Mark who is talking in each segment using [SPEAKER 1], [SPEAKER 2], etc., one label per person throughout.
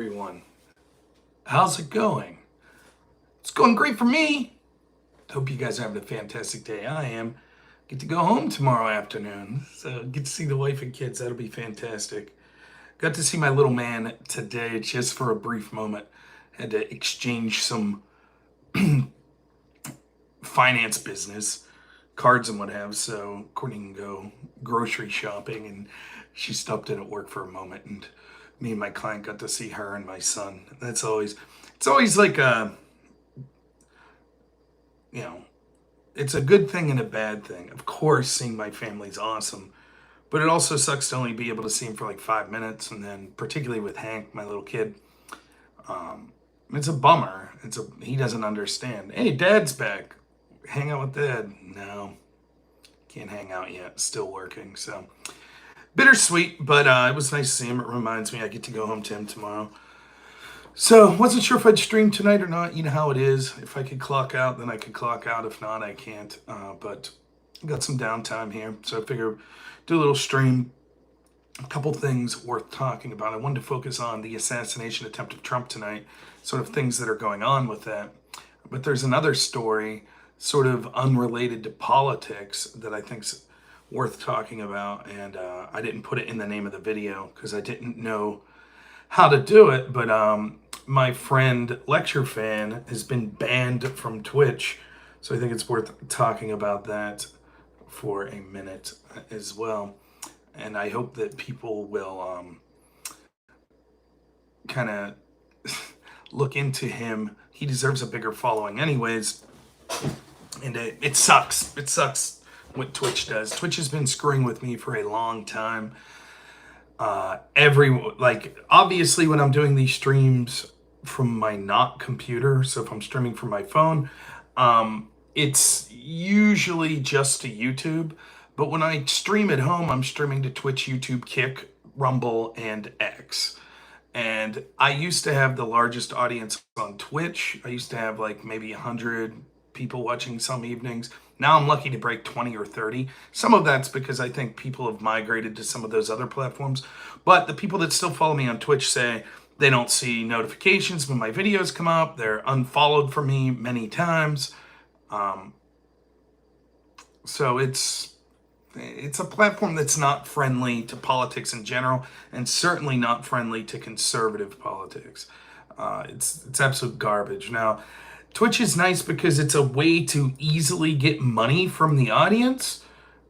[SPEAKER 1] Everyone, how's it going? It's going great for me. Hope you guys are having a fantastic day. I am. Get to go home tomorrow afternoon, so get to see the wife and kids. That'll be fantastic. Got to see my little man today just for a brief moment. Had to exchange some finance business cards and what have. So Courtney can go grocery shopping, and she stopped in at work for a moment, and me and my client got to see her and my son. It's always like you know, it's a good thing and a bad thing. Of course, seeing my family's awesome, but it also sucks to only be able to see him for like 5 minutes, and then particularly with Hank, my little kid, it's a bummer. He doesn't understand. Hey, Dad's back. Hang out with Dad. No, can't hang out yet. Still working. So bittersweet, but it was nice to see him. It reminds me I get to go home to him tomorrow. So wasn't sure if I'd stream tonight or not. You know how it is. If I could clock out, then I could clock out. If not, I can't. But I got some downtime here, so I figure do a little stream. A couple things worth talking about. I wanted to focus on the assassination attempt of Trump tonight, sort of things that are going on with that. But there's another story, sort of unrelated to politics, that I think's worth talking about, and I didn't put it in the name of the video because I didn't know how to do it, but my friend Lecturefan has been banned from Twitch, so I think it's worth talking about that for a minute as well. And I hope that people will kind of look into him. He deserves a bigger following anyways, and it sucks. It sucks what Twitch does. Twitch has been screwing with me for a long time. Obviously when I'm doing these streams from my not computer, so if I'm streaming from my phone, it's usually just to YouTube. But when I stream at home, I'm streaming to Twitch, YouTube, Kick, Rumble, and X. And I used to have the largest audience on Twitch. I used to have like maybe 100 people watching some evenings. Now I'm lucky to break 20 or 30. Some of that's because I think people have migrated to some of those other platforms. But the people that still follow me on Twitch say they don't see notifications when my videos come up. They're unfollowed from me many times. So it's a platform that's not friendly to politics in general, and certainly not friendly to conservative politics. It's absolute garbage. Now, Twitch is nice because it's a way to easily get money from the audience.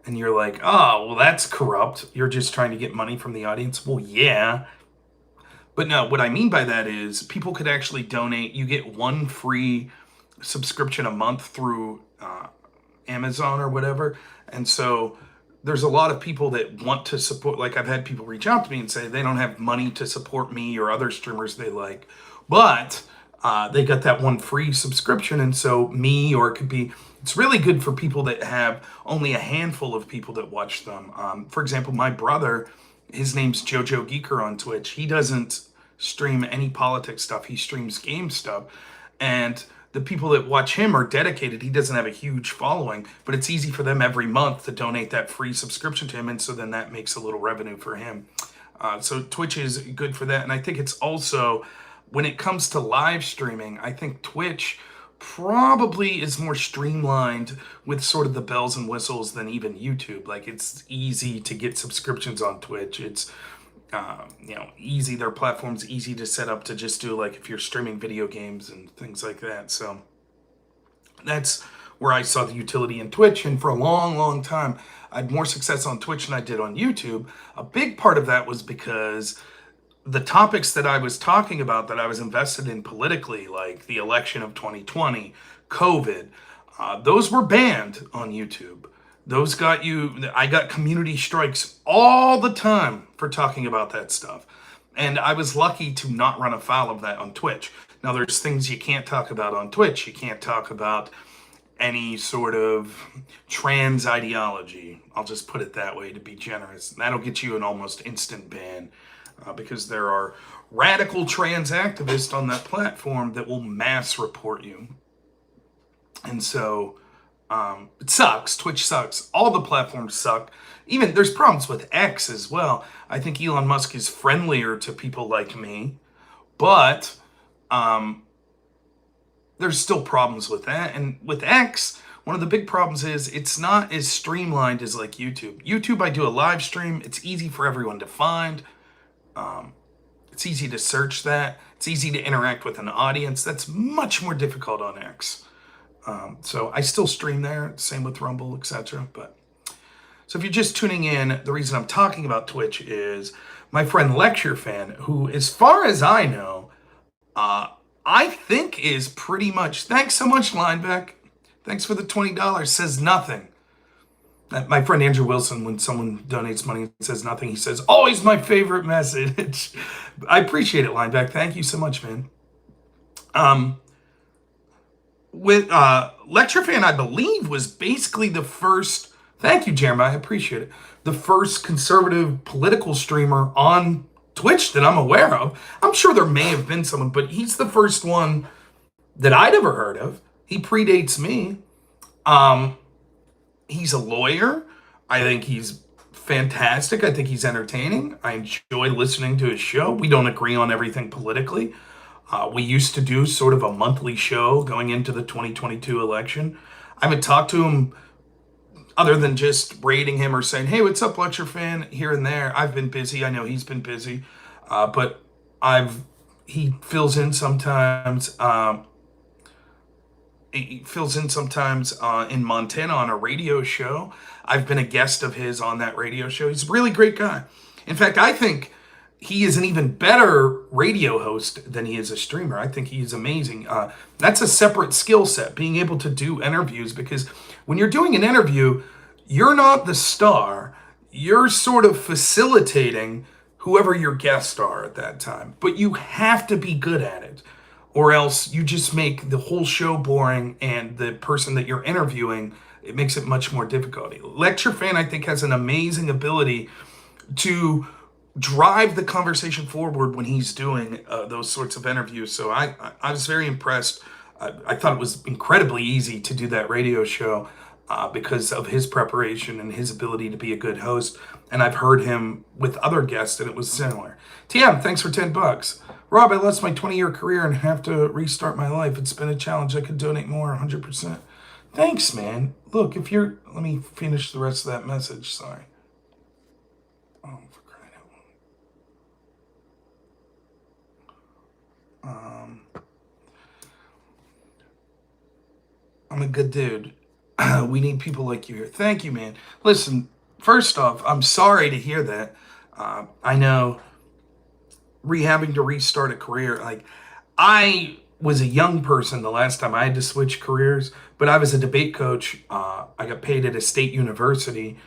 [SPEAKER 1] And you're like, oh, well, that's corrupt. You're just trying to get money from the audience. Well, yeah. But no, what I mean by that is people could actually donate. You get one free subscription a month through Amazon or whatever. And so there's a lot of people that want to support. Like, I've had people reach out to me and say they don't have money to support me or other streamers they like. But they got that one free subscription, and so me, or it could be, it's really good for people that have only a handful of people that watch them. For example, my brother, his name's Jojo Geeker on Twitch. He doesn't stream any politics stuff. He streams game stuff, and the people that watch him are dedicated. He doesn't have a huge following, but it's easy for them every month to donate that free subscription to him, and so then that makes a little revenue for him. So Twitch is good for that, and I think it's also, when it comes to live streaming, I think Twitch probably is more streamlined with sort of the bells and whistles than even YouTube. Like, it's easy to get subscriptions on Twitch. It's easy. Their platform's easy to set up to just do, like, if you're streaming video games and things like that. So that's where I saw the utility in Twitch. And for a long, long time, I had more success on Twitch than I did on YouTube. A big part of that was because the topics that I was talking about, that I was invested in politically, like the election of 2020, COVID, those were banned on YouTube. I got community strikes all the time for talking about that stuff. And I was lucky to not run afoul of that on Twitch. Now, there's things you can't talk about on Twitch. You can't talk about any sort of trans ideology. I'll just put it that way to be generous. That'll get you an almost instant ban. Because there are radical trans activists on that platform that will mass report you. And so it sucks. Twitch sucks. All the platforms suck. Even there's problems with X as well. I think Elon Musk is friendlier to people like me, But there's still problems with that. And with X, one of the big problems is it's not as streamlined as like YouTube. YouTube, I do a live stream. It's easy for everyone to find. It's easy to search that. It's easy to interact with an audience. That's much more difficult on X. So I still stream there. Same with Rumble, etc. But so if you're just tuning in, the reason I'm talking about Twitch is my friend Lecturefan, who, as far as I know, I think is pretty much. Thanks so much, Lineback. Thanks for the $20. Says nothing. My friend Andrew Wilson, when someone donates money and says nothing, he says, always my favorite message. I appreciate it, Lineback. Thank you so much, man. With Lecturefan, I believe, was basically the first. Thank you, Jeremiah. I appreciate it. The first conservative political streamer on Twitch that I'm aware of. I'm sure there may have been someone, but he's the first one that I'd ever heard of. He predates me. He's a lawyer. I think he's fantastic. I think he's entertaining. I enjoy listening to his show. We don't agree on everything politically. We used to do sort of a monthly show going into the 2022 election. I haven't talked to him other than just rating him or saying, hey, what's up, Lecturefan, here and there. I've been busy. I know he's been busy. But he fills in sometimes. He fills in sometimes in Montana on a radio show. I've been a guest of his on that radio show. He's a really great guy. In fact, I think he is an even better radio host than he is a streamer. I think he's amazing. That's a separate skill set, being able to do interviews, because when you're doing an interview, you're not the star. You're sort of facilitating whoever your guests are at that time. But you have to be good at it, or else you just make the whole show boring, and the person that you're interviewing, it makes it much more difficult. Lecturefan, I think, has an amazing ability to drive the conversation forward when he's doing those sorts of interviews. So I was very impressed. I thought it was incredibly easy to do that radio show because of his preparation and his ability to be a good host. And I've heard him with other guests, and it was similar. TM, thanks for $10. Rob, I lost my 20-year career and have to restart my life. It's been a challenge. I could donate more, 100%. Thanks, man. Look, let me finish the rest of that message. Sorry. Oh, for crying out loud. I'm a good dude. We need people like you here. Thank you, man. Listen, first off, I'm sorry to hear that. I know having to restart a career, like, I was a young person the last time I had to switch careers, but I was a debate coach. I got paid at a state university.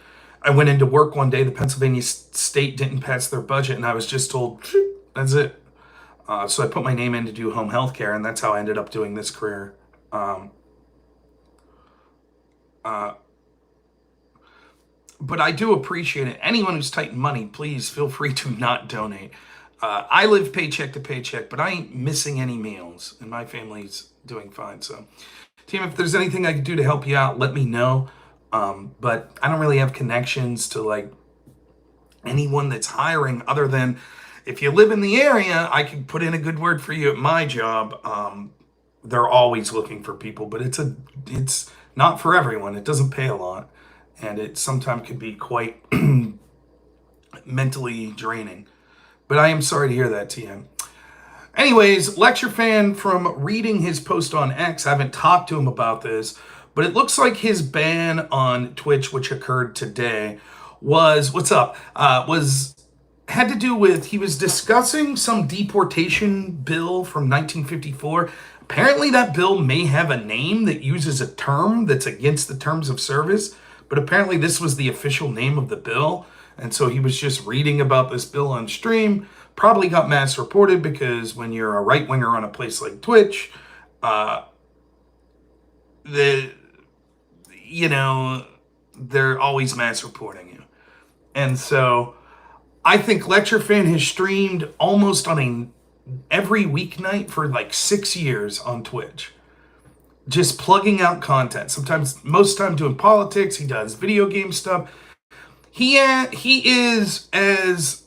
[SPEAKER 1] I went into work one day, the Pennsylvania state didn't pass their budget, and I was just told, that's it. So I put my name in to do home health care, and that's how I ended up doing this career. But I do appreciate it. Anyone who's tight money, please feel free to not donate. I live paycheck to paycheck, but I ain't missing any meals, and my family's doing fine. So, team, if there's anything I can do to help you out, let me know. But I don't really have connections to like anyone that's hiring, other than if you live in the area, I can put in a good word for you at my job. They're always looking for people, but it's not for everyone. It doesn't pay a lot, and it sometimes can be quite mentally draining. But I am sorry to hear that, TM. Anyways, Lecturefan, from reading his post on X, I haven't talked to him about this, but it looks like his ban on Twitch, which occurred today, was had to do with, he was discussing some deportation bill from 1954. Apparently that bill may have a name that uses a term that's against the terms of service, but apparently this was the official name of the bill. And so he was just reading about this bill on stream, probably got mass reported, because when you're a right-winger on a place like Twitch, they're always mass reporting you. And so I think Lecturefan has streamed almost on every weeknight for like 6 years on Twitch, just plugging out content. Sometimes, most time doing politics. He does video game stuff. He is as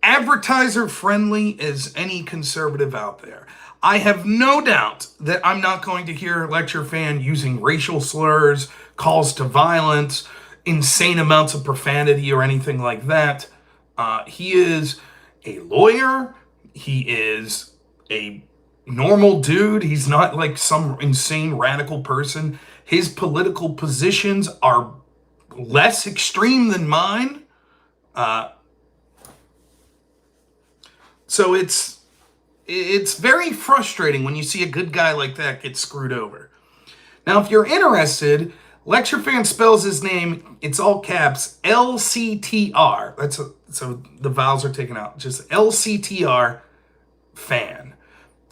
[SPEAKER 1] advertiser friendly as any conservative out there. I have no doubt that I'm not going to hear Lecturefan using racial slurs, calls to violence, insane amounts of profanity, or anything like that. He is a lawyer. He is a normal dude. He's not like some insane radical person. His political positions are less extreme than mine. So it's very frustrating when you see a good guy like that get screwed over. Now, if you're interested, Lecturefan spells his name, it's all caps, LCTR. So the vowels are taken out. Just LCTR fan.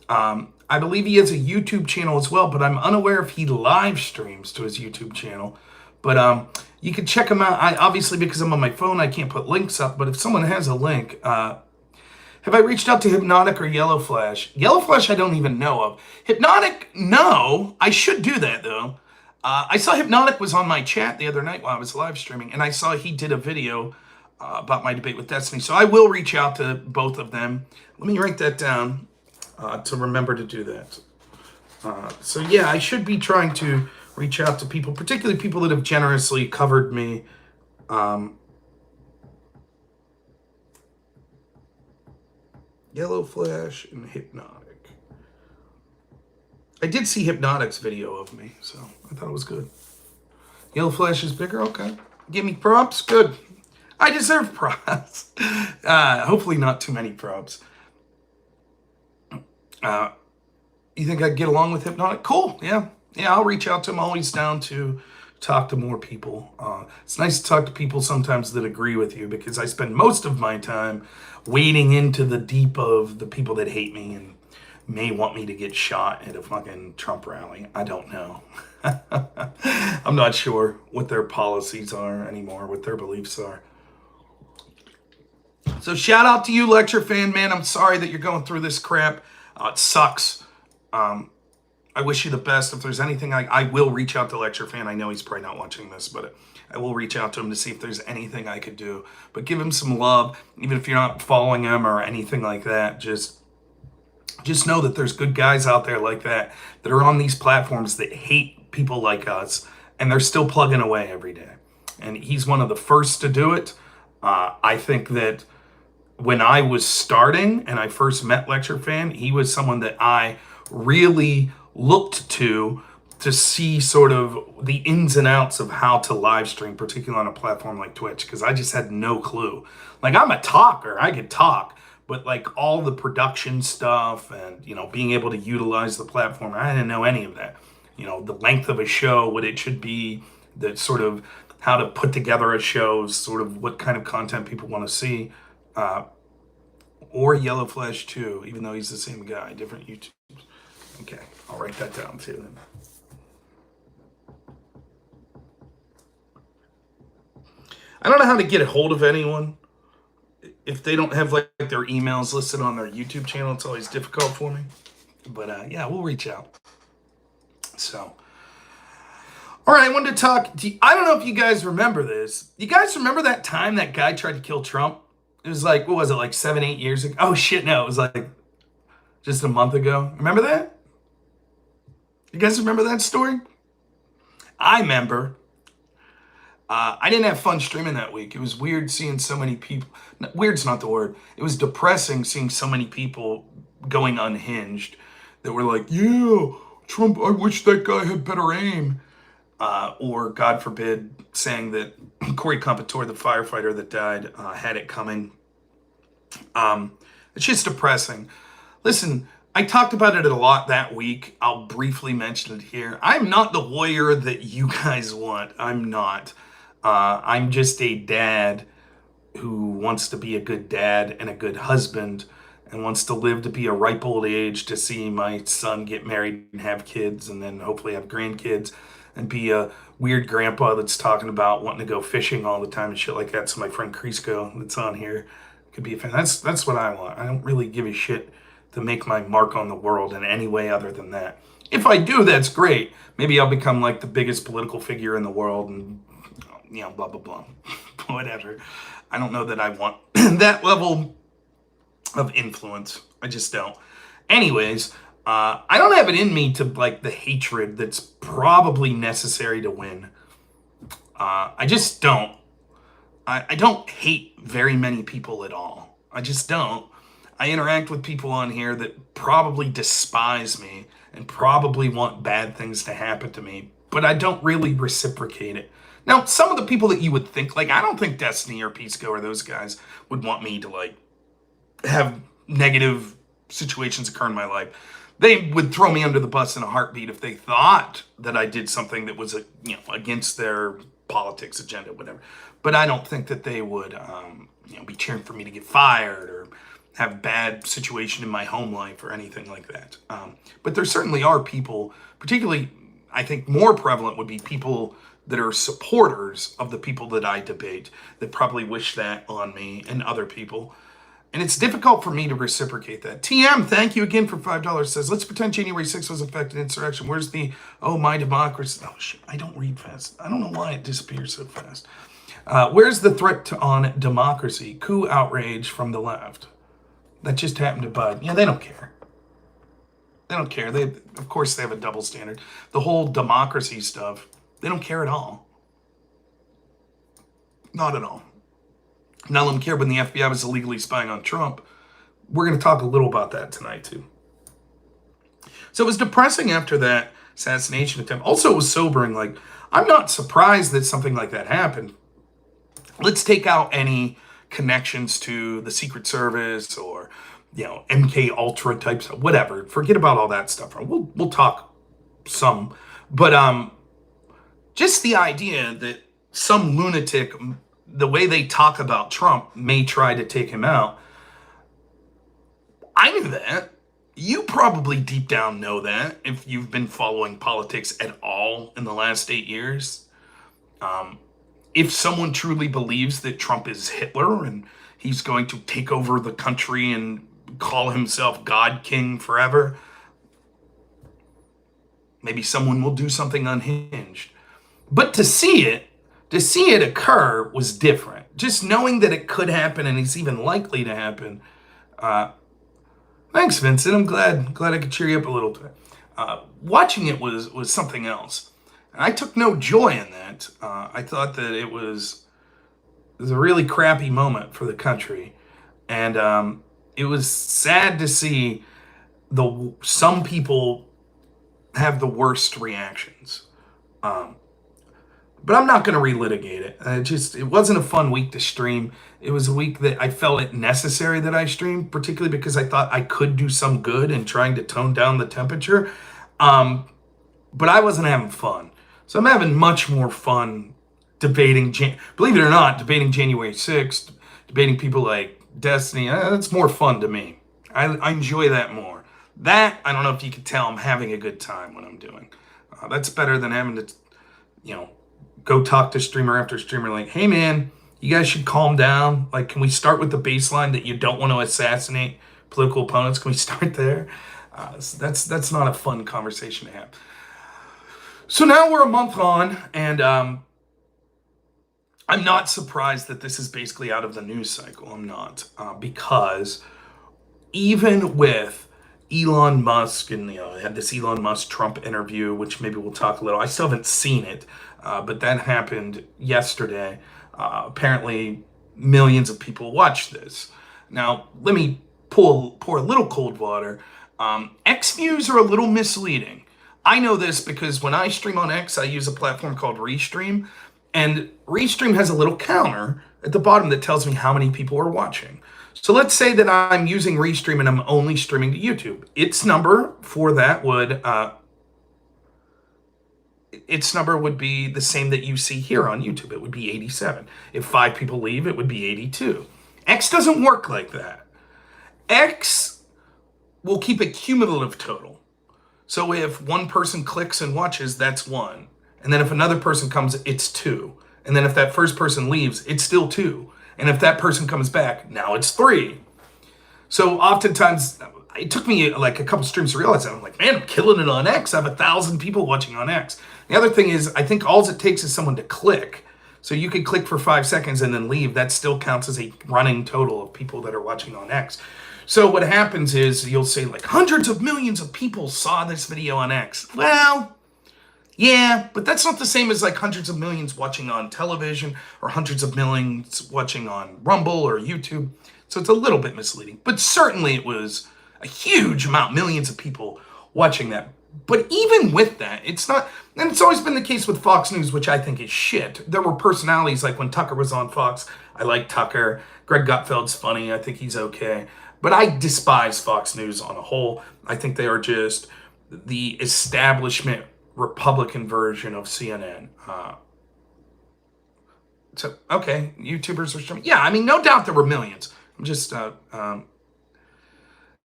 [SPEAKER 1] I believe he has a YouTube channel as well, but I'm unaware if he live streams to his YouTube channel. But you can check him out. Obviously, because I'm on my phone, I can't put links up. But if someone has a link, have I reached out to Hypnotic or Yellow Flash? Yellow Flash I don't even know of. Hypnotic, no. I should do that, though. I saw Hypnotic was on my chat the other night while I was live streaming, and I saw he did a video about my debate with Destiny. So I will reach out to both of them. Let me write that down to remember to do that. So yeah, I should be trying to reach out to people, particularly people that have generously covered me. Yellow Flash and Hypnotic. I did see Hypnotic's video of me, so I thought it was good. Yellow Flash is bigger? Okay. Give me props? Good. I deserve props. Hopefully not too many props. You think I'd get along with Hypnotic? Cool, yeah. Yeah, I'll reach out to him. Always down to talk to more people. It's nice to talk to people sometimes that agree with you, because I spend most of my time wading into the deep of the people that hate me and may want me to get shot at a fucking Trump rally. I don't know. I'm not sure what their policies are anymore, what their beliefs are. So shout out to you, Lecturefan, man. I'm sorry that you're going through this crap. It sucks. I wish you the best. If there's anything, I will reach out to Lecturefan. I know he's probably not watching this, but I will reach out to him to see if there's anything I could do. But give him some love, even if you're not following him or anything like that. Just know that there's good guys out there like that are on these platforms that hate people like us, and they're still plugging away every day. And he's one of the first to do it. I think that when I was starting and I first met Lecturefan, he was someone that I really looked to see sort of the ins and outs of how to live stream, particularly on a platform like Twitch, because I just had no clue. Like, I'm a talker, I could talk, but like all the production stuff and, being able to utilize the platform, I didn't know any of that. The length of a show, what it should be, the sort of how to put together a show, sort of what kind of content people want to see. Or Yellow Flash too, even though he's the same guy, different YouTube. Okay, I'll write that down too then. I don't know how to get a hold of anyone. If they don't have like their emails listed on their YouTube channel, it's always difficult for me. But yeah, we'll reach out. So, all right, I wanted to talk. I don't know if you guys remember this. You guys remember that time that guy tried to kill Trump? It was like, what was it, like 7-8 years ago? Oh shit, no, it was like just a month ago. Remember that? You guys remember that story? I remember. I didn't have fun streaming that week. It was weird seeing so many people. Weird's not the word. It was depressing seeing so many people going unhinged that were like, yeah, Trump, I wish that guy had better aim. Or, God forbid, saying that Corey Competore, the firefighter that died, had it coming. It's just depressing. Listen, I talked about it a lot that week. I'll briefly mention it here. I'm not the warrior that you guys want. I'm not. I'm just a dad who wants to be a good dad and a good husband and wants to live to be a ripe old age to see my son get married and have kids and then hopefully have grandkids and be a weird grandpa that's talking about wanting to go fishing all the time and shit like that. So my friend Pisco that's on here could be a fan. That's what I want. I don't really give a shit to make my mark on the world in any way other than that. If I do, that's great. Maybe I'll become like the biggest political figure in the world and, blah, blah, blah. Whatever. I don't know that I want that level of influence. I just don't. Anyways, I don't have it in me to like the hatred that's probably necessary to win. I just don't. I don't hate very many people at all. I just don't. I interact with people on here that probably despise me and probably want bad things to happen to me, but I don't really reciprocate it. Now, some of the people that you would think, like, I don't think Destiny or Pisco or those guys would want me to, like, have negative situations occur in my life. They would throw me under the bus in a heartbeat if they thought that I did something that was, against their politics agenda, whatever. But I don't think that they would, be cheering for me to get fired or have bad situation in my home life or anything like that. But there certainly are people, particularly, I think more prevalent would be people that are supporters of the people that I debate that probably wish that on me and other people. And it's difficult for me to reciprocate that. TM, thank you again for $5. Says, let's pretend January 6th was affected insurrection. Where's the, oh, my democracy? Oh, shit, I don't read fast. I don't know why it disappears so fast. Where's the threat on democracy? Coup outrage from the left. That just happened to Bud. Yeah, they don't care. They don't care. Of course, they have a double standard. The whole democracy stuff, they don't care at all. Not at all. None of them care when the FBI was illegally spying on Trump. We're going to talk a little about that tonight, too. So it was depressing after that assassination attempt. Also, it was sobering. Like, I'm not surprised that something like that happened. Let's take out any connections to the Secret Service or, MK Ultra type stuff, whatever. Forget about all that stuff. We'll talk some. But just the idea that some lunatic, the way they talk about Trump, may try to take him out. I knew that. You probably deep down know that if you've been following politics at all in the last 8 years. If someone truly believes that Trump is Hitler and he's going to take over the country and call himself God King forever, maybe someone will do something unhinged. But to see it occur was different. Just knowing that it could happen and it's even likely to happen. Thanks, Vincent. I'm glad I could cheer you up a little bit. Watching it was something else. And I took no joy in that. I thought that it was a really crappy moment for the country. And it was sad to see some people have the worst reactions. But I'm not going to relitigate it. It wasn't a fun week to stream. It was a week that I felt it necessary that I streamed, particularly because I thought I could do some good in trying to tone down the temperature. But I wasn't having fun. So I'm having much more fun debating, believe it or not, debating January 6th, debating people like Destiny. That's more fun to me. I enjoy that more. That, I don't know if you could tell, I'm having a good time when I'm doing. That's better than having to, go talk to streamer after streamer like, hey man, you guys should calm down. Like, can we start with the baseline that you don't want to assassinate political opponents? Can we start there? That's not a fun conversation to have. So now we're a month on, and I'm not surprised that this is basically out of the news cycle. I'm not, because even with Elon Musk, and I had this Elon Musk Trump interview, which maybe we'll talk a little. I still haven't seen it, but that happened yesterday. Apparently, millions of people watched this. Now, let me pour a little cold water. X views are a little misleading. I know this because when I stream on X, I use a platform called Restream, and Restream has a little counter at the bottom that tells me how many people are watching. So let's say that I'm using Restream and I'm only streaming to YouTube. Its number for that would be the same that you see here on YouTube. It would be 87. If 5 people leave, it would be 82. X doesn't work like that. X will keep a cumulative total. So if one person clicks and watches, that's 1. And then if another person comes, it's 2. And then if that first person leaves, it's still 2. And if that person comes back, now it's 3. So oftentimes, it took me like a couple streams to realize that. I'm like, man, I'm killing it on X. I have 1,000 people watching on X. The other thing is, I think all it takes is someone to click. So you could click for 5 seconds and then leave. That still counts as a running total of people that are watching on X. So what happens is you'll say like hundreds of millions of people saw this video on X. Well, yeah, but that's not the same as like hundreds of millions watching on television or hundreds of millions watching on Rumble or YouTube. So it's a little bit misleading. But certainly it was a huge amount, millions of people watching that. But even with that, it's not, and it's always been the case with Fox News, which I think is shit. There were personalities like when Tucker was on Fox. I like Tucker. Greg Gutfeld's funny. I think he's okay. But I despise Fox News on a whole. I think they are just the establishment Republican version of CNN. So, okay, YouTubers are streaming. Yeah, I mean, no doubt there were millions. I'm just,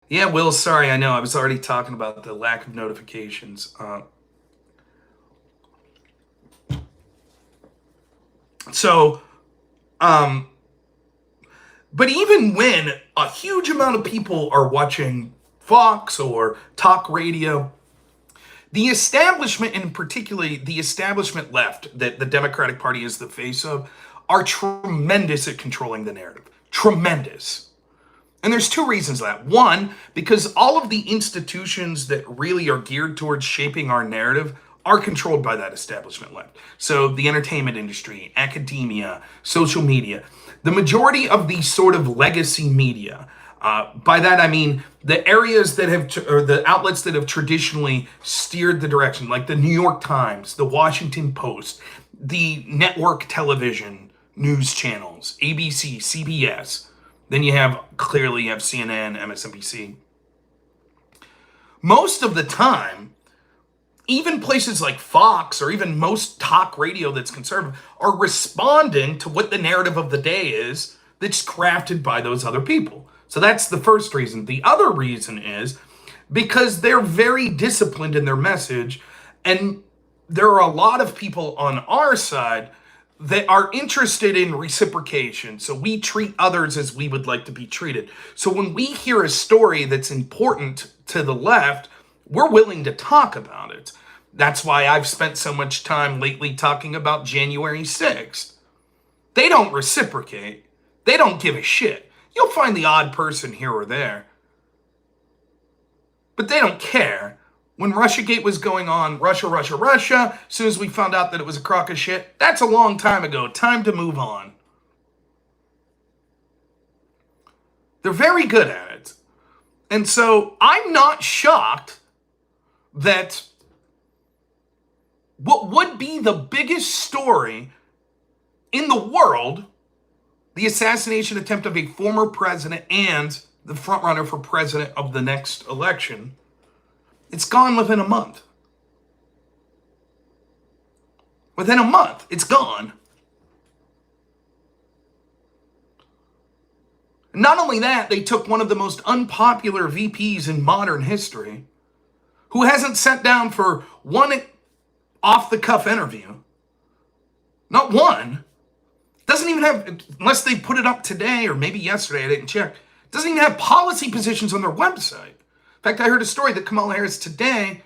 [SPEAKER 1] yeah, Will, sorry, I know. I was already talking about the lack of notifications. But even when a huge amount of people are watching Fox or talk radio, the establishment, and particularly the establishment left that the Democratic Party is the face of, are tremendous at controlling the narrative. Tremendous. And there's two reasons for that. One, because all of the institutions that really are geared towards shaping our narrative are controlled by that establishment left. So the entertainment industry, academia, social media, the majority of the sort of legacy media. By that I mean the areas that have, or the outlets that have traditionally steered the direction, like the New York Times, the Washington Post, the network television news channels, ABC, CBS. Then you have CNN, MSNBC. Most of the time, even places like Fox or even most talk radio that's conservative are responding to what the narrative of the day is that's crafted by those other people. So that's the first reason. The other reason is because they're very disciplined in their message, and there are a lot of people on our side that are interested in reciprocation. So we treat others as we would like to be treated. So when we hear a story that's important to the left, we're willing to talk about it. That's why I've spent so much time lately talking about January 6th. They don't reciprocate. They don't give a shit. You'll find the odd person here or there. But they don't care. When Russiagate was going on, Russia, as soon as we found out that it was a crock of shit, that's a long time ago. Time to move on. They're very good at it. And so I'm not shocked that what would be the biggest story in the world, the assassination attempt of a former president and the frontrunner for president of the next election, it's gone within a month. Within a month, it's gone. Not only that, they took one of the most unpopular VPs in modern history, who hasn't sat down for one off-the-cuff interview. Not one. Doesn't even have, unless they put it up today or maybe yesterday, I didn't check, doesn't even have policy positions on their website. In fact, I heard a story that Kamala Harris today,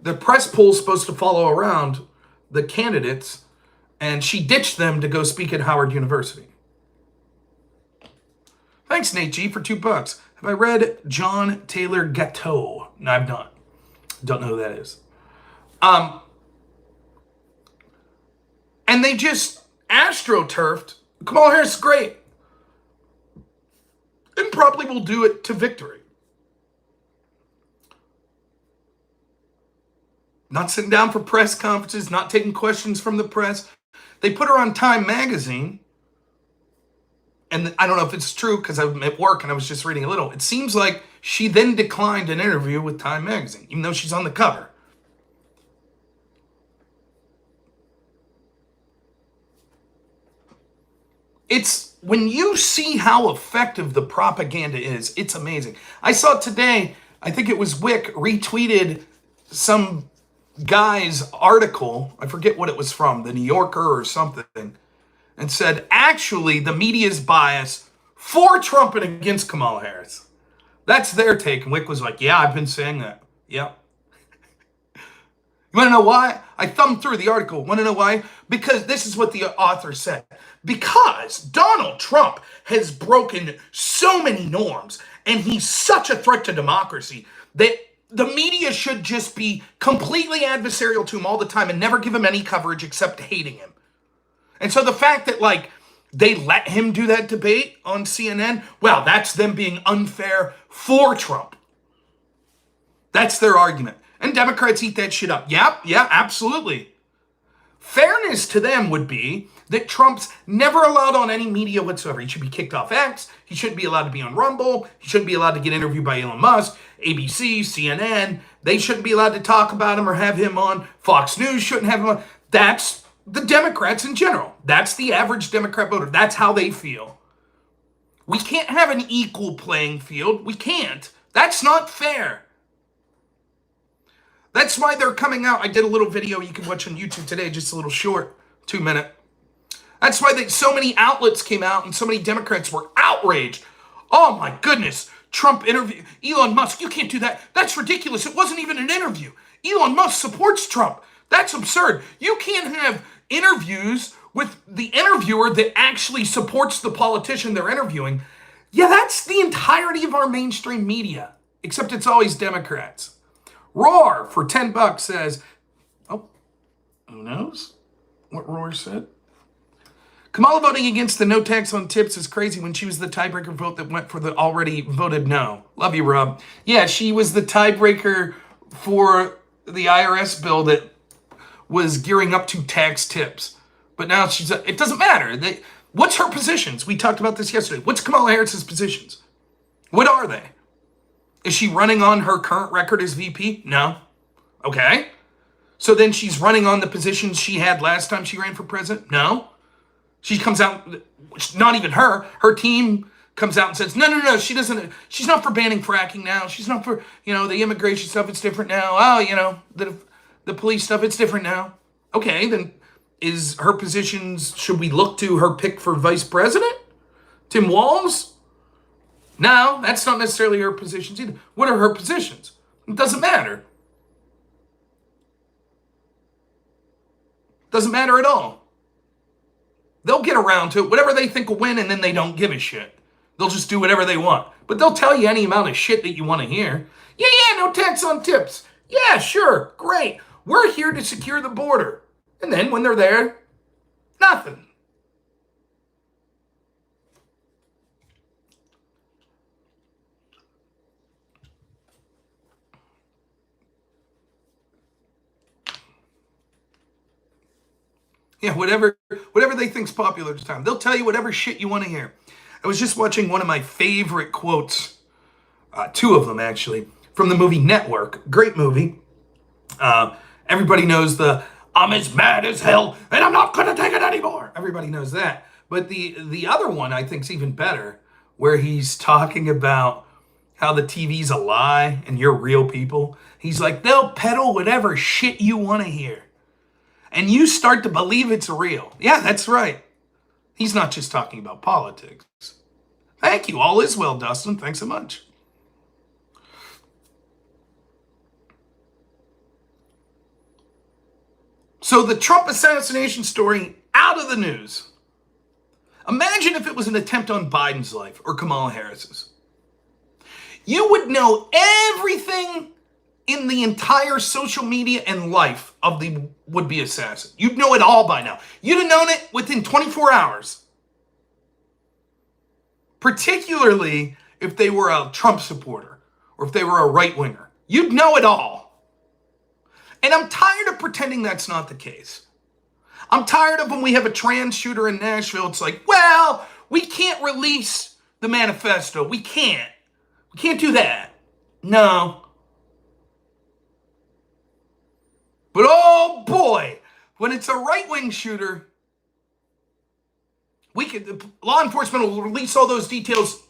[SPEAKER 1] the press pool's supposed to follow around the candidates, and she ditched them to go speak at Howard University. Thanks, Nate G, for $2. Have I read John Taylor Gatto? No, I've not. Don't know who that is. And they just astroturfed Kamala Harris. Great. And probably will do it to victory. Not sitting down for press conferences, not taking questions from the press. They put her on Time magazine. And I don't know if it's true because I'm at work and I was just reading a little. It seems like she then declined an interview with Time magazine, even though she's on the cover. It's when you see how effective the propaganda is, it's amazing. I saw today, I think it was Wick retweeted some guy's article. I forget what it was from, the New Yorker or something, and said, actually, the media's bias for Trump and against Kamala Harris. That's their take. And Wick was like, yeah, I've been saying that. Yep. You want to know why? I thumbed through the article. Want to know why? Because this is what the author said. Because Donald Trump has broken so many norms and he's such a threat to democracy that the media should just be completely adversarial to him all the time and never give him any coverage except hating him. And so the fact that, like, they let him do that debate on CNN, well, that's them being unfair for Trump. That's their argument. And Democrats eat that shit up. Yep, yeah, absolutely. Fairness to them would be that Trump's never allowed on any media whatsoever. He should be kicked off X. He shouldn't be allowed to be on Rumble. He shouldn't be allowed to get interviewed by Elon Musk, ABC, CNN. They shouldn't be allowed to talk about him or have him on. Fox News shouldn't have him on. That's the Democrats in general. That's the average Democrat voter. That's how they feel. We can't have an equal playing field. We can't. That's not fair. That's why they're coming out. I did a little video you can watch on YouTube today, just a little short, 2-minute. That's why so many outlets came out and so many Democrats were outraged. Oh my goodness, Trump interview, Elon Musk, you can't do that. That's ridiculous. It wasn't even an interview. Elon Musk supports Trump. That's absurd. You can't have interviews with the interviewer that actually supports the politician they're interviewing. Yeah, that's the entirety of our mainstream media, except it's always Democrats. Roar for $10 says, oh, who knows what Roar said? Kamala voting against the no tax on tips is crazy when she was the tiebreaker vote that went for the already voted no. Love you, Rob. Yeah, she was the tiebreaker for the IRS bill that was gearing up to tax tips. But now it doesn't matter. What's her positions? We talked about this yesterday. What's Kamala Harris's positions? What are they? Is she running on her current record as VP? No. Okay. So then she's running on the positions she had last time she ran for president? No. She comes out, not even her team comes out and says, no, she's not for banning fracking now. She's not for, the immigration stuff, it's different now. Oh, the police stuff, it's different now. Okay, then is her positions, should we look to her pick for vice president? Tim Walz? No, that's not necessarily her positions either. What are her positions? It doesn't matter. Doesn't matter at all. They'll get around to it. Whatever they think will win, and then they don't give a shit. They'll just do whatever they want. But they'll tell you any amount of shit that you want to hear. Yeah, no tax on tips. Yeah, sure, great. We're here to secure the border. And then when they're there, nothing. Yeah, whatever they think's popular at the time. They'll tell you whatever shit you want to hear. I was just watching one of my favorite quotes, 2 of them actually, from the movie Network. Great movie. Everybody knows I'm as mad as hell and I'm not going to take it anymore. Everybody knows that. But the other one I think is even better, where he's talking about how the TV's a lie and you're real people. He's like, they'll peddle whatever shit you want to hear. And you start to believe it's real. Yeah, that's right. He's not just talking about politics. Thank you. All is well, Dustin. Thanks so much. So the Trump assassination story out of the news. Imagine if it was an attempt on Biden's life or Kamala Harris's. You would know everything in the entire social media and life of the would-be assassin. You'd know it all by now. You'd have known it within 24 hours. Particularly if they were a Trump supporter or if they were a right-winger. You'd know it all. And I'm tired of pretending that's not the case. I'm tired of when we have a trans shooter in Nashville, it's like, well, we can't release the manifesto. We can't. We can't do that. No. But oh boy, when it's a right-wing shooter, law enforcement will release all those details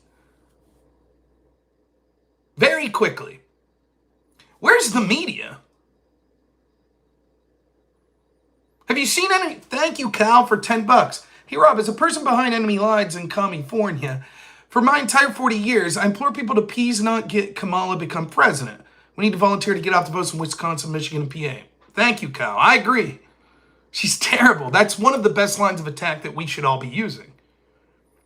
[SPEAKER 1] very quickly. Where's the media? Have you seen any? Thank you, Cal, for $10. Hey, Rob, as a person behind enemy lines in California, for my entire 40 years, I implore people to please not get Kamala become president. We need to volunteer to get off the votes in Wisconsin, Michigan, and PA. Thank you, Kyle. I agree. She's terrible. That's one of the best lines of attack that we should all be using.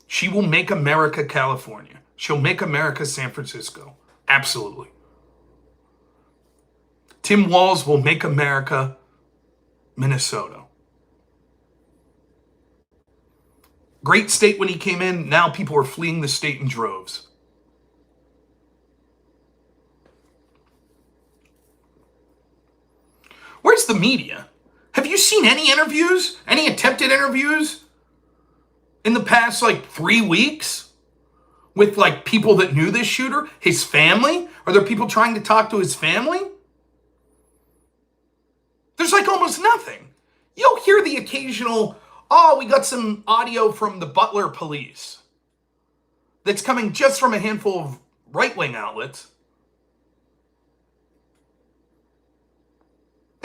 [SPEAKER 1] She will make America California. She'll make America San Francisco. Absolutely. Tim Walz will make America Minnesota. Great state when he came in. Now people are fleeing the state in droves. Where's the media? Have you seen any interviews? Any attempted interviews in the past 3 weeks with people that knew this shooter? His family? Are there people trying to talk to his family? There's almost nothing. You'll hear the occasional, oh, we got some audio from the Butler police that's coming just from a handful of right-wing outlets.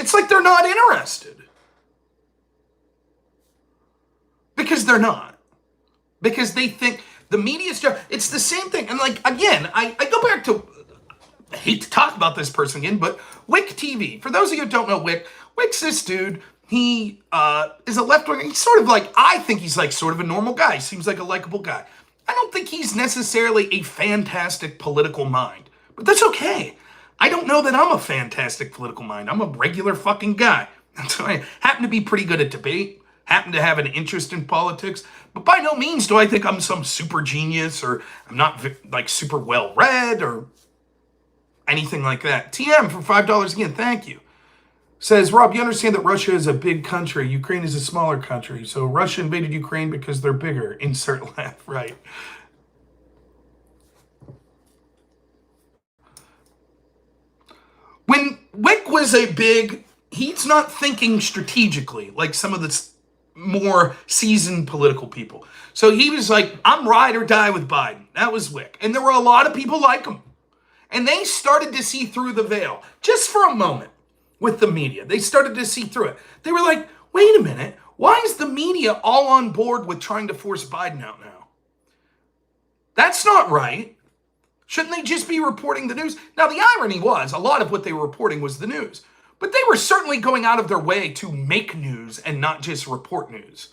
[SPEAKER 1] It's like they're not interested. Because they're not. Because they think the media's job, it's the same thing. And again, I go back to, I hate to talk about this person again, but Wick TV. For those of you who don't know Wick's this dude. He is a left-winger. He's sort of I think he's sort of a normal guy. He seems like a likable guy. I don't think he's necessarily a fantastic political mind. But that's okay. I don't know that I'm a fantastic political mind. I'm a regular fucking guy. So I happen to be pretty good at debate, happen to have an interest in politics, but by no means do I think I'm some super genius or I'm not super well read or anything like that. TM for $5 again, thank you. Says, Rob, you understand that Russia is a big country. Ukraine is a smaller country. So Russia invaded Ukraine because they're bigger. Insert laugh, right. When Wick was he's not thinking strategically like some of the more seasoned political people. So he was I'm ride or die with Biden. That was Wick. And there were a lot of people like him. And they started to see through the veil just for a moment with the media. They started to see through it. They were like, wait a minute. Why is the media all on board with trying to force Biden out now? That's not right. Shouldn't they just be reporting the news? Now, the irony was, a lot of what they were reporting was the news. But they were certainly going out of their way to make news and not just report news.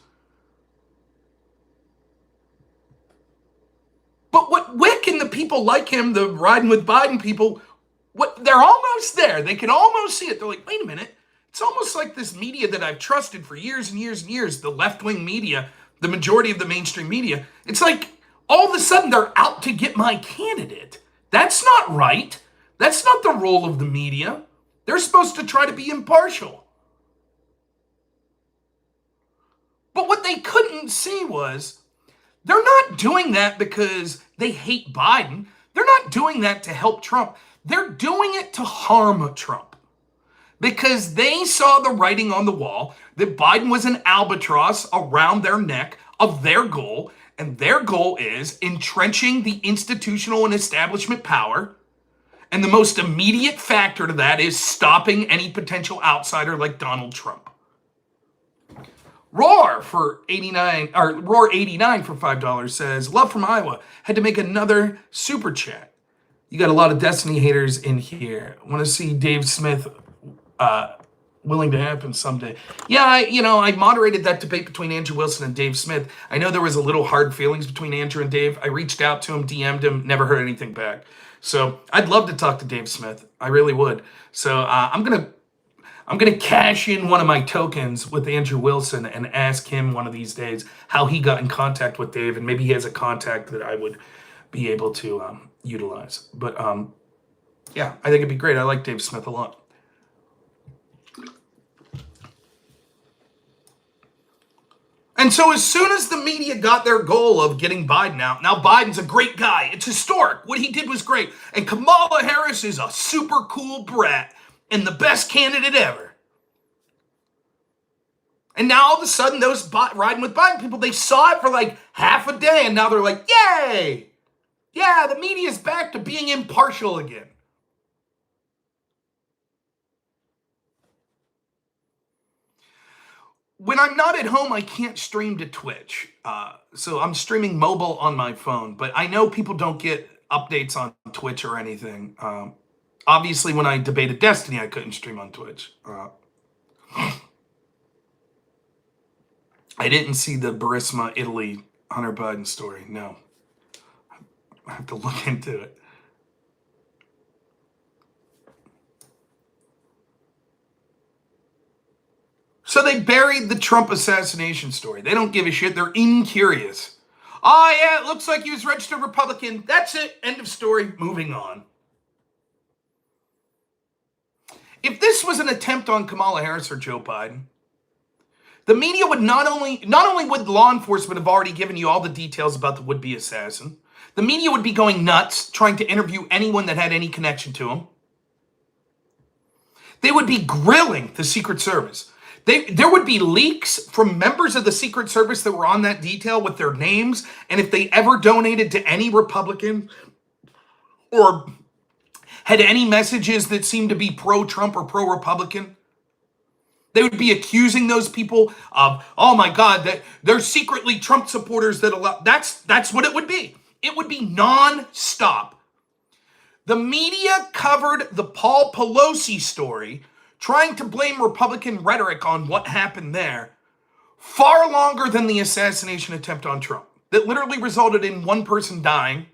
[SPEAKER 1] But what Wick and the people like him, the riding with Biden people, they're almost there. They can almost see it. They're like, wait a minute. It's almost like this media that I've trusted for years and years and years, the left-wing media, the majority of the mainstream media. It's like all of a sudden they're out to get my candidate. That's not right. That's not the role of the media. They're supposed to try to be impartial. But what they couldn't see was they're not doing that because they hate Biden. They're not doing that to help Trump. They're doing it to harm Trump because they saw the writing on the wall that Biden was an albatross around their neck of their goal, and their goal is entrenching the institutional and establishment power, and the most immediate factor to that is stopping any potential outsider like Donald Trump. Roar for 89, or Roar 89 for $5 says, love from Iowa, had to make another super chat. You got a lot of Destiny haters in here. Want to see Dave Smith willing to happen someday. Yeah, I moderated that debate between Andrew Wilson and Dave Smith. I know there was a little hard feelings between Andrew and Dave. I reached out to him, DM'd him, never heard anything back. So I'd love to talk to Dave Smith. I really would. So I'm gonna cash in one of my tokens with Andrew Wilson and ask him one of these days how he got in contact with Dave, and maybe he has a contact that I would be able to utilize. But yeah, I think it'd be great. I like Dave Smith a lot. And so as soon as the media got their goal of getting Biden out, now Biden's a great guy. It's historic. What he did was great. And Kamala Harris is a super cool brat and the best candidate ever. And now all of a sudden, those riding with Biden people, they saw it for half a day, and now they're like, yay! Yeah, the media's back to being impartial again. When I'm not at home, I can't stream to Twitch. So I'm streaming mobile on my phone. But I know people don't get updates on Twitch or anything. Obviously, when I debated Destiny, I couldn't stream on Twitch. I didn't see the Burisma, Italy, Hunter Biden story. No. I have to look into it. So they buried the Trump assassination story. They don't give a shit. They're incurious. Oh, yeah, it looks like he was registered Republican. That's it. End of story. Moving on. If this was an attempt on Kamala Harris or Joe Biden, the media would not only would law enforcement have already given you all the details about the would-be assassin, the media would be going nuts trying to interview anyone that had any connection to him. They would be grilling the Secret Service. There would be leaks from members of the Secret Service that were on that detail with their names, and if they ever donated to any Republican or had any messages that seemed to be pro-Trump or pro-Republican, they would be accusing those people of, oh my God, that they're secretly Trump supporters that allow. That's what it would be. It would be non-stop. The media covered the Paul Pelosi story, trying to blame Republican rhetoric on what happened there, far longer than the assassination attempt on Trump, that literally resulted in one person dying.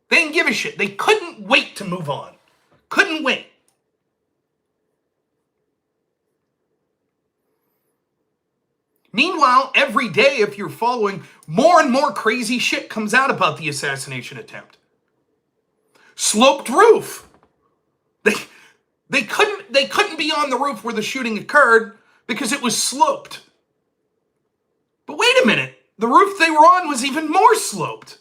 [SPEAKER 1] They didn't give a shit. They couldn't wait to move on. Couldn't wait. Meanwhile, every day, if you're following, more and more crazy shit comes out about the assassination attempt. Sloped roof. They couldn't be on the roof where the shooting occurred because it was sloped. But wait a minute, the roof they were on was even more sloped.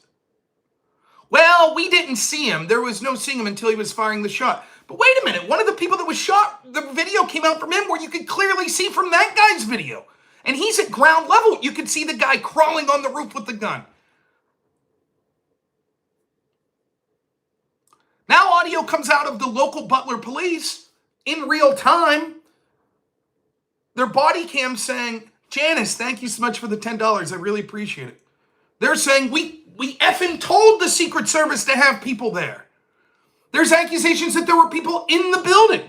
[SPEAKER 1] Well, we didn't see him. There was no seeing him until he was firing the shot. But wait a minute, one of the people that was shot, the video came out from him where you could clearly see from that guy's video. And he's at ground level. You could see the guy crawling on the roof with the gun. Now audio comes out of the local Butler police in real time. Their body cam saying, Janice, thank you so much for the $10. I really appreciate it. They're saying, we effing told the Secret Service to have people there. There's accusations that there were people in the building.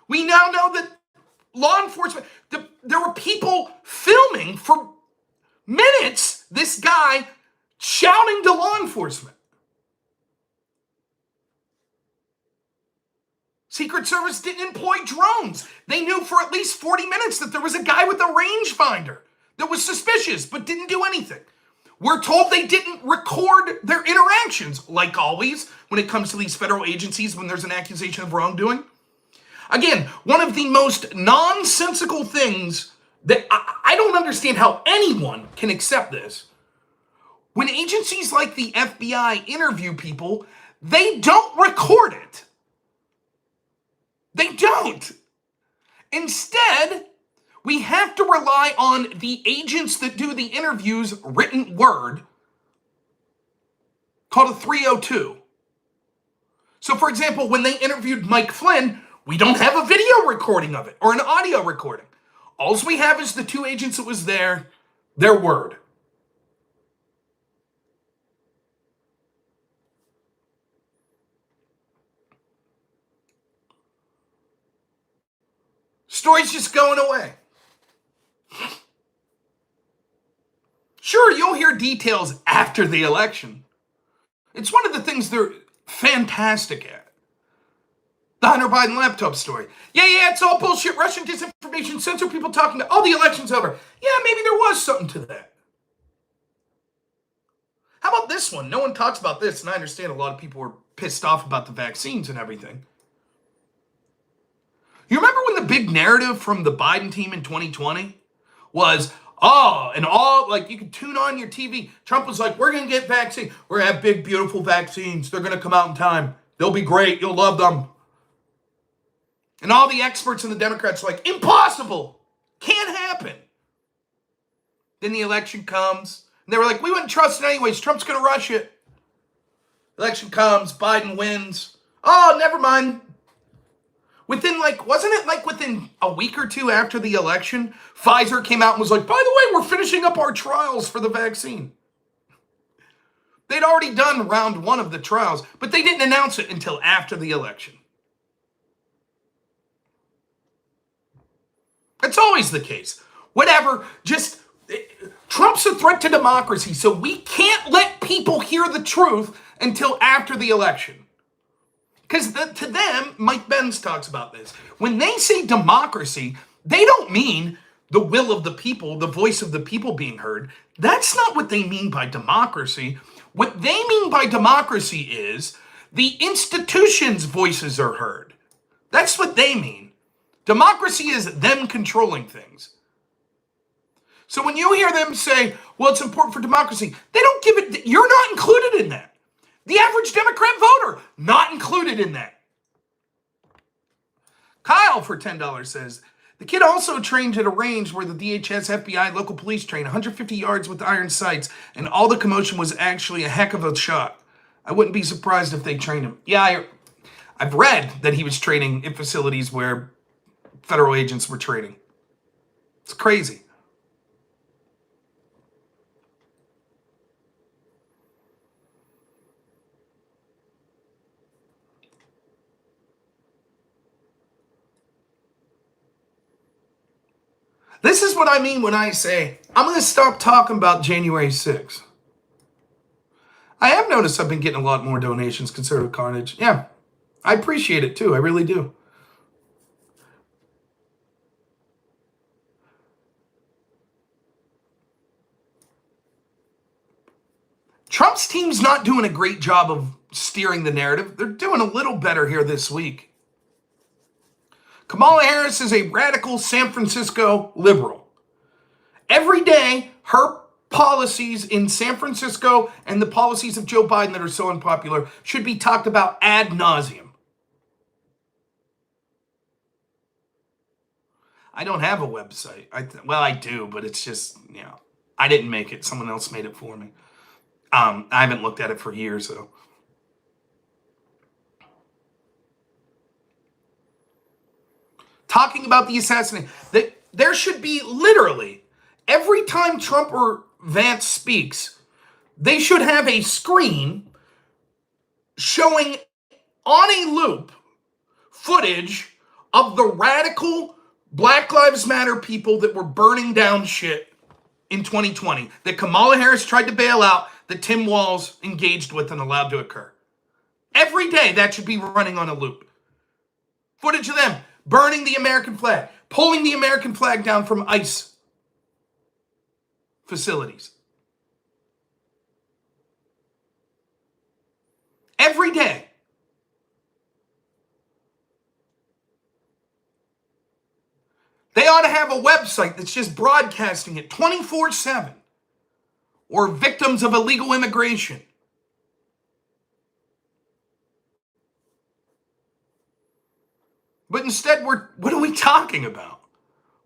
[SPEAKER 1] We now know that law enforcement, there were people filming for minutes this guy shouting to law enforcement. Secret Service didn't employ drones. They knew for at least 40 minutes that there was a guy with a rangefinder that was suspicious but didn't do anything. We're told they didn't record their interactions, like always, when it comes to these federal agencies when there's an accusation of wrongdoing. Again, one of the most nonsensical things that I don't understand how anyone can accept this. When agencies like the FBI interview people, they don't record it. They don't. Instead, we have to rely on the agents that do the interviews written word, called a 302. So, for example, when they interviewed Mike Flynn, we don't have a video recording of it or an audio recording. All we have is the two agents that was there, their word. Story's just going away. Sure, you'll hear details after the election. It's one of the things they're fantastic at. The Hunter Biden laptop story. Yeah, it's all bullshit. Russian disinformation, censor people talking to, the election's over. Yeah, maybe there was something to that. How about this one? No one talks about this, and I understand a lot of people were pissed off about the vaccines and everything. You remember when the big narrative from the Biden team in 2020 was, you could tune on your TV. Trump was like, we're going to get vaccine. We're going to have big, beautiful vaccines. They're going to come out in time. They'll be great. You'll love them. And all the experts and the Democrats are like, impossible. Can't happen. Then the election comes. And they were like, we wouldn't trust it anyways. Trump's going to rush it. Election comes. Biden wins. Oh, never mind. Within within a week or two after the election, Pfizer came out and was like, by the way, we're finishing up our trials for the vaccine. They'd already done round one of the trials, but they didn't announce it until after the election. It's always the case. Whatever, just Trump's a threat to democracy, so we can't let people hear the truth until after the election. Because to them, Mike Benz talks about this. When they say democracy, they don't mean the will of the people, the voice of the people being heard. That's not what they mean by democracy. What they mean by democracy is the institutions' voices are heard. That's what they mean. Democracy is them controlling things. So when you hear them say, well, it's important for democracy, they don't give it, you're not included in that. The average Democrat voter, not included in that. Kyle for $10 says, the kid also trained at a range where the DHS, FBI, local police train 150 yards with iron sights, and all the commotion was actually a heck of a shot. I wouldn't be surprised if they trained him. Yeah, I've read that he was training in facilities where federal agents were training. It's crazy. This is what I mean when I say, I'm going to stop talking about January 6th. I have noticed I've been getting a lot more donations, Conservative Carnage. Yeah, I appreciate it too. I really do. Trump's team's not doing a great job of steering the narrative. They're doing a little better here this week. Kamala Harris is a radical San Francisco liberal. Every day, her policies in San Francisco and the policies of Joe Biden that are so unpopular should be talked about ad nauseum. I don't have a website. Well, I do, but it's just, I didn't make it. Someone else made it for me. I haven't looked at it for years, though. Talking about the assassination. There should be literally, every time Trump or Vance speaks, they should have a screen showing on a loop footage of the radical Black Lives Matter people that were burning down shit in 2020, that Kamala Harris tried to bail out, that Tim Walz engaged with and allowed to occur. Every day that should be running on a loop. Footage of them burning the American flag, pulling the American flag down from ICE facilities. Every day. They ought to have a website that's just broadcasting it 24/7. Or victims of illegal immigration. But instead, what are we talking about?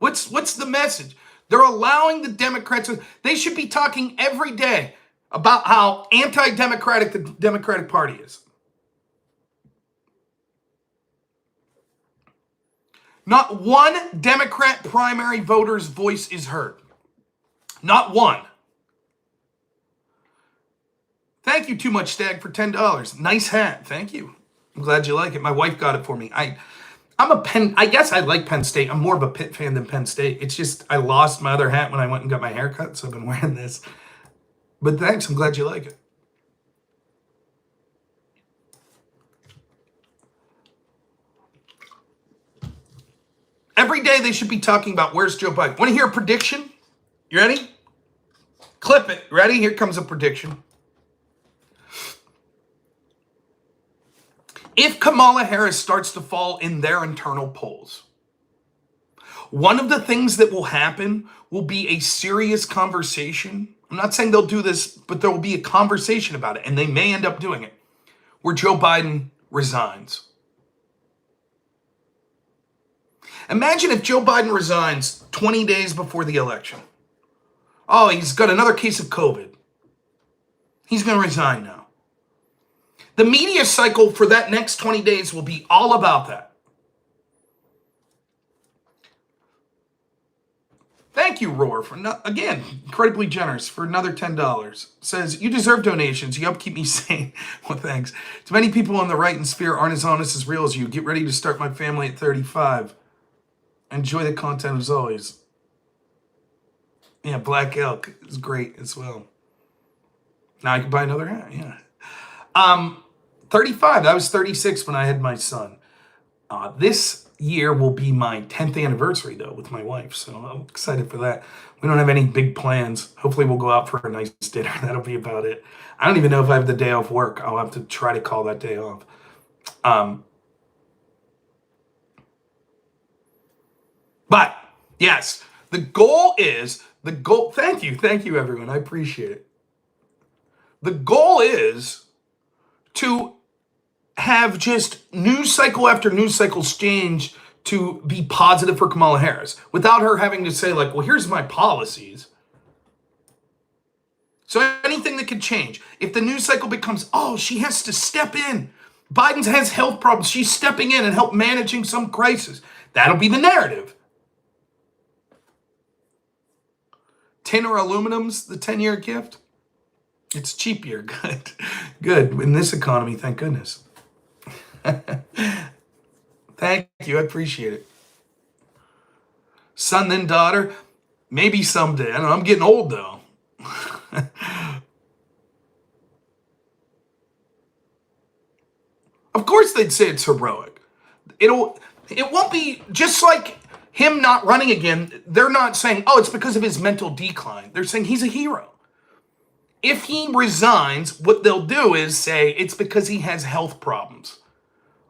[SPEAKER 1] What's the message? They're allowing the Democrats, they should be talking every day about how anti-democratic the Democratic Party is. Not one Democrat primary voter's voice is heard. Not one. Thank you, Too Much Stag, for $10. Nice hat. Thank you. I'm glad you like it. My wife got it for me. I guess I like Penn State. I'm more of a Pitt fan than Penn State. It's just I lost my other hat when I went and got my hair cut, so I've been wearing this. But thanks. I'm glad you like it. Every day they should be talking about where's Joe Biden. Want to hear a prediction? You ready? Clip it. Ready? Here comes a prediction. If Kamala Harris starts to fall in their internal polls, one of the things that will happen will be a serious conversation. I'm not saying they'll do this, but there will be a conversation about it, and they may end up doing it, where Joe Biden resigns. Imagine if Joe Biden resigns 20 days before the election. Oh, he's got another case of COVID. He's going to resign now. The media cycle for that next 20 days will be all about that. Thank you, Roar, for again, incredibly generous, for another $10. Says, you deserve donations. You help keep me sane. Well, thanks. Too many people on the right and sphere aren't as honest as real as you. Get ready to start my family at 35. Enjoy the content as always. Yeah, Black Elk is great as well. Now I can buy another hat. Yeah. 35. I was 36 when I had my son. This year will be my 10th anniversary, though, with my wife. So I'm excited for that. We don't have any big plans. Hopefully, we'll go out for a nice dinner. That'll be about it. I don't even know if I have the day off work. I'll have to try to call that day off. But yes, the goal is the goal. Thank you, everyone. I appreciate it. The goal is to have just news cycle after news cycle change to be positive for Kamala Harris without her having to say, like, well, here's my policies. So anything that could change. If the news cycle becomes, oh, she has to step in. Biden has health problems. She's stepping in and help managing some crisis. That'll be the narrative. Tin or aluminum's the 10-year gift. It's cheaper. Good. Good. In this economy, thank goodness. Thank you. I appreciate it. Son, then daughter. Maybe someday. I don't know. I'm getting old, though. Of course they'd say it's heroic. It won't be just like him not running again. They're not saying, oh, it's because of his mental decline. They're saying he's a hero. If he resigns, what they'll do is say it's because he has health problems.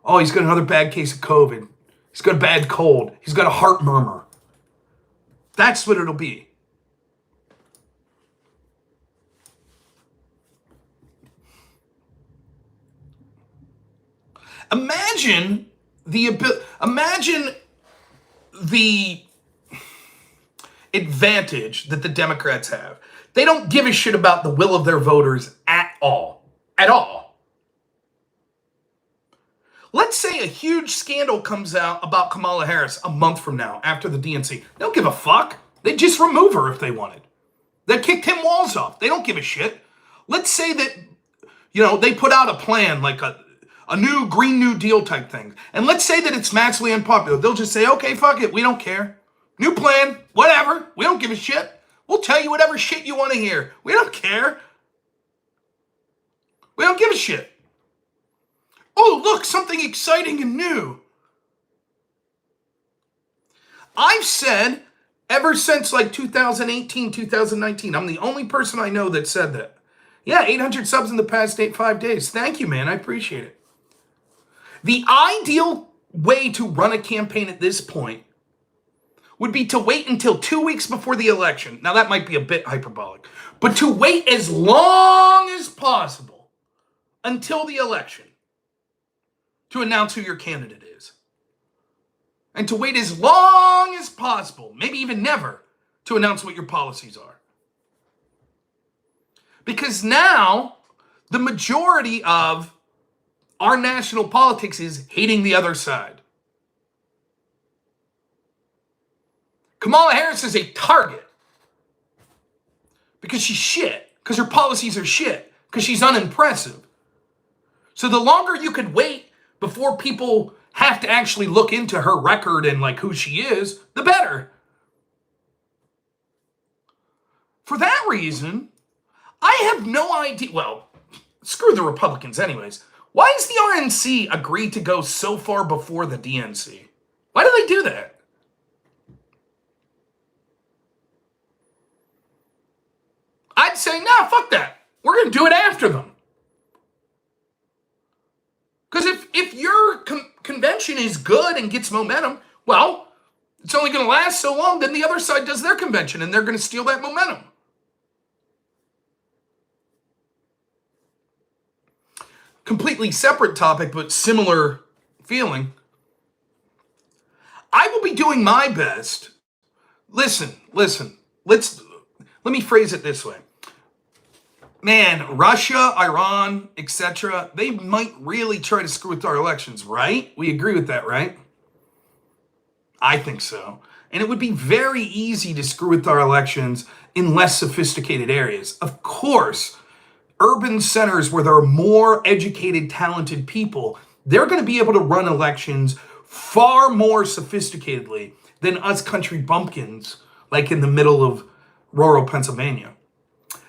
[SPEAKER 1] Oh, he's got another bad case of COVID. He's got a bad cold. He's got a heart murmur. That's what it'll be. Imagine the advantage that the Democrats have. They don't give a shit about the will of their voters at all. At all. Let's say a huge scandal comes out about Kamala Harris a month from now after the DNC. They don't give a fuck. They just remove her if they wanted. They kicked Tim Walz off. They don't give a shit. Let's say that, they put out a plan like a new Green New Deal type thing. And let's say that it's massively unpopular. They'll just say, okay, fuck it. We don't care. New plan. Whatever. We don't give a shit. We'll tell you whatever shit you want to hear. We don't care. We don't give a shit. Oh, look, something exciting and new. I've said ever since like 2018, 2019, I'm the only person I know that said that. Yeah, 800 subs in the past 5 days. Thank you, man. I appreciate it. The ideal way to run a campaign at this point would be to wait until 2 weeks before the election. Now, that might be a bit hyperbolic, but to wait as long as possible until the election to announce who your candidate is. And to wait as long as possible, maybe even never, to announce what your policies are. Because now, the majority of our national politics is hating the other side. Kamala Harris is a target because she's shit, because her policies are shit, because she's unimpressive. So the longer you could wait before people have to actually look into her record and like who she is, the better. For that reason, I have no idea. Well, screw the Republicans anyways. Why does the RNC agree to go so far before the DNC? Why do they do that? I'd say, nah, fuck that. We're going to do it after them. Because if your convention is good and gets momentum, well, it's only going to last so long, then the other side does their convention and they're going to steal that momentum. Completely separate topic, but similar feeling. I will be doing my best. Listen. Let me phrase it this way. Man, Russia, Iran, etc., they might really try to screw with our elections, right? We agree with that, right? I think so. And it would be very easy to screw with our elections in less sophisticated areas. Of course, urban centers where there are more educated, talented people, they're going to be able to run elections far more sophisticatedly than us country bumpkins, like in the middle of rural Pennsylvania.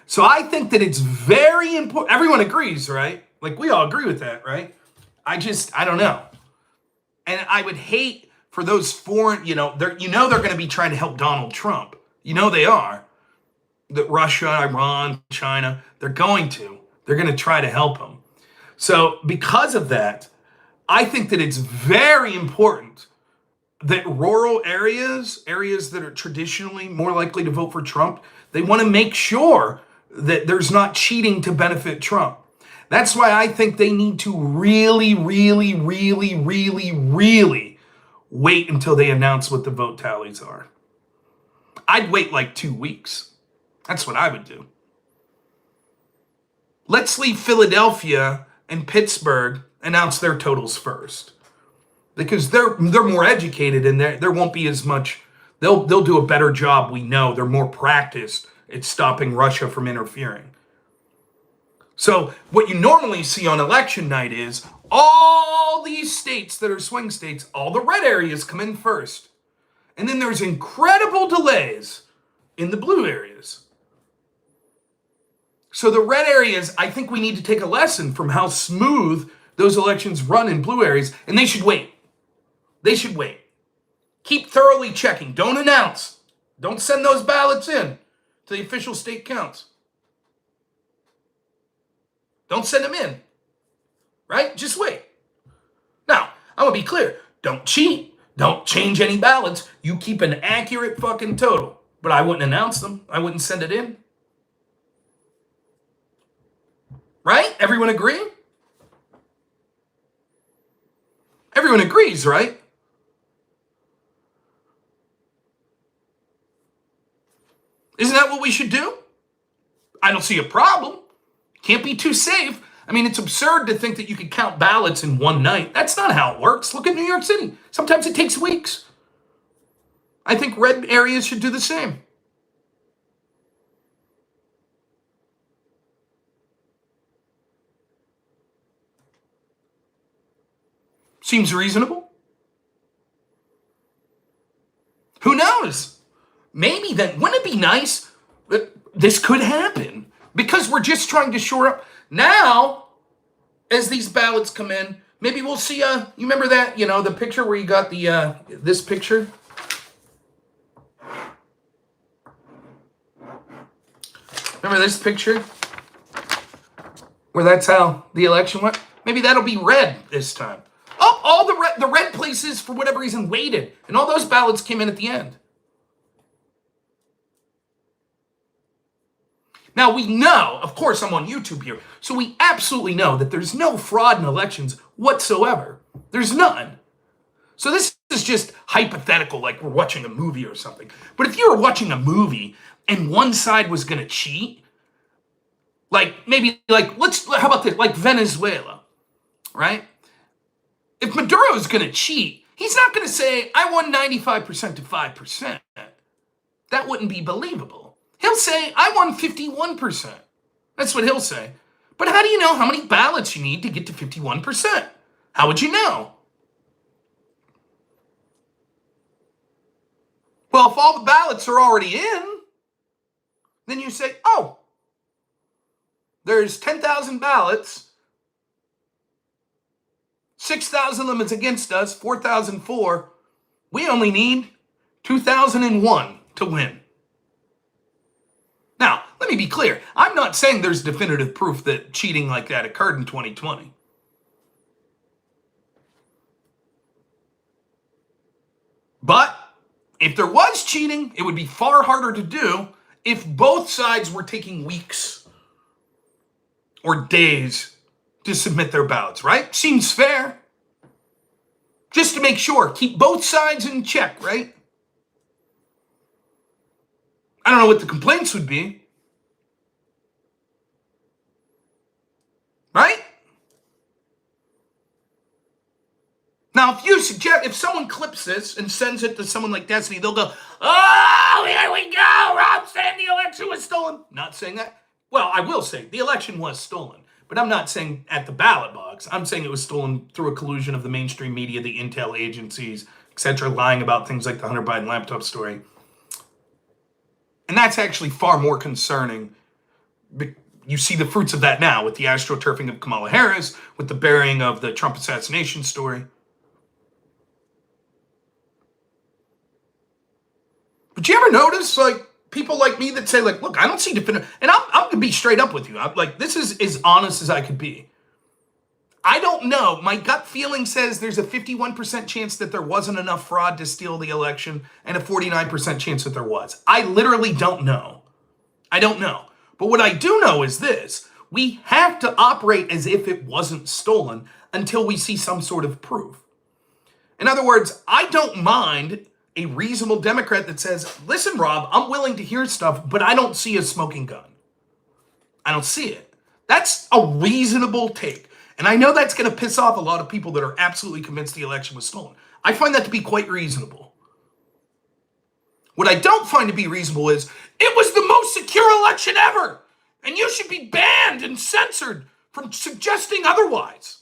[SPEAKER 1] So I think that it's very important. Everyone agrees, right? Like we all agree with that, right? I don't know. And I would hate for those foreign, they're going to be trying to help Donald Trump. They are. That Russia, Iran, China, they're going to try to help him. So because of that, I think that it's very important that rural areas that are traditionally more likely to vote for Trump, they want to make sure that there's not cheating to benefit Trump. That's why I think they need to really, really, really, really, really wait until they announce what the vote tallies are. I'd wait like 2 weeks. That's what I would do. Let's leave Philadelphia and Pittsburgh announce their totals first. Because they're more educated and there won't be as much. They'll do a better job, we know. They're more practiced at stopping Russia from interfering. So what you normally see on election night is all these states that are swing states, all the red areas come in first. And then there's incredible delays in the blue areas. So the red areas, I think we need to take a lesson from how smooth those elections run in blue areas, and they should wait. They should wait. Keep thoroughly checking. Don't announce. Don't send those ballots in to the official state counts. Don't send them in. Right? Just wait. Now, I'm going to be clear. Don't cheat. Don't change any ballots. You keep an accurate fucking total. But I wouldn't announce them. I wouldn't send it in. Right? Everyone agree? Everyone agrees, right? Isn't that what we should do? I don't see a problem. Can't be too safe. I mean, it's absurd to think that you could count ballots in one night. That's not how it works. Look at New York City. Sometimes it takes weeks. I think red areas should do the same. Seems reasonable. Who knows? Maybe then, wouldn't it be nice that this could happen? Because we're just trying to shore up. Now, as these ballots come in, maybe we'll see, you remember that, the picture where you got the, this picture? Remember this picture? Where that's how the election went? Maybe that'll be red this time. Oh, all the red places, for whatever reason, waited. And all those ballots came in at the end. Now, we know, of course, I'm on YouTube here, so we absolutely know that there's no fraud in elections whatsoever. There's none. So this is just hypothetical, like we're watching a movie or something. But if you were watching a movie and one side was going to cheat, how about this, like Venezuela, right? If Maduro's going to cheat, he's not going to say, I won 95% to 5%. That wouldn't be believable. He'll say, I won 51%. That's what he'll say. But how do you know how many ballots you need to get to 51%? How would you know? Well, if all the ballots are already in, then you say, oh, there's 10,000 ballots, 6,000 of them is against us, 4,004. We only need 2,001 to win. Now, let me be clear. I'm not saying there's definitive proof that cheating like that occurred in 2020. But if there was cheating, it would be far harder to do if both sides were taking weeks or days to submit their ballots, right? Seems fair. Just to make sure, keep both sides in check, right? I don't know what the complaints would be. Right? Now, if someone clips this and sends it to someone like Destiny, they'll go, oh, here we go, Rob saying the election was stolen. Not saying that. Well, I will say the election was stolen, but I'm not saying at the ballot box. I'm saying it was stolen through a collusion of the mainstream media, the intel agencies, etc., lying about things like the Hunter Biden laptop story. And that's actually far more concerning. You see the fruits of that now with the astroturfing of Kamala Harris, with the burying of the Trump assassination story. But you ever notice, like, people like me that say, like, look, I don't see definitive, and I'm going to be straight up with you. I'm like, this is as honest as I could be. I don't know. My gut feeling says there's a 51% chance that there wasn't enough fraud to steal the election and a 49% chance that there was. I literally don't know. I don't know. But what I do know is this. We have to operate as if it wasn't stolen until we see some sort of proof. In other words, I don't mind a reasonable Democrat that says, listen, Rob, I'm willing to hear stuff, but I don't see a smoking gun. I don't see it. That's a reasonable take. And I know that's going to piss off a lot of people that are absolutely convinced the election was stolen. I find that to be quite reasonable. What I don't find to be reasonable is, it was the most secure election ever, and you should be banned and censored from suggesting otherwise,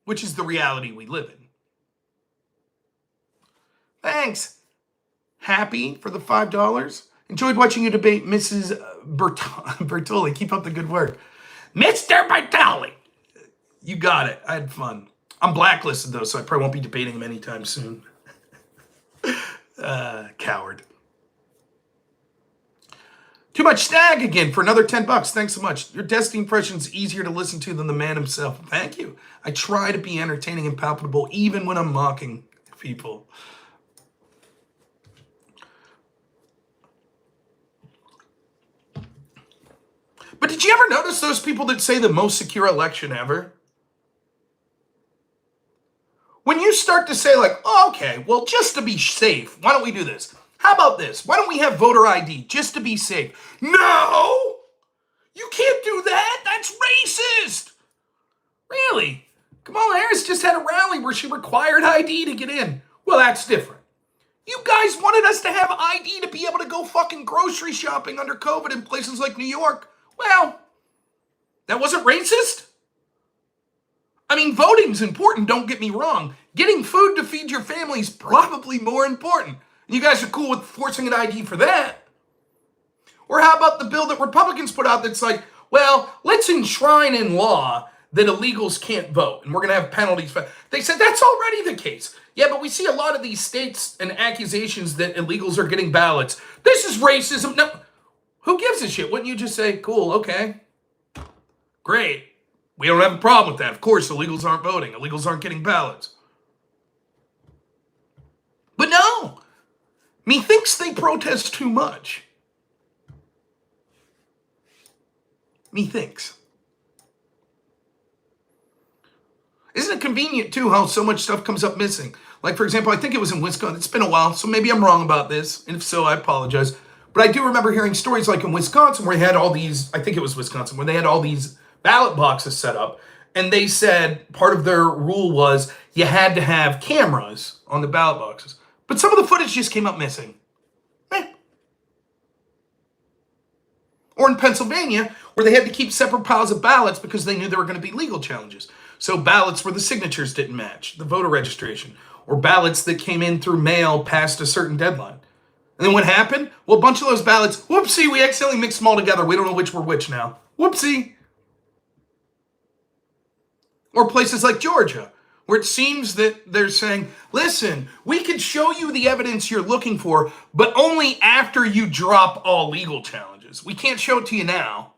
[SPEAKER 1] which is the reality we live in. Thanks. Happy for the $5. Enjoyed watching you debate Mrs. Bertoli. Keep up the good work. Mr. Bertoli. You got it. I had fun. I'm blacklisted, though, so I probably won't be debating him anytime soon. Coward. Too much stag again for another $10. Thanks so much. Your Destiny impression's easier to listen to than the man himself. Thank you. I try to be entertaining and palpable even when I'm mocking people. But did you ever notice those people that say the most secure election ever? When you start to say, like, oh, okay, well, just to be safe, why don't we do this? How about this? Why don't we have voter ID just to be safe? No! You can't do that! That's racist! Really? Kamala Harris just had a rally where she required ID to get in. Well, that's different. You guys wanted us to have ID to be able to go fucking grocery shopping under COVID in places like New York. Well, that wasn't racist? I mean, voting's important, don't get me wrong. Getting food to feed your family is probably more important. You guys are cool with forcing an ID for that. Or how about the bill that Republicans put out that's like, well, let's enshrine in law that illegals can't vote, and we're going to have penalties for. They said that's already the case. Yeah, but we see a lot of these states and accusations that illegals are getting ballots. This is racism. No, who gives a shit? Wouldn't you just say, cool, okay, great. We don't have a problem with that. Of course, illegals aren't voting. Illegals aren't getting ballots. But no. Methinks they protest too much. Methinks. Isn't it convenient, too, how so much stuff comes up missing? Like, for example, I think it was in Wisconsin. It's been a while, so maybe I'm wrong about this. And if so, I apologize. But I do remember hearing stories like in Wisconsin where they had all these, I think it was Wisconsin, where they had all these ballot boxes set up. And they said part of their rule was you had to have cameras on the ballot boxes. But some of the footage just came up missing. Or in Pennsylvania, where they had to keep separate piles of ballots because they knew there were going to be legal challenges. So ballots where the signatures didn't match, the voter registration, or ballots that came in through mail past a certain deadline. And then what happened? Well, a bunch of those ballots, whoopsie, we accidentally mixed them all together. We don't know which were which now. Whoopsie. Or places like Georgia, where it seems that they're saying, listen, we can show you the evidence you're looking for, but only after you drop all legal challenges. We can't show it to you now.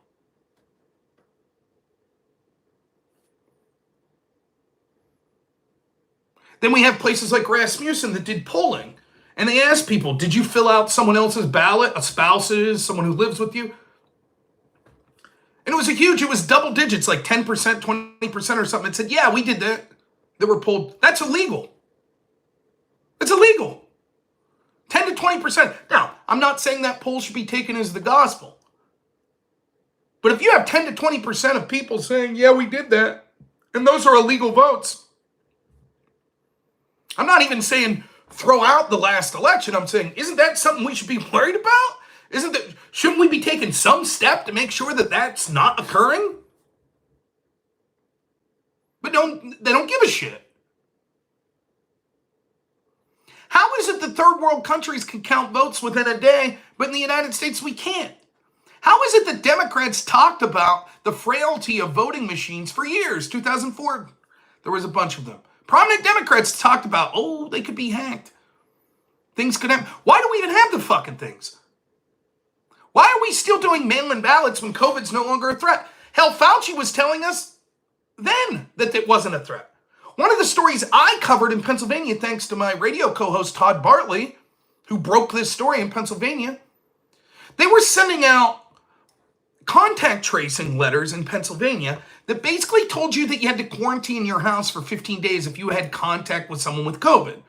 [SPEAKER 1] Then we have places like Rasmussen that did polling, and they asked people, did you fill out someone else's ballot, a spouse's, someone who lives with you? And it was double digits, like 10%, 20% or something. It said, yeah, we did that. That were polled. That's illegal. It's illegal. 10 to 20%. Now, I'm not saying that poll should be taken as the gospel. But if you have 10 to 20% of people saying, yeah, we did that, and those are illegal votes, I'm not even saying throw out the last election. I'm saying, isn't that something we should be worried about? Shouldn't we be taking some step to make sure that that's not occurring? But they don't give a shit. that third world countries can count votes within a day, but in the United States we can't? How is it that Democrats talked about the frailty of voting machines for years? 2004, there was a bunch of them. Prominent Democrats talked about, oh, they could be hacked. Things could happen. Why do we even have the fucking things? Why are we still doing mail-in ballots when COVID's no longer a threat? Hell, Fauci was telling us then that it wasn't a threat. One of the stories I covered in Pennsylvania, thanks to my radio co-host Todd Bartley, who broke this story in Pennsylvania, they were sending out contact tracing letters in Pennsylvania that basically told you that you had to quarantine your house for 15 days if you had contact with someone with COVID.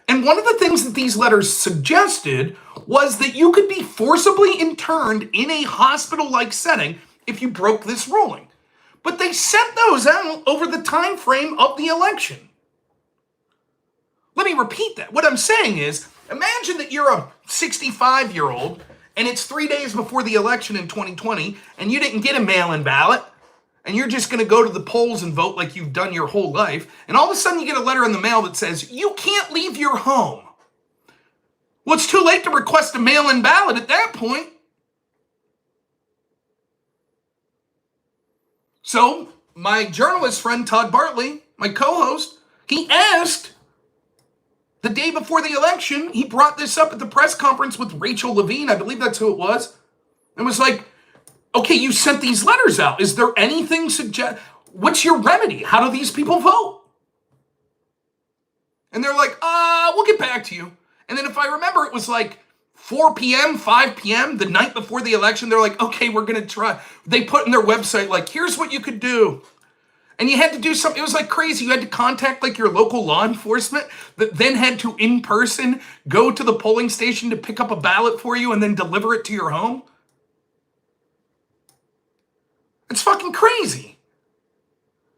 [SPEAKER 1] And one of the things that these letters suggested was that you could be forcibly interned in a hospital-like setting if you broke this ruling. But they sent those out over the time frame of the election. Let me repeat that. What I'm saying is, imagine that you're a 65-year-old and it's 3 days before the election in 2020 and you didn't get a mail-in ballot and you're just going to go to the polls and vote like you've done your whole life, and all of a sudden you get a letter in the mail that says, you can't leave your home. Well, it's too late to request a mail-in ballot at that point. So, my journalist friend Todd Bartley, my co-host, he asked the day before the election, he brought this up at the press conference with Rachel Levine, I believe that's who it was, and was like, okay, you sent these letters out. Is there anything what's your remedy? How do these people vote? And they're like, we'll get back to you. And then if I remember, it was like 4 p.m., 5 p.m., the night before the election. They're like, okay, we're going to try. They put in their website, like, here's what you could do. And you had to do something. It was like crazy. You had to contact like your local law enforcement that then had to in person go to the polling station to pick up a ballot for you and then deliver it to your home. It's fucking crazy.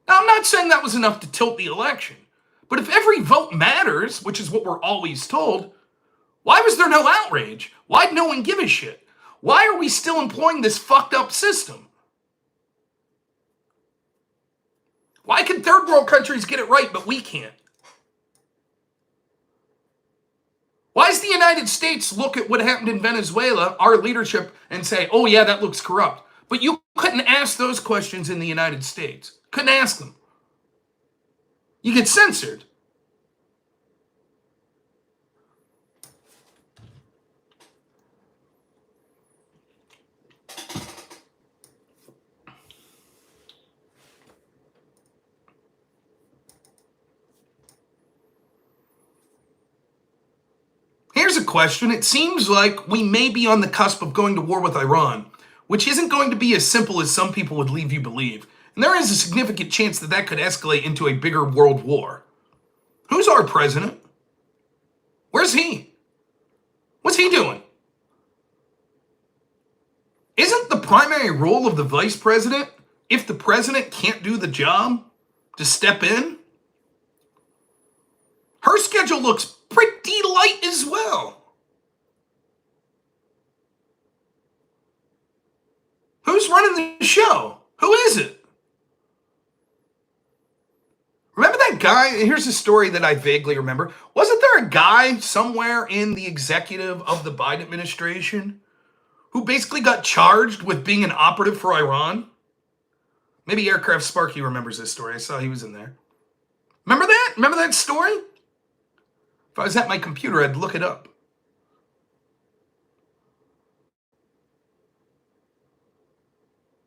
[SPEAKER 1] Now, I'm not saying that was enough to tilt the election, but if every vote matters, which is what we're always told, why was there no outrage? Why'd no one give a shit? Why are we still employing this fucked up system? Why can third world countries get it right, but we can't? Why does the United States look at what happened in Venezuela, our leadership, and say, oh yeah, that looks corrupt? But you couldn't ask those questions in the United States. Couldn't ask them. You get censored. Here's a question. It seems like we may be on the cusp of going to war with Iran, which isn't going to be as simple as some people would leave you believe. And there is a significant chance that that could escalate into a bigger world war. Who's our president? Where's he? What's he doing? Isn't the primary role of the vice president, if the president can't do the job, to step in? Her schedule looks pretty light as well. Who's running the show? Who is it? Remember that guy? Here's a story that I vaguely remember. Wasn't there a guy somewhere in the executive of the Biden administration who basically got charged with being an operative for Iran? Maybe Aircraft Sparky remembers this story. I saw he was in there. Remember that? Remember that story? If I was at my computer, I'd look it up.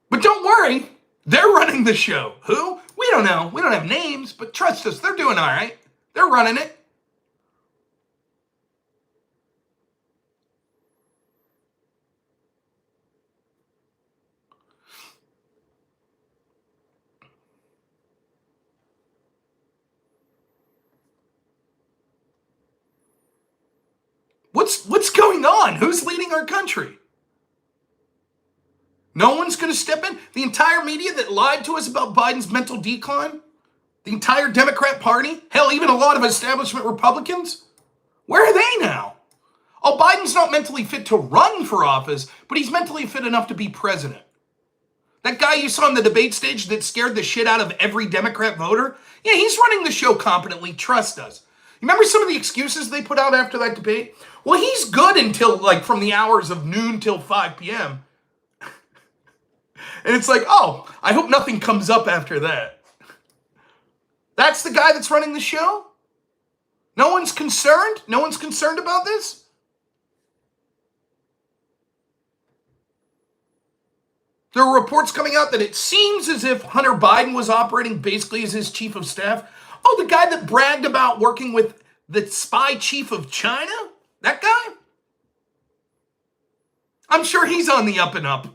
[SPEAKER 1] But don't worry, they're running the show. Who? We don't know. We don't have names, but trust us, they're doing all right. They're running it. What's going on? Who's leading our country? No one's going to step in? The entire media that lied to us about Biden's mental decline? The entire Democrat Party? Hell, even a lot of establishment Republicans? Where are they now? Oh, Biden's not mentally fit to run for office, but he's mentally fit enough to be president. That guy you saw on the debate stage that scared the shit out of every Democrat voter? Yeah, he's running the show competently, trust us. remember some of the excuses they put out after that debate? Well, he's good until, like, from the hours of noon till 5 p.m. And it's like, oh, I hope nothing comes up after that. That's the guy that's running the show? No one's concerned? No one's concerned about this? There are reports coming out that it seems as if Hunter Biden was operating basically as his chief of staff. Oh, the guy that bragged about working with the spy chief of China? That guy? I'm sure he's on the up and up.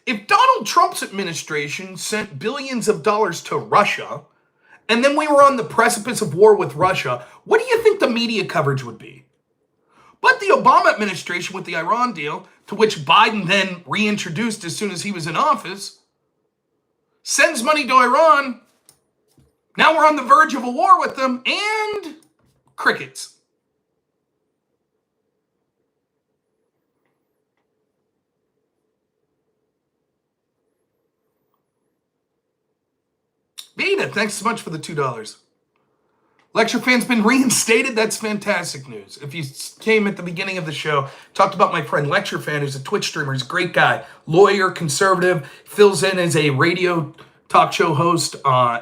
[SPEAKER 1] If Donald Trump's administration sent billions of dollars to Russia, and then we were on the precipice of war with Russia, what do you think the media coverage would be? But the Obama administration with the Iran deal, to which Biden then reintroduced as soon as he was in office, sends money to Iran. Now we're on the verge of a war with them, and crickets. Beta, thanks so much for the $2. Lecturefan's been reinstated. That's fantastic news. If you came at the beginning of the show, talked about my friend Lecturefan, who's a Twitch streamer. He's a great guy, lawyer, conservative, fills in as a radio talk show host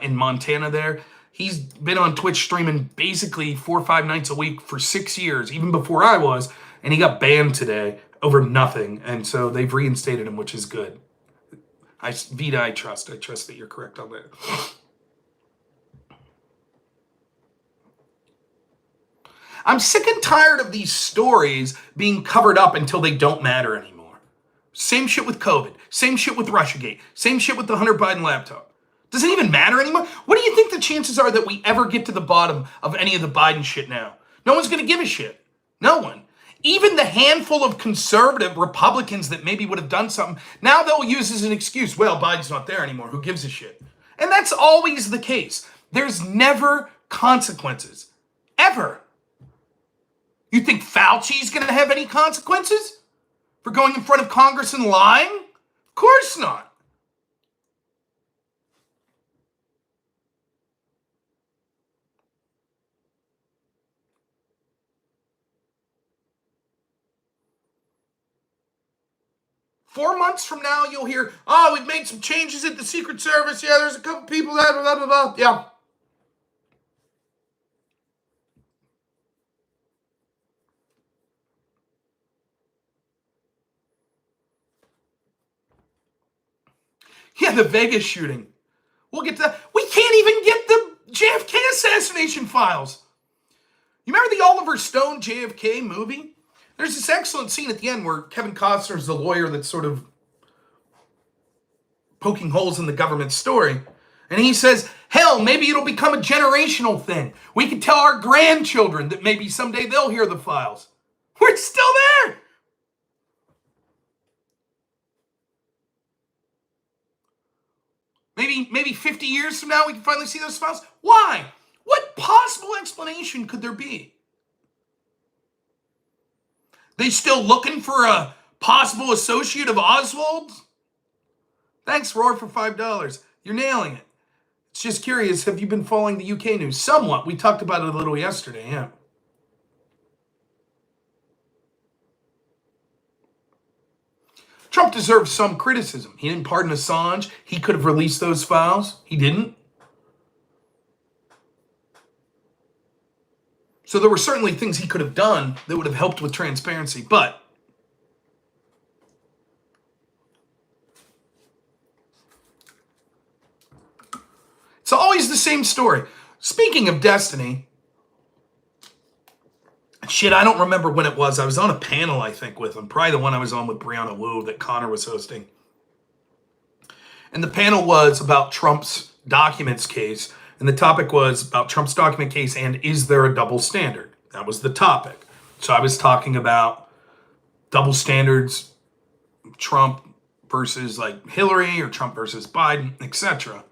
[SPEAKER 1] in Montana there. He's been on Twitch streaming basically 4 or 5 nights a week for 6 years, even before I was, and he got banned today over nothing. And so they've reinstated him, which is good. Vita, I trust. I trust that you're correct on that. I'm sick and tired of these stories being covered up until they don't matter anymore. Same shit with COVID. Same shit with Russiagate. Same shit with the Hunter Biden laptop. Does it even matter anymore? What do you think the chances are that we ever get to the bottom of any of the Biden shit now? No one's going to give a shit. No one. Even the handful of conservative Republicans that maybe would have done something, now they'll use as an excuse, well, Biden's not there anymore. Who gives a shit? And that's always the case. There's never consequences. Ever. You think Fauci's going to have any consequences for going in front of Congress and lying? Of course not. Four months from now, you'll hear, oh, we've made some changes at the Secret Service. Yeah, there's a couple people that, blah, blah, blah. Yeah. Yeah, the Vegas shooting. We'll get to that. We can't even get the JFK assassination files. You remember the Oliver Stone JFK movie? There's this excellent scene at the end where Kevin Costner's the lawyer that's sort of poking holes in the government story. And he says, hell, maybe it'll become a generational thing. We could tell our grandchildren that maybe someday they'll hear the files. We're still there. Maybe 50 years from now we can finally see those files. Why? What possible explanation could there be? They still looking for a possible associate of Oswald? Thanks, Roar, for $5. You're nailing it. It's just curious, have you been following the UK news? Somewhat. We talked about it a little yesterday, yeah. Trump deserves some criticism. He didn't pardon Assange. He could have released those files. He didn't. So there were certainly things he could have done that would have helped with transparency, but it's always the same story. Speaking of destiny, shit, I don't remember when it was. I was on a panel, I think, with him. Probably the one I was on with Brianna Wu that Connor was hosting. And the panel was about Trump's documents case. And the topic was about Trump's document case and is there a double standard? That was the topic. So I was talking about double standards, Trump versus like Hillary or Trump versus Biden, etc.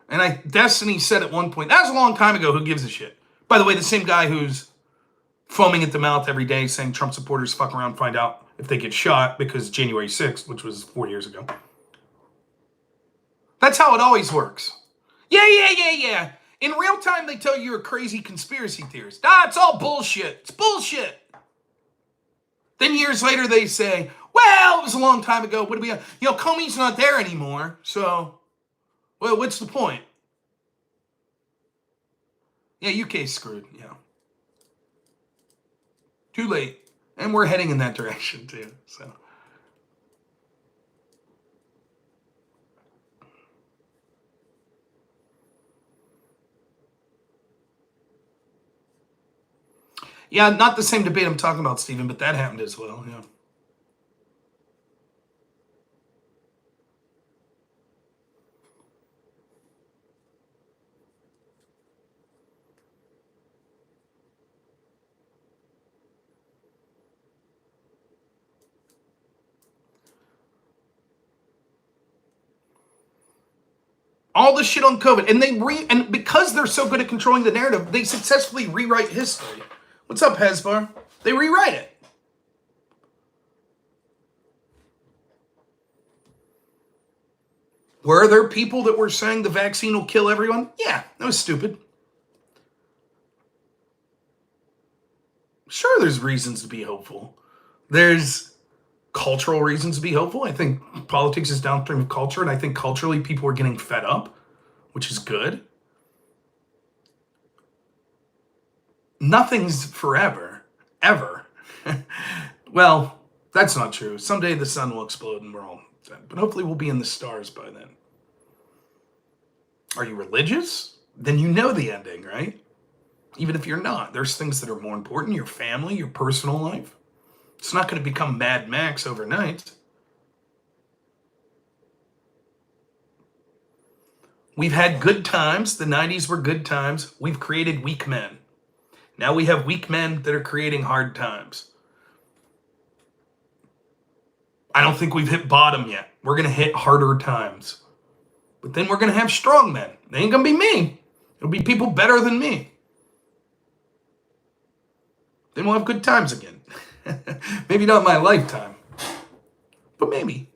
[SPEAKER 1] And Destiny said at one point, that was a long time ago, who gives a shit? By the way, the same guy who's foaming at the mouth every day saying Trump supporters fuck around, find out if they get shot, because January 6th, which was 4 years ago. That's how it always works. Yeah. In real time, they tell you you're a crazy conspiracy theorist. It's all bullshit. It's bullshit. Then years later, they say, well, it was a long time ago. What do we have? Comey's not there anymore. So, well, what's the point? Yeah, UK's screwed. Yeah. Too late. And we're heading in that direction, too. So. Yeah, not the same debate I'm talking about, Stephen, but that happened as well. Yeah. All the shit on COVID, and because they're so good at controlling the narrative, they successfully rewrite history. What's up, Hezbar? They rewrite it. Were there people that were saying the vaccine will kill everyone? Yeah, that was stupid. Sure, there's reasons to be hopeful. There's cultural reasons to be hopeful. I think politics is downstream of culture, and I think culturally people are getting fed up, which is good. Nothing's forever, ever. Well, that's not true. Someday the sun will explode and we're all dead. But hopefully we'll be in the stars by then. Are you religious? Then you know the ending, right? Even if you're not, there's things that are more important. Your family, your personal life. It's not going to become Mad Max overnight. We've had good times. The 90s were good times. We've created weak men. Now we have weak men that are creating hard times. I don't think we've hit bottom yet. We're going to hit harder times. But then we're going to have strong men. They ain't going to be me. It'll be people better than me. Then we'll have good times again. Maybe not my lifetime, but maybe.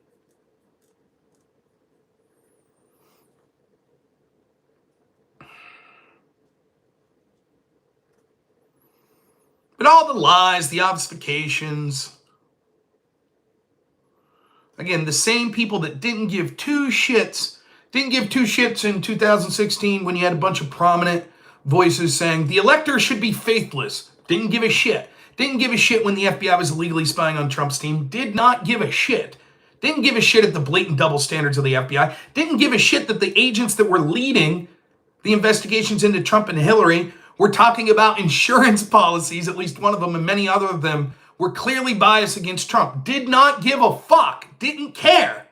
[SPEAKER 1] But all the lies, the obfuscations, again, the same people that didn't give two shits in 2016 when you had a bunch of prominent voices saying the electors should be faithless. Didn't give a shit. Didn't give a shit when the FBI was illegally spying on Trump's team. Did not give a shit. Didn't give a shit at the blatant double standards of the FBI. Didn't give a shit that the agents that were leading the investigations into Trump and Hillary were talking about insurance policies, at least one of them and many other of them were clearly biased against Trump. Did not give a fuck. Didn't care.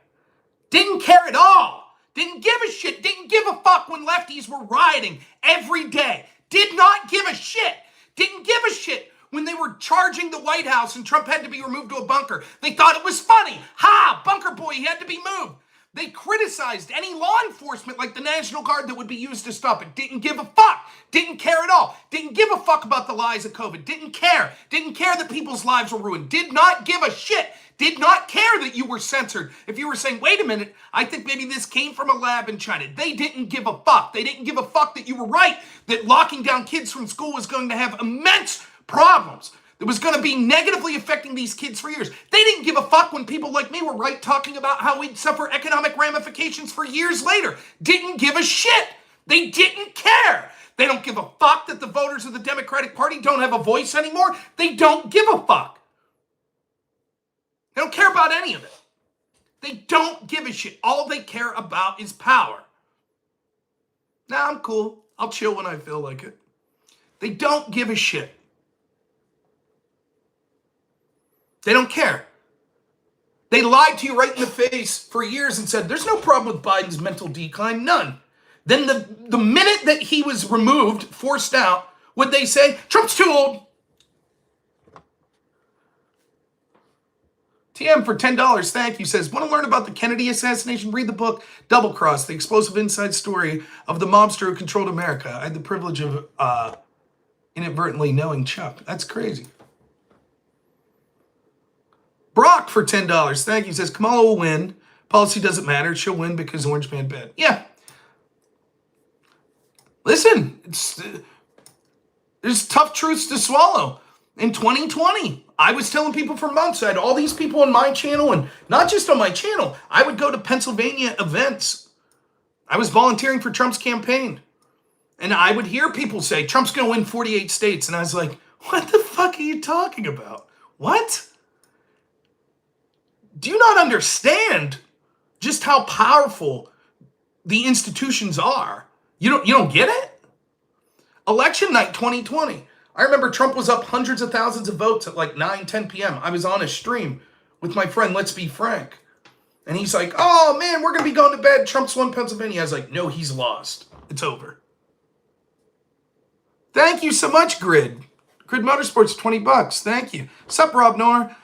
[SPEAKER 1] Didn't care at all. Didn't give a shit. Didn't give a fuck when lefties were rioting every day. Did not give a shit. Didn't give a shit when they were charging the White House and Trump had to be removed to a bunker. They thought it was funny. Ha! Bunker boy, he had to be moved. They criticized any law enforcement like the National Guard that would be used to stop it. Didn't give a fuck. Didn't care at all. Didn't give a fuck about the lies of COVID. Didn't care. Didn't care that people's lives were ruined. Did not give a shit. Did not care that you were censored. If you were saying, wait a minute, I think maybe this came from a lab in China. They didn't give a fuck. They didn't give a fuck that you were right, that locking down kids from school was going to have immense problems. It was going to be negatively affecting these kids for years. They didn't give a fuck when people like me were right talking about how we'd suffer economic ramifications for years later. Didn't give a shit. They didn't care. They don't give a fuck that the voters of the Democratic Party don't have a voice anymore. They don't give a fuck. They don't care about any of it. They don't give a shit. All they care about is power. Nah, I'm cool. I'll chill when I feel like it. They don't give a shit. They don't care. They lied to you right in the face for years and said, there's no problem with Biden's mental decline, none. Then the minute that he was removed, forced out, would they say, Trump's too old? TM for $10, thank you, says, want to learn about the Kennedy assassination? Read the book, Double Cross, the explosive inside story of the mobster who controlled America. I had the privilege of inadvertently knowing Chuck. That's crazy. Bro, Rock for $10. Thank you. Says Kamala will win. Policy doesn't matter. She'll win because Orange Man bad. Yeah. Listen, there's tough truths to swallow. In 2020, I was telling people for months, I had all these people on my channel, and not just on my channel, I would go to Pennsylvania events. I was volunteering for Trump's campaign. And I would hear people say, Trump's going to win 48 states. And I was like, what the fuck are you talking about? What? Do you not understand just how powerful the institutions are? You don't get it? Election night 2020. I remember Trump was up hundreds of thousands of votes at like 9, 10 p.m. I was on a stream with my friend, Let's Be Frank. And he's like, oh man, we're going to be going to bed. Trump's won Pennsylvania. I was like, no, he's lost. It's over. Thank you so much, Grid. Grid Motorsports, $20. Thank you. Sup, Rob Noor?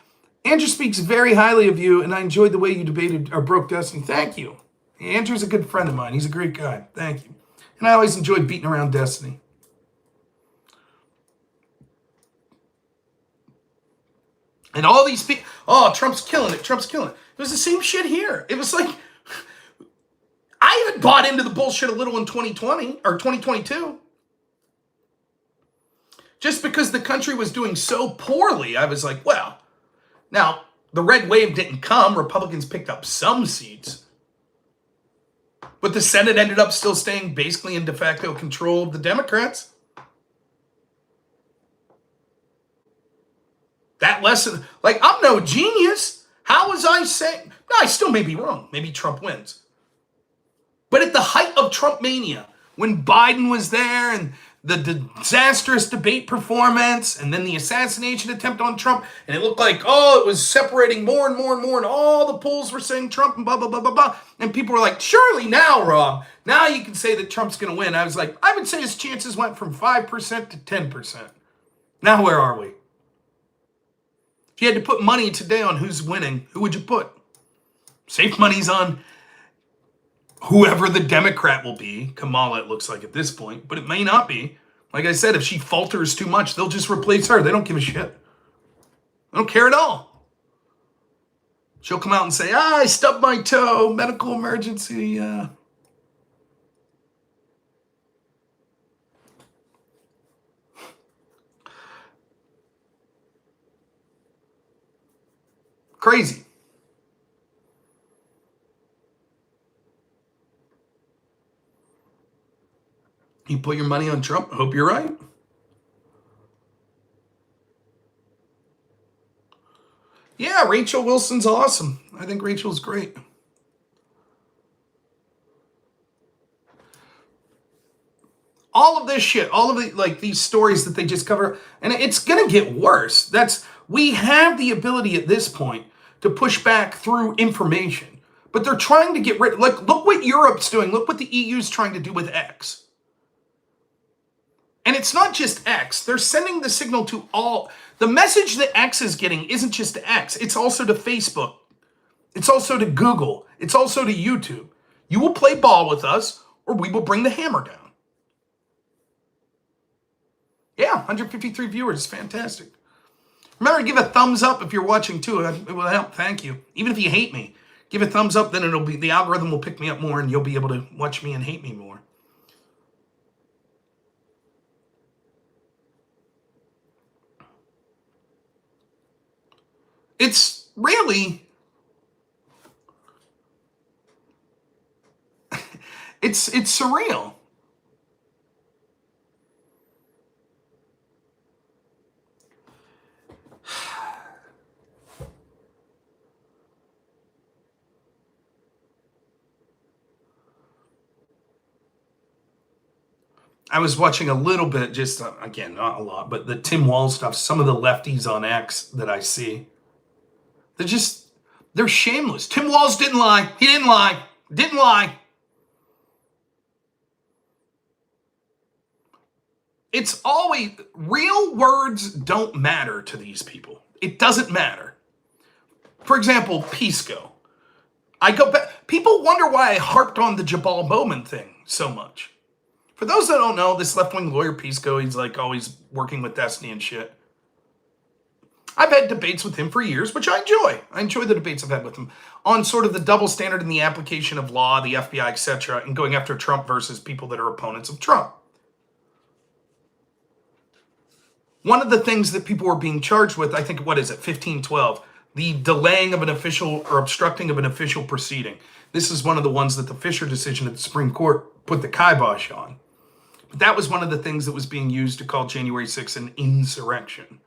[SPEAKER 1] Andrew speaks very highly of you, and I enjoyed the way you debated or broke Destiny. Thank you. Andrew's a good friend of mine. He's a great guy. Thank you. And I always enjoyed beating around Destiny. And all these people, oh, Trump's killing it. Trump's killing it. It was the same shit here. It was like, I even bought into the bullshit a little in 2020 or 2022. Just because the country was doing so poorly, I was like, well, now the red wave didn't come. Republicans picked up some seats. But the Senate ended up still staying basically in de facto control of the Democrats. That lesson, like, I'm no genius. How was I saying? No, I still may be wrong. Maybe Trump wins. But at the height of Trump mania, when Biden was there and the disastrous debate performance and then the assassination attempt on Trump, and it looked like, oh, it was separating more and more and more, and all the polls were saying Trump and blah, blah, blah, blah, blah. And people were like, surely now, Rob, now you can say that Trump's going to win. I was like, I would say his chances went from 5% to 10%. Now where are we? If you had to put money today on who's winning, who would you put? Safe money's on whoever the Democrat will be. Kamala, it looks like at this point, but it may not be. Like I said, if she falters too much, they'll just replace her. They don't give a shit. They don't care at all. She'll come out and say, I stubbed my toe, medical emergency. Crazy. You put your money on Trump? Hope you're right. Yeah, Rachel Wilson's awesome. I think Rachel's great. All of this shit, all of the, like, these stories that they just cover, and it's going to get worse. We have the ability at this point to push back through information, but they're trying to get rid, like, look what Europe's doing. Look what the EU's trying to do with X. And it's not just X. They're sending the signal to all. The message that X is getting isn't just to X. It's also to Facebook. It's also to Google. It's also to YouTube. You will play ball with us, or we will bring the hammer down. Yeah, 153 viewers. Fantastic. Remember, give a thumbs up if you're watching too. It will help. Thank you. Even if you hate me, give a thumbs up. Then it'll be, the algorithm will pick me up more, and you'll be able to watch me and hate me more. It's really, it's surreal. I was watching a little bit, just again, not a lot, but the Tim Wall stuff, some of the lefties on X that I see. They're shameless. Tim Walz didn't lie. He didn't lie. Didn't lie. It's always, real words don't matter to these people. It doesn't matter. For example, Pisco. I go back, people wonder why I harped on the Jamal Bowman thing so much. For those that don't know, this left-wing lawyer Pisco, he's like always working with Destiny and shit. I've had debates with him for years, which I enjoy. I enjoy the debates I've had with him on sort of the double standard in the application of law, the FBI, etc., and going after Trump versus people that are opponents of Trump. One of the things that people were being charged with, I think, 1512, the delaying of an official or obstructing of an official proceeding. This is one of the ones that the Fisher decision at the Supreme Court put the kibosh on. But that was one of the things that was being used to call January 6th an insurrection.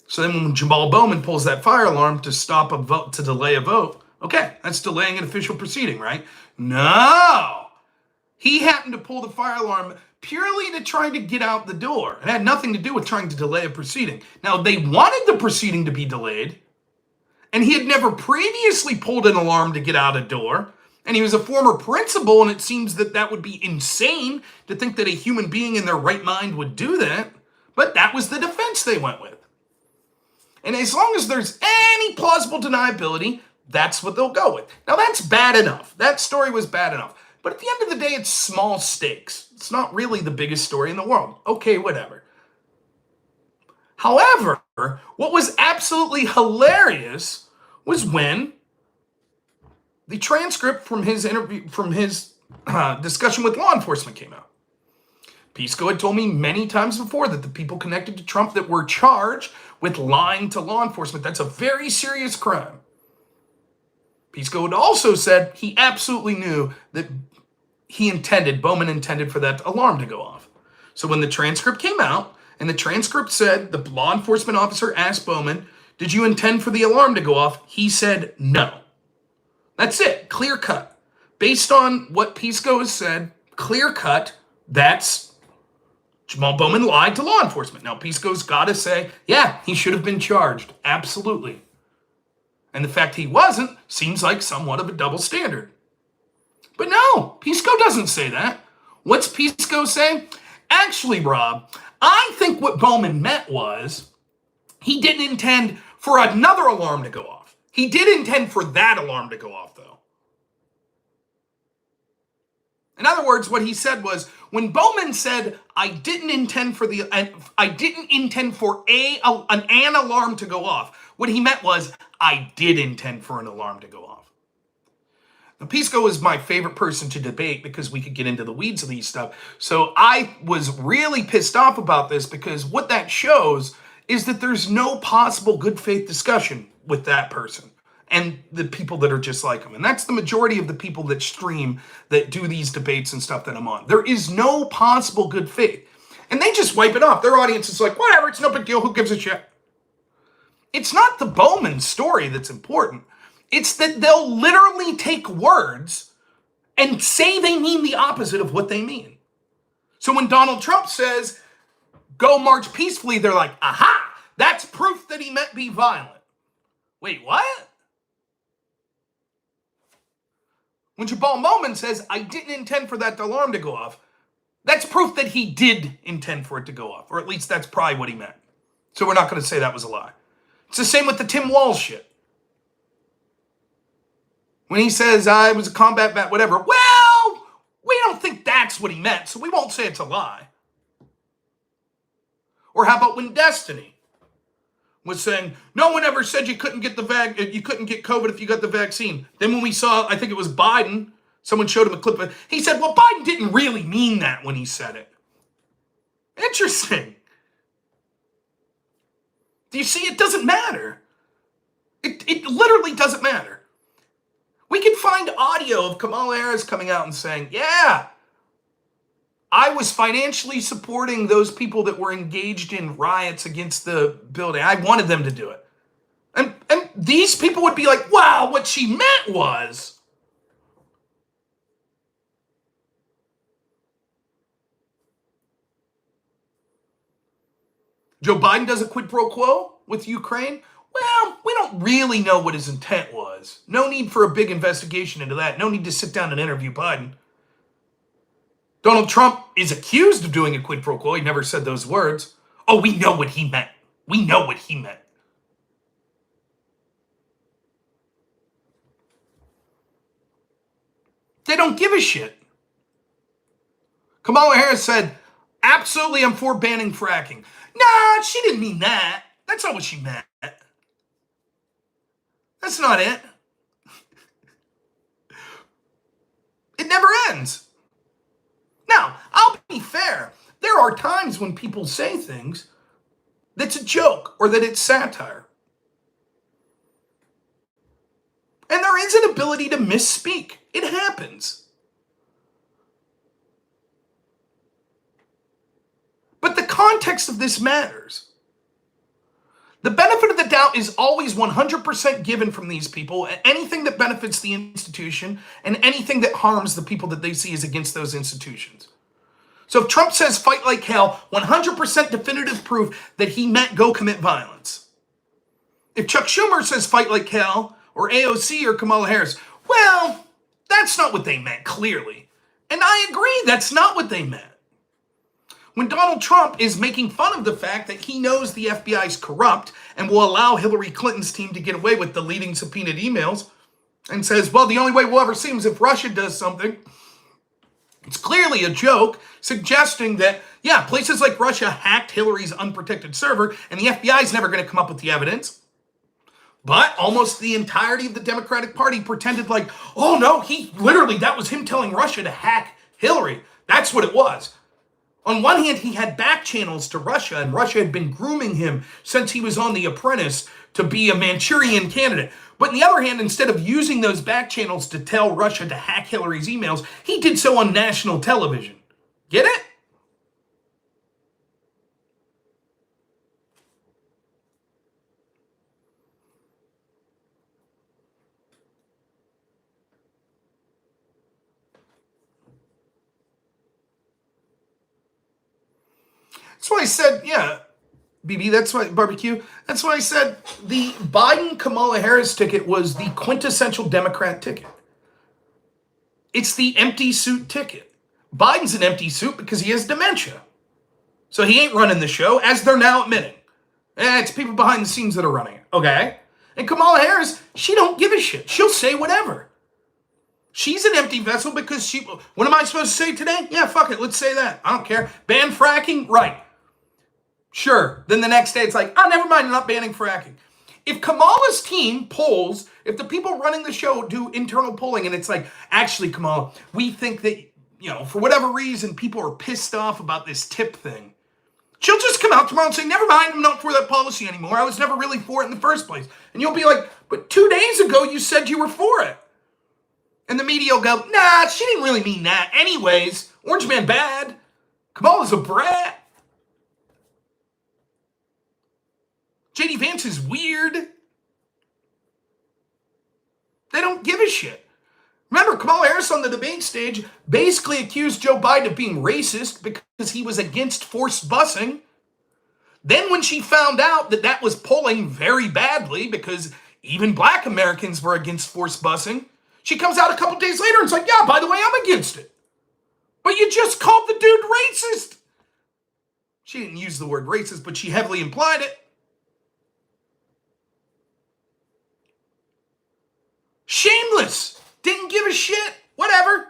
[SPEAKER 1] So then when Jamal Bowman pulls that fire alarm to stop a vote, to delay a vote, okay, that's delaying an official proceeding, right? No! He happened to pull the fire alarm purely to try to get out the door. It had nothing to do with trying to delay a proceeding. Now, they wanted the proceeding to be delayed, and he had never previously pulled an alarm to get out a door, and he was a former principal, and it seems that that would be insane to think that a human being in their right mind would do that, but that was the defense they went with. And as long as there's any plausible deniability, that's what they'll go with. Now, that's bad enough. That story was bad enough. But at the end of the day, it's small stakes. It's not really the biggest story in the world. Okay, whatever. However, what was absolutely hilarious was when the transcript from his interview, from his discussion with law enforcement came out. Pisco had told me many times before that the people connected to Trump that were charged with lying to law enforcement, that's a very serious crime. Pisco had also said he absolutely knew that Bowman intended for that alarm to go off. So when the transcript came out, and the transcript said the law enforcement officer asked Bowman, "Did you intend for the alarm to go off?" He said no. That's it, clear cut. Based on what Pisco has said, clear cut, that's Jamal Bowman lied to law enforcement. Now, Pisco's got to say, yeah, he should have been charged. Absolutely. And the fact he wasn't seems like somewhat of a double standard. But no, Pisco doesn't say that. What's Pisco say? Actually, Rob, I think what Bowman meant was he didn't intend for another alarm to go off. He did intend for that alarm to go off, though. In other words, what he said was, when Bowman said, I didn't intend for an alarm to go off, what he meant was, I did intend for an alarm to go off. Now, Pisco is my favorite person to debate because we could get into the weeds of these stuff. So I was really pissed off about this because what that shows is that there's no possible good faith discussion with that person and the people that are just like him. And that's the majority of the people that stream, that do these debates and stuff that I'm on. There is no possible good faith. And they just wipe it off. Their audience is like, whatever, it's no big deal. Who gives a shit? It's not the Bowman story that's important. It's that they'll literally take words and say they mean the opposite of what they mean. So when Donald Trump says, go march peacefully, they're like, aha, that's proof that he meant be violent. Wait, what? When Jamal Bowman says, I didn't intend for that alarm to go off, that's proof that he did intend for it to go off. Or at least that's probably what he meant. So we're not going to say that was a lie. It's the same with the Tim Walz shit. When he says, I was a combat vet, whatever, well, we don't think that's what he meant, so we won't say it's a lie. Or how about when Destiny was saying, no one ever said you couldn't get you couldn't get COVID if you got the vaccine. Then when we saw, I think it was Biden, someone showed him a clip of it, he said, well, Biden didn't really mean that when he said it. Interesting. Do you see? It doesn't matter. It literally doesn't matter. We can find audio of Kamala Harris coming out and saying, yeah, I was financially supporting those people that were engaged in riots against the building. I wanted them to do it. And these people would be like, wow, what she meant was. Joe Biden does a quid pro quo with Ukraine. Well, we don't really know what his intent was. No need for a big investigation into that. No need to sit down and interview Biden. Donald Trump is accused of doing a quid pro quo. He never said those words. Oh, we know what he meant. We know what he meant. They don't give a shit. Kamala Harris said, absolutely, I'm for banning fracking. Nah, she didn't mean that. That's not what she meant. That's not it. It never ends. Now, I'll be fair. There are times when people say things that's a joke or that it's satire. And there is an ability to misspeak. It happens. But the context of this matters. The benefit of the doubt is always 100% given from these people, and anything that benefits the institution and anything that harms the people that they see is against those institutions. So if Trump says fight like hell, 100% definitive proof that he meant go commit violence. If Chuck Schumer says fight like hell, or AOC or Kamala Harris, well, that's not what they meant, clearly. And I agree, that's not what they meant. When Donald Trump is making fun of the fact that he knows the FBI is corrupt and will allow Hillary Clinton's team to get away with deleting subpoenaed emails, and says, well, the only way we'll ever see him is if Russia does something, it's clearly a joke, suggesting that, yeah, places like Russia hacked Hillary's unprotected server, and the FBI is never going to come up with the evidence. But almost the entirety of the Democratic Party pretended like, oh no, that was him telling Russia to hack Hillary. That's what it was. On one hand, he had back channels to Russia, and Russia had been grooming him since he was on The Apprentice to be a Manchurian candidate. But on the other hand, instead of using those back channels to tell Russia to hack Hillary's emails, he did so on national television. Get it? That's why I said, yeah, BB, that's why, barbecue, that's why I said the Biden-Kamala Harris ticket was the quintessential Democrat ticket. It's the empty suit ticket. Biden's an empty suit because he has dementia. So he ain't running the show, as they're now admitting. It's people behind the scenes that are running it, okay? And Kamala Harris, she don't give a shit. She'll say whatever. She's an empty vessel because what am I supposed to say today? Yeah, fuck it, let's say that. I don't care. Ban fracking? Right. Sure. Then the next day it's like, oh, never mind, I'm not banning fracking. If Kamala's team polls, if the people running the show do internal polling and it's like, actually, Kamala, we think that, for whatever reason, people are pissed off about this tip thing. She'll just come out tomorrow and say, never mind, I'm not for that policy anymore. I was never really for it in the first place. And you'll be like, but 2 days ago you said you were for it. And the media will go, nah, she didn't really mean that. Anyways, Orange Man bad. Kamala's a brat. JD Vance is weird. They don't give a shit. Remember, Kamala Harris on the debate stage basically accused Joe Biden of being racist because he was against forced busing. Then when she found out that that was polling very badly because even black Americans were against forced busing, she comes out a couple days later and is like, yeah, by the way, I'm against it. But you just called the dude racist. She didn't use the word racist, but she heavily implied it. Shameless. Didn't give a shit. Whatever.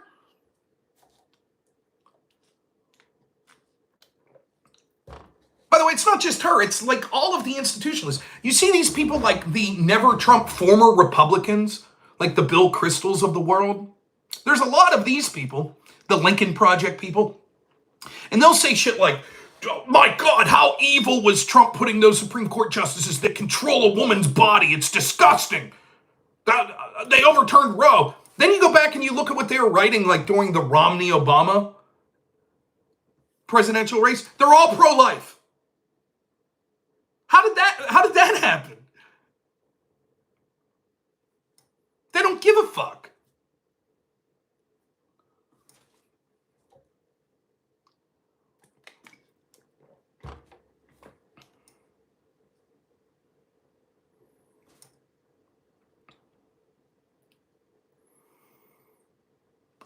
[SPEAKER 1] By the way, it's not just her. It's like all of the institutionalists. You see these people like the Never Trump former Republicans, like the Bill Kristols of the world. There's a lot of these people, the Lincoln Project people, and they'll say shit like, oh my God, how evil was Trump putting those Supreme Court justices that control a woman's body? It's disgusting. They overturned Roe. Then you go back and you look at what they were writing like during the Romney-Obama presidential race. They're all pro-life. How did that happen? They don't give a fuck.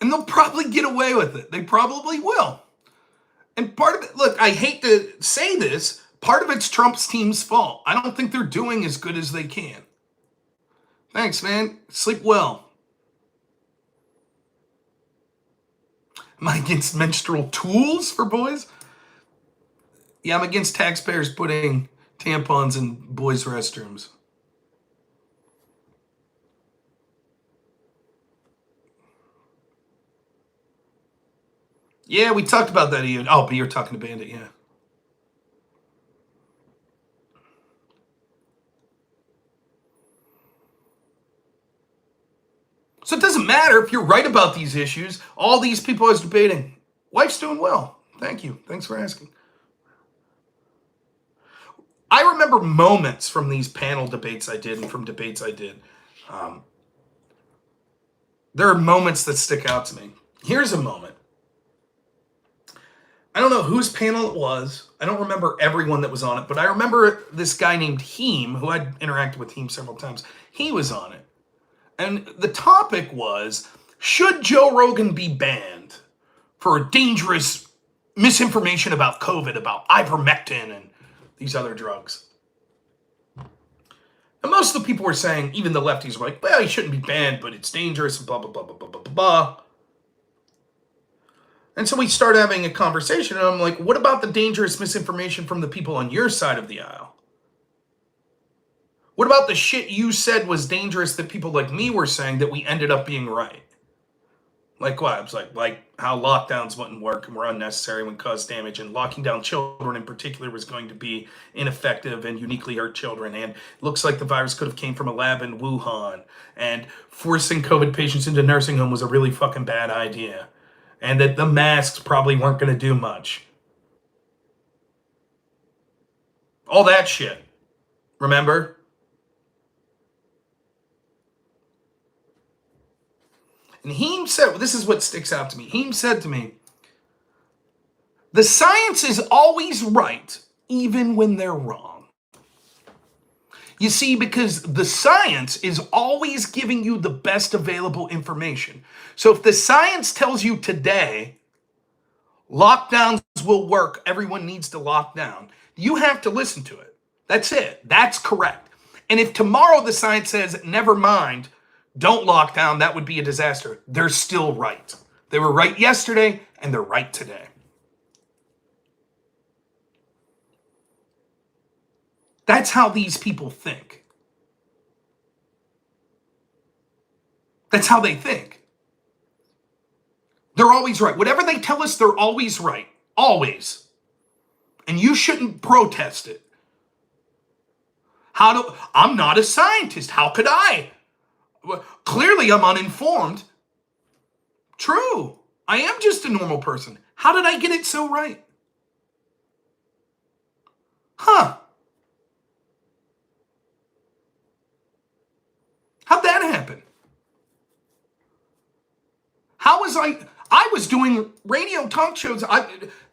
[SPEAKER 1] And they'll probably get away with it. They probably will. And part of it, look, I hate to say this, part of it's Trump's team's fault. I don't think they're doing as good as they can. Thanks, man. Sleep well. Am I against menstrual tools for boys? Yeah, I'm against taxpayers putting Tampons in boys' restrooms. Yeah, we talked about that, Ian. Oh, but you're talking to Bandit, yeah. So it doesn't matter if you're right about these issues. All these people I was debating, wife's doing well. Thank you. Thanks for asking. I remember moments from these panel debates I did and from debates I did. Um, there are moments that stick out to me. Here's a moment. I don't know whose panel it was. I don't remember everyone that was on it, but I remember this guy named Heem, who I'd interacted with Heem several times. He was on it. And the topic was, should Joe Rogan be banned for dangerous misinformation about COVID, about ivermectin and these other drugs? And most of the people were saying, even the lefties were like, well, he shouldn't be banned, but it's dangerous, and blah, blah, blah, blah, blah, blah, blah. And so we started having a conversation, and I'm like, what about the dangerous misinformation from the people on your side of the aisle? What about the shit you said was dangerous that people like me were saying that we ended up being right? Like what? It's like how lockdowns wouldn't work and were unnecessary and would cause damage, and locking down children in particular was going to be ineffective and uniquely hurt children. And looks like the virus could have came from a lab in Wuhan. And forcing COVID patients into nursing home was a really fucking bad idea. And that the masks probably weren't going to do much. All that shit. Remember? And Heem said, well, this is what sticks out to me. Heem said to me, the science is always right, even when they're wrong. You see, because the science is always giving you the best available information. So if the science tells you today, lockdowns will work, everyone needs to lock down, you have to listen to it. That's it. That's correct. And if tomorrow the science says, never mind, don't lock down, that would be a disaster, they're still right. They were right yesterday, and they're right today. That's how these people think. That's how they think. They're always right. Whatever they tell us, they're always right. Always. And you shouldn't protest it. I'm not a scientist. How could I? Well, clearly I'm uninformed. True. I am just a normal person. How did I get it so right? Huh. How'd that happen? How was I was doing radio talk shows.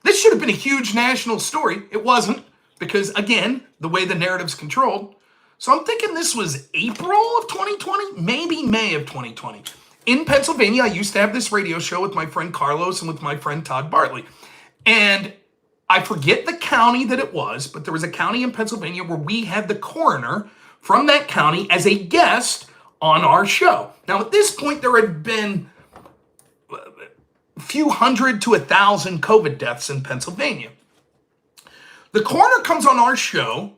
[SPEAKER 1] This should have been a huge national story. It wasn't, because again, the way the narrative's controlled. So I'm thinking this was April of 2020, maybe May of 2020. In Pennsylvania, I used to have this radio show with my friend Carlos and with my friend Todd Bartley. And I forget the county that it was, but there was a county in Pennsylvania where we had the coroner from that county as a guest on our show. Now, at this point, there had been a few hundred to 1,000 COVID deaths in Pennsylvania. The coroner comes on our show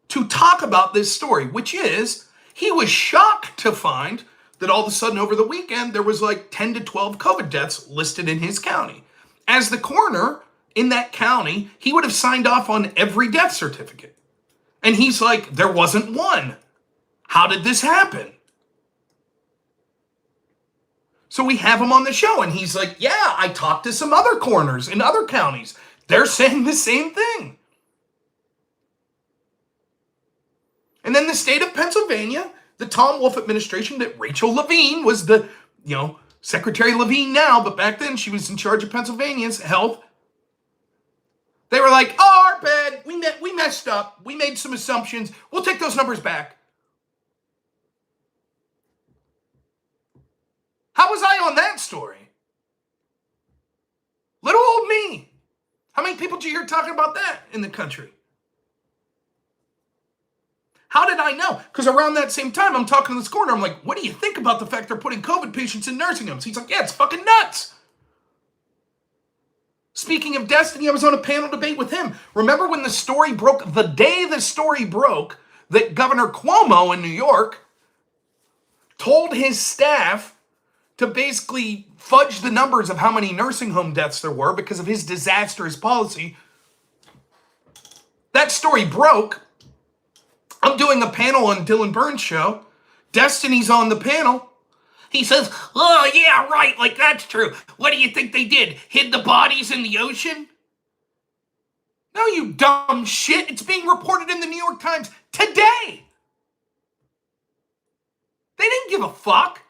[SPEAKER 1] to talk about this story, which is, he was shocked to find that all of a sudden over the weekend, there was like 10 to 12 COVID deaths listed in his county. As the coroner in that county, he would have signed off on every death certificate. And he's like, there wasn't one. How did this happen? So we have him on the show, and he's like, yeah, I talked to some other coroners in other counties. They're saying the same thing. And then the state of Pennsylvania, the Tom Wolf administration, that Rachel Levine was the, Secretary Levine now, but back then she was in charge of Pennsylvania's health. They were like, oh, our bad, we messed up, we made some assumptions, we'll take those numbers back. How was I on that story? Little old me. How many people did you hear talking about that in the country? How did I know? Because around that same time, I'm talking to this coroner. I'm like, what do you think about the fact they're putting COVID patients in nursing homes? He's like, yeah, it's fucking nuts. Speaking of Destiny, I was on a panel debate with him. Remember when the story broke, the day the story broke, that Governor Cuomo in New York told his staff to basically fudge the numbers of how many nursing home deaths there were because of his disastrous policy. That story broke. I'm doing a panel on Dylan Burns' show. Destiny's on the panel. He says, oh, yeah, right, like that's true. What do you think they did? Hid the bodies in the ocean? No, you dumb shit. It's being reported in the New York Times today. They didn't give a fuck.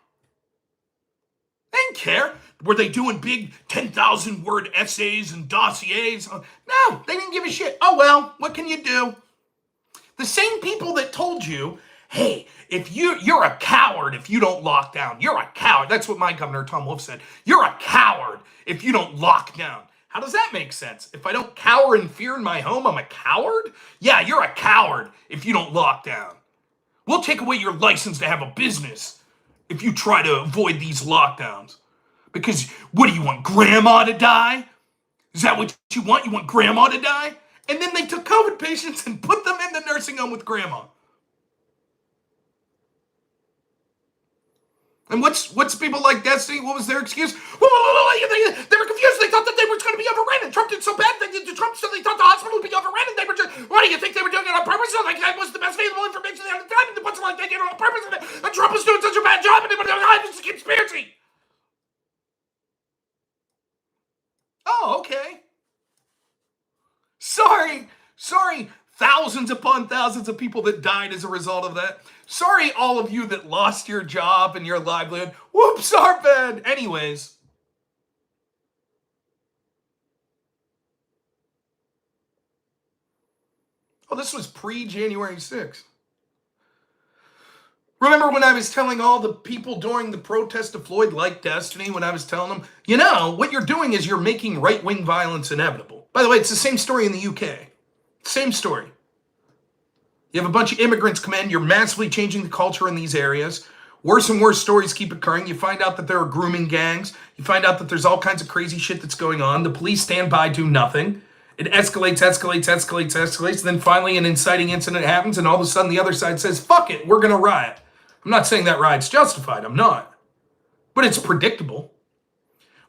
[SPEAKER 1] They didn't care. Were they doing big 10,000 word essays and dossiers? No, they didn't give a shit. Oh, well, what can you do? The same people that told you, hey, if you're a coward if you don't lock down. You're a coward. That's what my governor, Tom Wolf, said. You're a coward if you don't lock down. How does that make sense? If I don't cower in fear in my home, I'm a coward? Yeah, you're a coward if you don't lock down. We'll take away your license to have a business if you try to avoid these lockdowns. Because what do you want, grandma to die? Is that what you want? You want grandma to die? And then they took COVID patients and put them in the nursing home with grandma. And what's people like Destiny? What was their excuse? They were confused. They thought that they were going to be overrun. And Trump did so bad. Trump said they thought the hospital would be overrun. And they were just, what do you think they were doing it on purpose? Like that was the best available information at the time. And it wasn't like they did it on purpose. And Trump was doing such a bad job. And they were like, oh, it's a conspiracy. Oh, okay. Sorry. Thousands upon thousands of people that died as a result of that. Sorry, all of you that lost your job and your livelihood. Whoops, our bad. Anyways. Oh, this was pre-January 6th. Remember when I was telling all the people during the protest of Floyd like Destiny, when I was telling them, you know, what you're doing is you're making right-wing violence inevitable. By the way, it's the same story in the UK. Same story. You have a bunch of immigrants come in. You're massively changing the culture in these areas. Worse and worse stories keep occurring. You find out that there are grooming gangs. You find out that there's all kinds of crazy shit that's going on. The police stand by, do nothing. It escalates. Then finally an inciting incident happens, and all of a sudden the other side says, fuck it, we're going to riot. I'm not saying that riot's justified. I'm not. But it's predictable.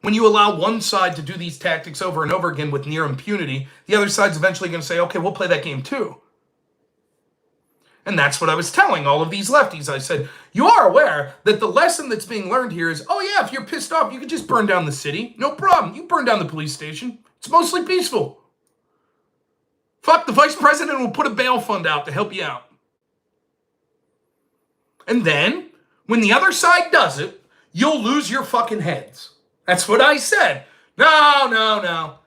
[SPEAKER 1] When you allow one side to do these tactics over and over again with near impunity, the other side's eventually going to say, okay, we'll play that game too. And that's what I was telling all of these lefties. I said, you are aware that the lesson that's being learned here is, oh yeah, if you're pissed off, you can just burn down the city. No problem. You burn down the police station. It's mostly peaceful. Fuck, the vice president will put a bail fund out to help you out. And then, when the other side does it, you'll lose your fucking heads. That's what I said. No.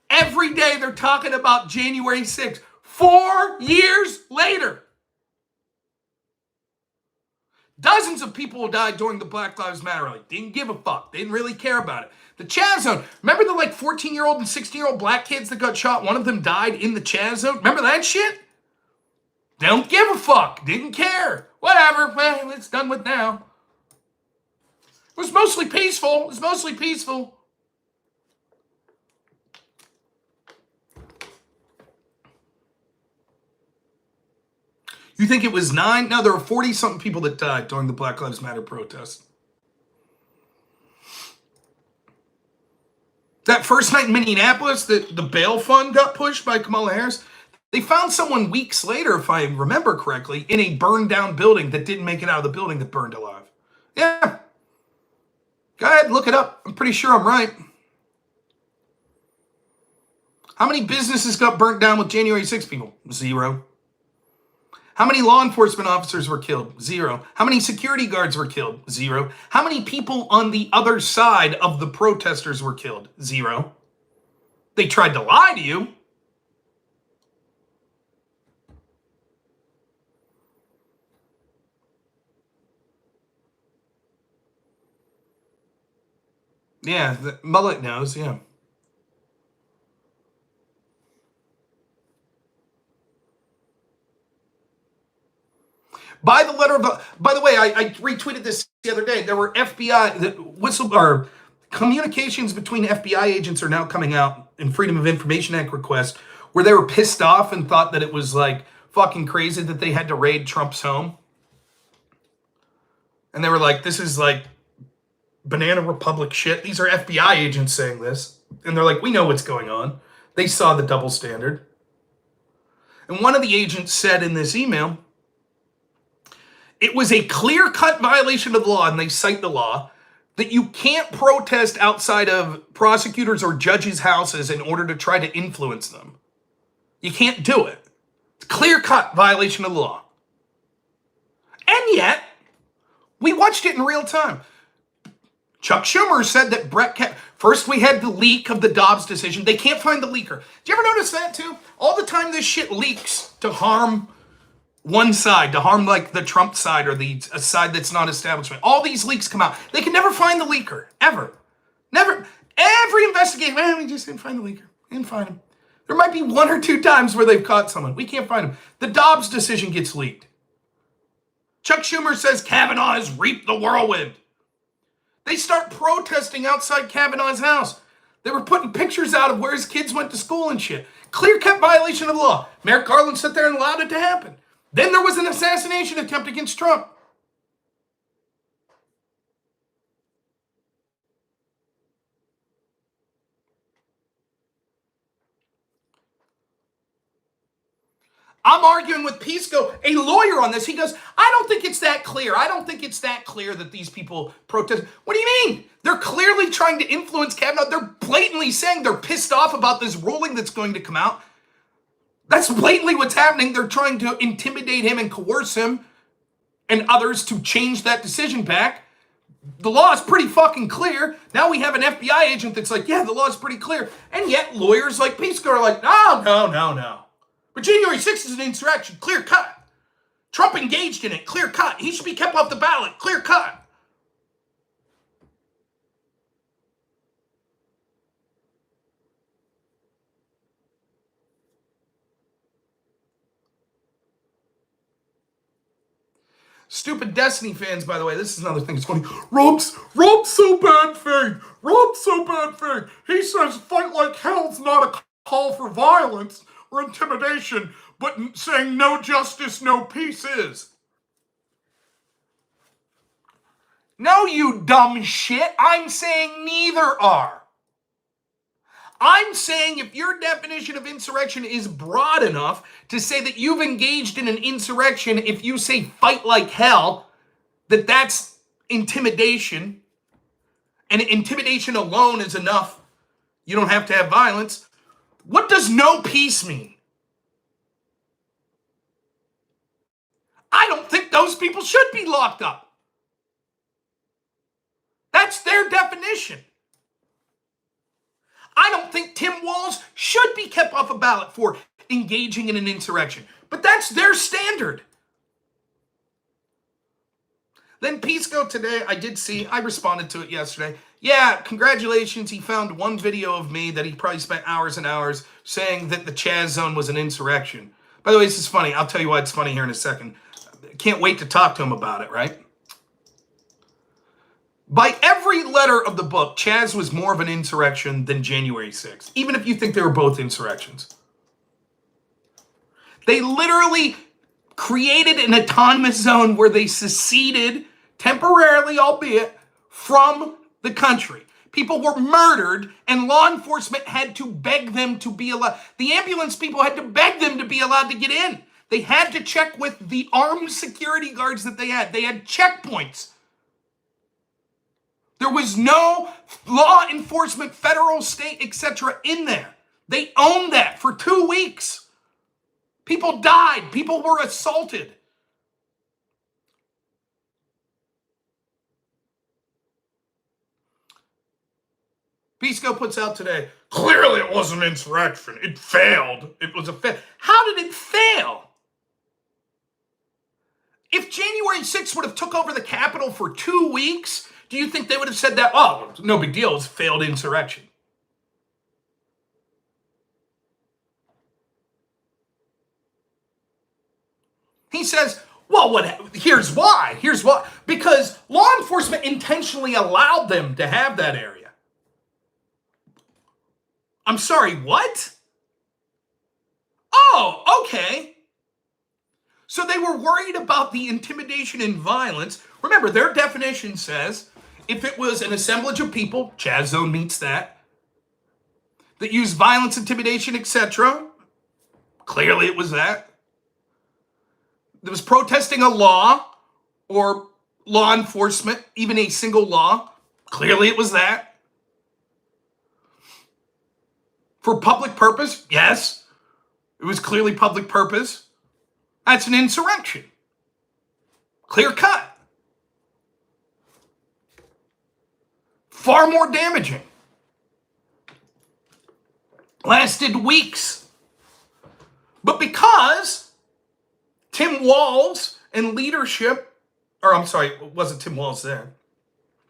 [SPEAKER 1] Every day they're talking about January 6th. 4 years later. Dozens of people died during the Black Lives Matter rally. Didn't give a fuck. They didn't really care about it. The CHAZ zone. Remember the 14-year-old and 16-year-old black kids that got shot? One of them died in the CHAZ zone. Remember that shit? They don't give a fuck. Didn't care. Whatever. Well, it's done with now. It was mostly peaceful. You think it was 9? No, there were 40-something people that died during the Black Lives Matter protest. That first night in Minneapolis, the bail fund got pushed by Kamala Harris. They found someone weeks later, if I remember correctly, in a burned down building that didn't make it out of the building that burned alive. Yeah. Go ahead, look it up. I'm pretty sure I'm right. How many businesses got burnt down with January 6th people? 0. How many law enforcement officers were killed? 0. How many security guards were killed? 0. How many people on the other side of the protesters were killed? 0. They tried to lie to you. Yeah, the mullet knows, yeah. By the way, I retweeted this the other day. There were FBI Communications between FBI agents are now coming out in Freedom of Information Act requests where they were pissed off and thought that it was like fucking crazy that they had to raid Trump's home. And they were like, this is like Banana Republic shit. These are FBI agents saying this. And they're like, we know what's going on. They saw the double standard. And one of the agents said in this email, it was a clear-cut violation of the law, and they cite the law, that you can't protest outside of prosecutors or judges' houses in order to try to influence them. You can't do it. It's a clear-cut violation of the law. And yet, we watched it in real time. Chuck Schumer said that Brett Kavanaugh... First, we had the leak of the Dobbs decision. They can't find the leaker. Did you ever notice that, too? All the time this shit leaks to harm one side, to harm, like, the Trump side or a side that's not establishment. All these leaks come out. They can never find the leaker. Ever. Never. Every investigation, we just didn't find the leaker. Didn't find him. There might be 1 or 2 times where they've caught someone. We can't find him. The Dobbs decision gets leaked. Chuck Schumer says Kavanaugh has reaped the whirlwind. They start protesting outside Kavanaugh's house. They were putting pictures out of where his kids went to school and shit. Clear-cut violation of the law. Merrick Garland sat there and allowed it to happen. Then there was an assassination attempt against Trump. I'm arguing with Pisco, a lawyer, on this. He goes, I don't think it's that clear. I don't think it's that clear that these people protest. What do you mean? They're clearly trying to influence Kavanaugh. They're blatantly saying they're pissed off about this ruling that's going to come out. That's blatantly what's happening. They're trying to intimidate him and coerce him and others to change that decision back. The law is pretty fucking clear. Now we have an FBI agent that's like, yeah, the law is pretty clear. And yet lawyers like Pisco are like, no. But January 6th is an insurrection, clear cut. Trump engaged in it, clear cut. He should be kept off the ballot, clear cut. Stupid Destiny fans, by the way, this is another thing that's funny. Rob's so bad faith. Rob's so bad faith. He says fight like hell's not a call for violence or intimidation, but saying no justice, no peace is. No, you dumb shit. I'm saying neither are. I'm saying if your definition of insurrection is broad enough to say that you've engaged in an insurrection, if you say fight like hell, that's intimidation, and intimidation alone is enough. You don't have to have violence. What does no peace mean? I don't think those people should be locked up. That's their definition. I don't think Tim Walz should be kept off a ballot for engaging in an insurrection. But that's their standard. Then Pisco today, I responded to it yesterday. Yeah, congratulations, he found one video of me that he probably spent hours and hours saying that the CHAZ zone was an insurrection. By the way, this is funny. I'll tell you why it's funny here in a second. Can't wait to talk to him about it, right? By every letter of the book, CHAZ was more of an insurrection than January 6th, even if you think they were both insurrections. They literally created an autonomous zone where they seceded, temporarily albeit, from the country. People were murdered, and law enforcement had to beg them to be allowed. The ambulance people had to beg them to be allowed to get in. They had to check with the armed security guards that they had. They had checkpoints. There was no law enforcement, federal, state, etc. in there. They owned that for 2 weeks. People died. People were assaulted. Pisco puts out today, clearly it wasn't an insurrection. It failed. It was a fail. How did it fail? If January 6th would have took over the Capitol for 2 weeks, do you think they would have said that, oh, no big deal, it's a failed insurrection? He says, well, here's why. Because law enforcement intentionally allowed them to have that area. I'm sorry, what? Oh, okay. So they were worried about the intimidation and violence. Remember, their definition says if it was an assemblage of people, CHAZ zone meets that use violence, intimidation, etc. Clearly it was that. That was protesting a law or law enforcement, even a single law. Clearly it was that. For public purpose, yes. It was clearly public purpose. That's an insurrection. Clear cut. Far more damaging. Lasted weeks. But because Tim Walz and leadership, or I'm sorry, it wasn't Tim Walz there.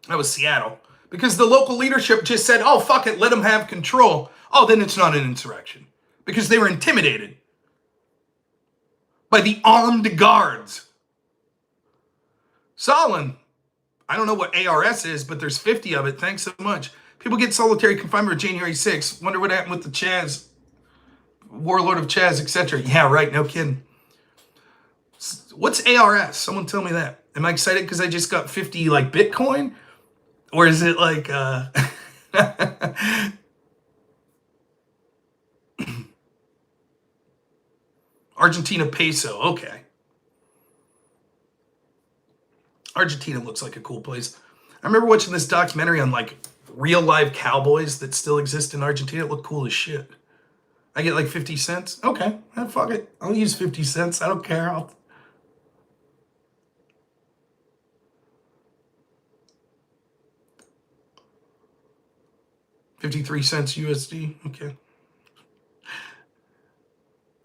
[SPEAKER 1] That was Seattle. Because the local leadership just said, oh, fuck it, let them have control. Oh, then it's not an insurrection. Because they were intimidated by the armed guards. Solon, I don't know what ARS is, but there's 50 of it. Thanks so much. People get solitary confinement on January 6th. Wonder what happened with the CHAZ, warlord of CHAZ, etc. Yeah, right, no kidding. What's ARS? Someone tell me that. Am I excited because I just got 50 like Bitcoin? Or is it like Argentina peso? Okay. Argentina looks like a cool place. I remember watching this documentary on like real live cowboys that still exist in Argentina. It looked cool as shit. I get like 50 cents. Okay, fuck it. I'll use 50 cents. I don't care. 53 cents USD. Okay.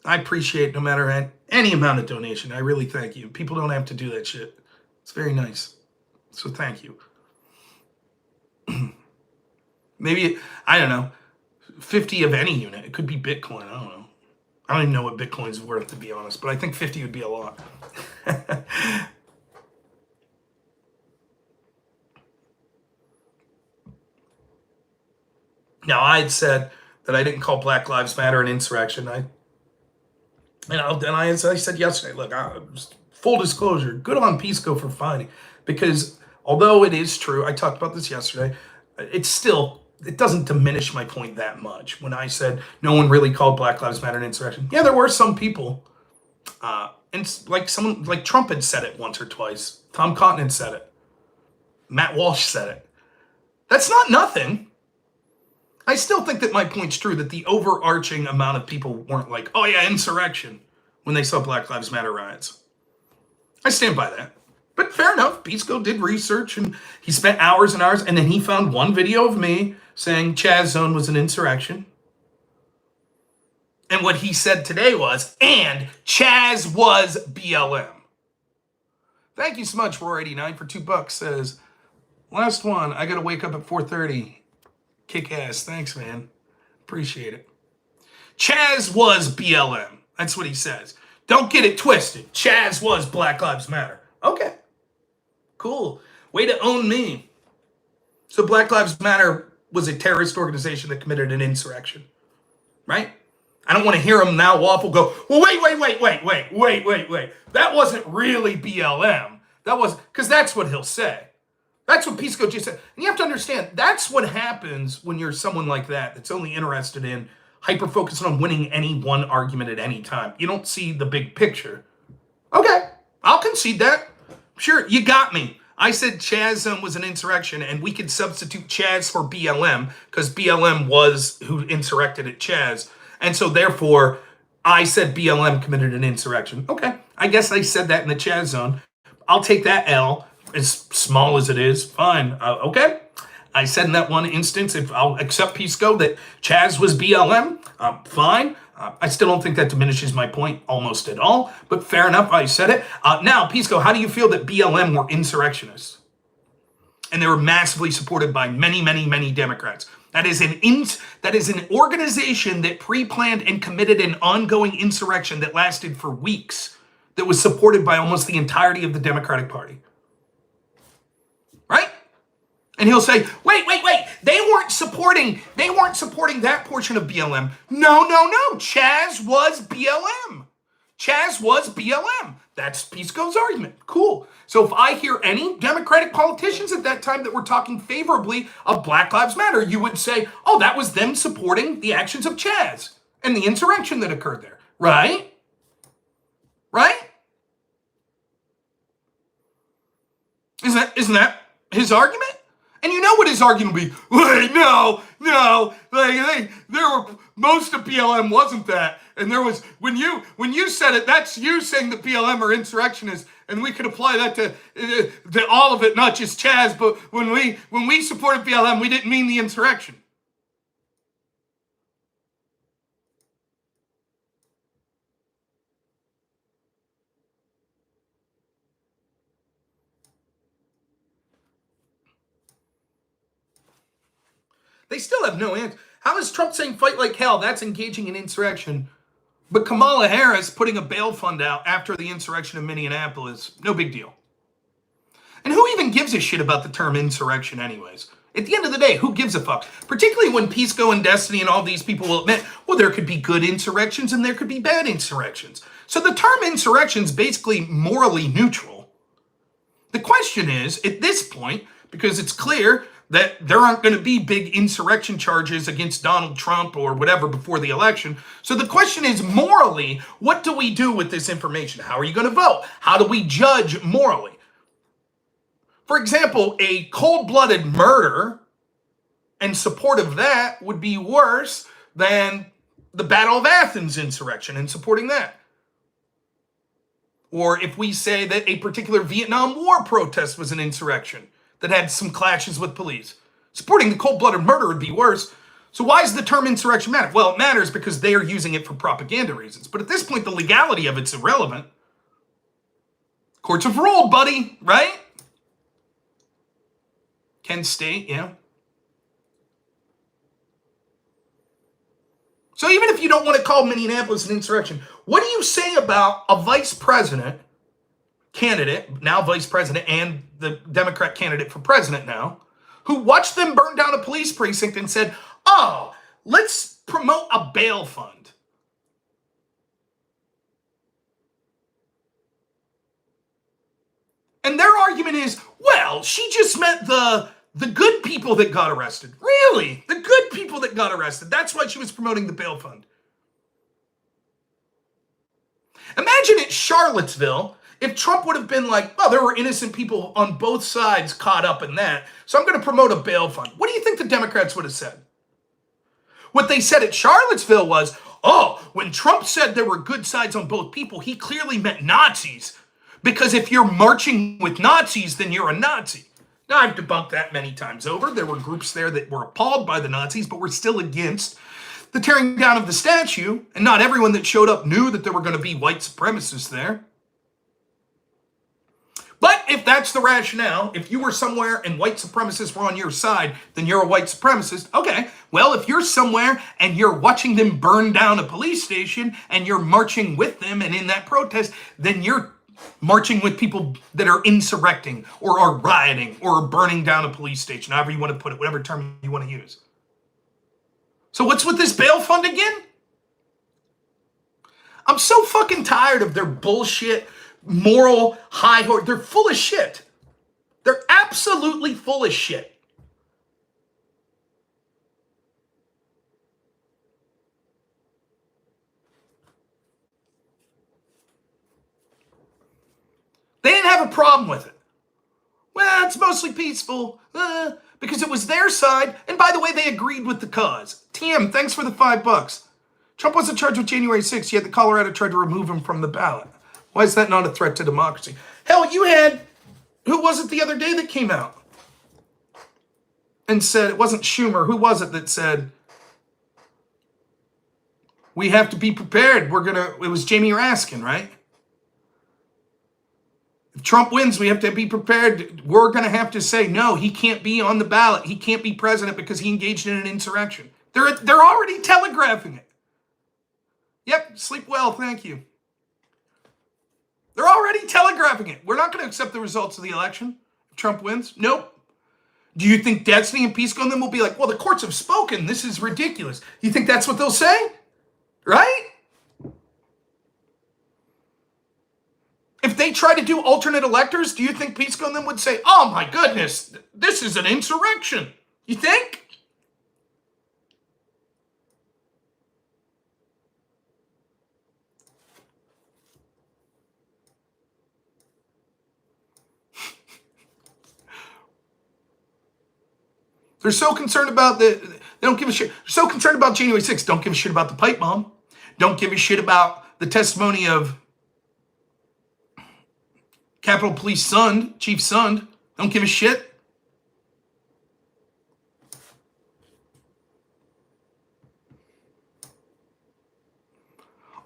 [SPEAKER 1] I appreciate no matter any amount of donation. I really thank you. People don't have to do that shit. It's very nice. So thank you. Maybe, I don't know, 50 of any unit. It could be Bitcoin. I don't know. I don't even know what Bitcoin's worth, to be honest. But I think 50 would be a lot. Now, I had said that I didn't call Black Lives Matter an insurrection. I said yesterday, look, full disclosure, good on Pisco for fighting. Because although it is true, I talked about this yesterday, it doesn't diminish my point that much. When I said no one really called Black Lives Matter an insurrection. Yeah, there were some people. And like someone, like Trump had said it once or twice. Tom Cotton had said it. Matt Walsh said it. That's not nothing. I still think that my point's true, that the overarching amount of people weren't like, oh yeah, insurrection, when they saw Black Lives Matter riots. I stand by that. But fair enough, Pisco did research and he spent hours and hours, and then he found one video of me saying CHAZ zone was an insurrection. And what he said today was, and CHAZ was BLM. Thank you so much, Roar89 for $2. Says, last one, I gotta wake up at 4:30. Kick ass. Thanks, man. Appreciate it. CHAZ was BLM. That's what he says. Don't get it twisted. CHAZ was Black Lives Matter. Okay. Cool. Way to own me. So Black Lives Matter was a terrorist organization that committed an insurrection. Right? I don't want to hear him now waffle go, well, wait. That wasn't really BLM. That was, because that's what he'll say. That's what Pisco just said. And you have to understand, that's what happens when you're someone like that that's only interested in hyper-focusing on winning any one argument at any time. You don't see the big picture. Okay, I'll concede that. Sure, you got me. I said CHAZ was an insurrection, and we could substitute CHAZ for BLM, because BLM was who insurrected at CHAZ. And so therefore, I said BLM committed an insurrection. Okay, I guess I said that in the CHAZ zone. I'll take that L. As small as it is, fine. Okay. I said in that one instance, if I'll accept Pisco that CHAZ was BLM, fine. I still don't think that diminishes my point almost at all, but fair enough, I said it. Now, Pisco, how do you feel that BLM were insurrectionists? And they were massively supported by many, many, many Democrats. That is an organization that pre-planned and committed an ongoing insurrection that lasted for weeks, that was supported by almost the entirety of the Democratic Party. Right? And he'll say, wait, they weren't supporting that portion of BLM. No, CHAZ was BLM. CHAZ was BLM. That's Pisco's argument. Cool. So if I hear any Democratic politicians at that time that were talking favorably of Black Lives Matter, you would say, oh, that was them supporting the actions of CHAZ and the insurrection that occurred there. Right? Right? Isn't that his argument? And you know what his argument would be? Wait, no, there were, most of BLM wasn't that. And there was, when you said it, that's you saying that BLM are insurrectionists, and we could apply that to all of it, not just CHAZ, but when we supported BLM, we didn't mean the insurrection. They still have no answer. How is Trump saying fight like hell? That's engaging in insurrection. But Kamala Harris putting a bail fund out after the insurrection in Minneapolis, no big deal. And who even gives a shit about the term insurrection anyways? At the end of the day, who gives a fuck? Particularly when Pisco and Destiny and all these people will admit, well, there could be good insurrections and there could be bad insurrections. So the term insurrection is basically morally neutral. The question is, at this point, because it's clear that there aren't going to be big insurrection charges against Donald Trump or whatever before the election. So the question is, morally, what do we do with this information? How are you going to vote? How do we judge morally? For example, a cold-blooded murder and support of that would be worse than the Battle of Athens insurrection and supporting that. Or if we say that a particular Vietnam War protest was an insurrection that had some clashes with police, supporting the cold-blooded murder would be worse. So why does the term insurrection matter? Well, it matters because they are using it for propaganda reasons. But at this point, the legality of it's irrelevant. Courts have ruled, buddy, right? Kent State, yeah. So even if you don't want to call Minneapolis an insurrection, what do you say about a vice president candidate, now vice president, and the Democrat candidate for president now, who watched them burn down a police precinct and said, oh, let's promote a bail fund? And their argument is, well, she just meant the good people that got arrested. Really? The good people that got arrested. That's why she was promoting the bail fund. Imagine at Charlottesville, if Trump would have been like, well, there were innocent people on both sides caught up in that, so I'm going to promote a bail fund. What do you think the Democrats would have said? What they said at Charlottesville was, oh, when Trump said there were good sides on both people, he clearly meant Nazis. Because if you're marching with Nazis, then you're a Nazi. Now, I've debunked that many times over. There were groups there that were appalled by the Nazis, but were still against the tearing down of the statue. And not everyone that showed up knew that there were going to be white supremacists there. But if that's the rationale, if you were somewhere and white supremacists were on your side, then you're a white supremacist. Okay, well, if you're somewhere and you're watching them burn down a police station and you're marching with them and in that protest, then you're marching with people that are insurrecting or are rioting or are burning down a police station, however you want to put it, whatever term you want to use. So what's with this bail fund again? I'm so fucking tired of their bullshit moral high horse. They're full of shit. They're absolutely full of shit. They didn't have a problem with it. Well, it's mostly peaceful because it was their side. And by the way, they agreed with the cause. TM, thanks for the $5. Trump wasn't charged with January 6th, yet the Colorado tried to remove him from the ballot. Why is that not a threat to democracy? Hell, you had, who was it the other day that came out and said, it wasn't Schumer, who was it that said, we have to be prepared. It was Jamie Raskin, right? If Trump wins, we have to be prepared. We're going to have to say, no, he can't be on the ballot. He can't be president because he engaged in an insurrection. They're already telegraphing it. Yep, sleep well, thank you. They're already telegraphing it. We're not going to accept the results of the election if Trump wins. Nope. Do you think Destiny and Pisco and them will be like, well, the courts have spoken. This is ridiculous. You think that's what they'll say? Right? If they try to do alternate electors, do you think Pisco and them would say, oh my goodness, this is an insurrection? You think? They're so concerned about they don't give a shit. They're so concerned about January 6th. Don't give a shit about the pipe bomb. Don't give a shit about the testimony of Capitol Police Sund, Chief Sund. Don't give a shit.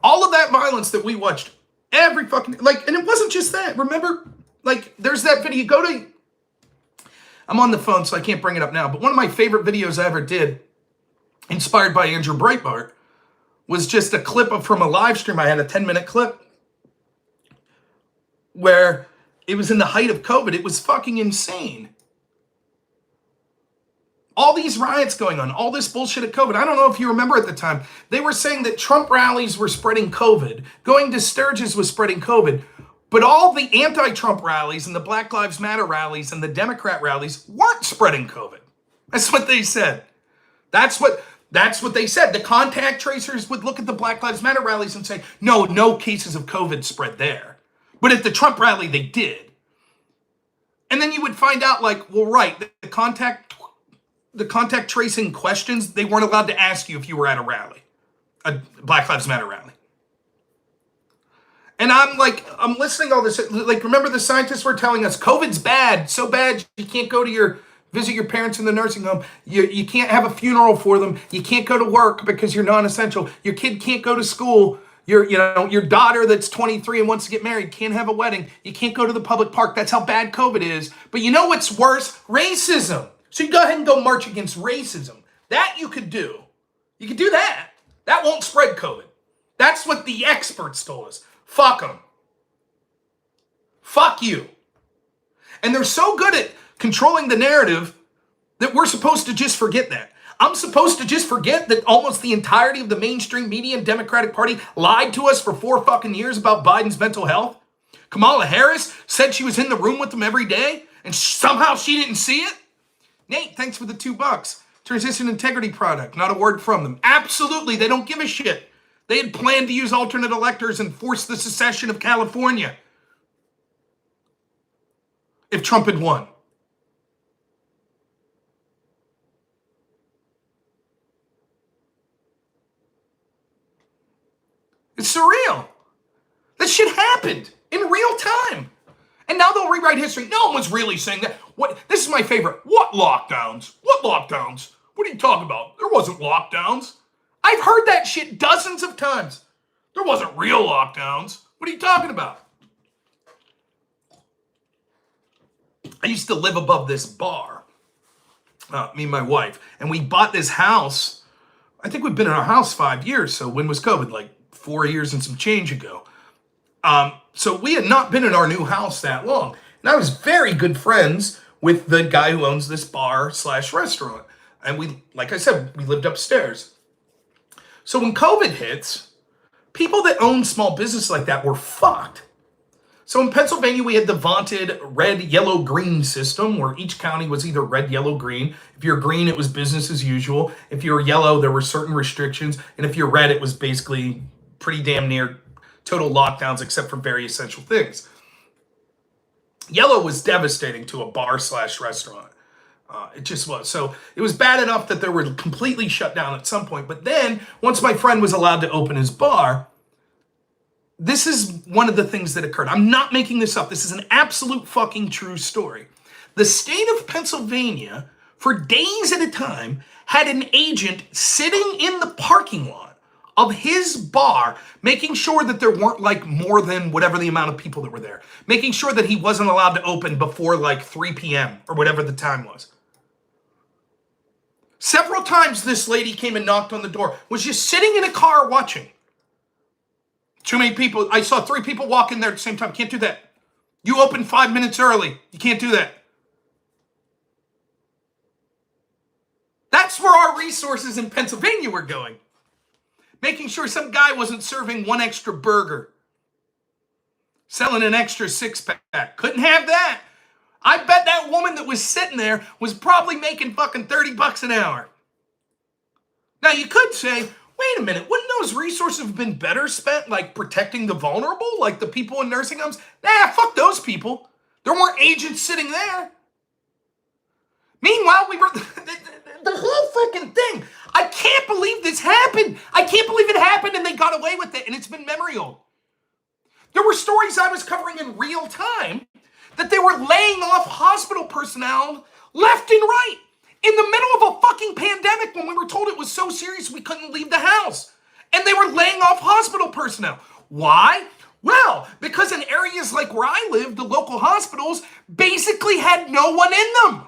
[SPEAKER 1] All of that violence that we watched, every fucking, like, and it wasn't just that. Remember, like, there's that video. I'm on the phone, so I can't bring it up now, but one of my favorite videos I ever did, inspired by Andrew Breitbart, was just a clip from a live stream. I had a 10-minute clip where it was in the height of COVID. It was fucking insane. All these riots going on, all this bullshit at COVID. I don't know if you remember at the time, they were saying that Trump rallies were spreading COVID. Going to Sturgis was spreading COVID. But all the anti-Trump rallies and the Black Lives Matter rallies and the Democrat rallies weren't spreading COVID. That's what they said. That's what they said. The contact tracers would look at the Black Lives Matter rallies and say, no cases of COVID spread there. But at the Trump rally, they did. And then you would find out, like, well, right, the contact tracing questions, they weren't allowed to ask you if you were at a rally, a Black Lives Matter rally. And I'm listening to all this. Like, remember the scientists were telling us COVID's bad, so bad you can't go to visit your parents in the nursing home. You can't have a funeral for them. You can't go to work because you're non-essential. Your kid can't go to school. Your daughter that's 23 and wants to get married can't have a wedding. You can't go to the public park. That's how bad COVID is. But you know what's worse? Racism. So you go ahead and go march against racism. That you could do. You could do that. That won't spread COVID. That's what the experts told us. Fuck them. Fuck you. And they're so good at controlling the narrative that we're supposed to just forget that. I'm supposed to just forget that almost the entirety of the mainstream media and Democratic Party lied to us for 4 fucking years about Biden's mental health. Kamala Harris said she was in the room with him every day and somehow she didn't see it. Nate, thanks for the $2. Transition integrity product, not a word from them. Absolutely, they don't give a shit. They had planned to use alternate electors and force the secession of California if Trump had won. It's surreal. That shit happened in real time. And now they'll rewrite history. No one was really saying that. This is my favorite. What lockdowns? What lockdowns? What are you talking about? There wasn't lockdowns. I've heard that shit dozens of times. There wasn't real lockdowns. What are you talking about? I used to live above this bar, me and my wife, and we bought this house. I think we've been in our house 5 years. So when was COVID? Like 4 years and some change ago. So we had not been in our new house that long. And I was very good friends with the guy who owns this bar/restaurant. And we, like I said, we lived upstairs. So when COVID hits, people that own small business like that were fucked. So in Pennsylvania, we had the vaunted red, yellow, green system where each county was either red, yellow, green. If you're green, it was business as usual. If you were yellow, there were certain restrictions. And if you're red, it was basically pretty damn near total lockdowns except for very essential things. Yellow was devastating to a bar/restaurant. It just was. So it was bad enough that they were completely shut down at some point. But then, once my friend was allowed to open his bar, this is one of the things that occurred. I'm not making this up. This is an absolute fucking true story. The state of Pennsylvania, for days at a time, had an agent sitting in the parking lot of his bar, making sure that there weren't like more than whatever the amount of people that were there, making sure that he wasn't allowed to open before like 3 p.m. or whatever the time was. Several times this lady came and knocked on the door, was just sitting in a car watching. Too many people. I saw 3 people walk in there at the same time. Can't do that. You open 5 minutes early. You can't do that. That's where our resources in Pennsylvania were going. Making sure some guy wasn't serving one extra burger. Selling an extra six-pack. Couldn't have that. I bet that woman that was sitting there was probably making fucking $30 an hour. Now, you could say, wait a minute, wouldn't those resources have been better spent, like protecting the vulnerable, like the people in nursing homes? Nah, fuck those people. There weren't agents sitting there. Meanwhile, we were... The whole fucking thing. I can't believe this happened. I can't believe it happened and they got away with it, and it's been memory old. There were stories I was covering in real time that they were laying off hospital personnel left and right in the middle of a fucking pandemic when we were told it was so serious we couldn't leave the house. And they were laying off hospital personnel. Why? Well, because in areas like where I live, the local hospitals basically had no one in them.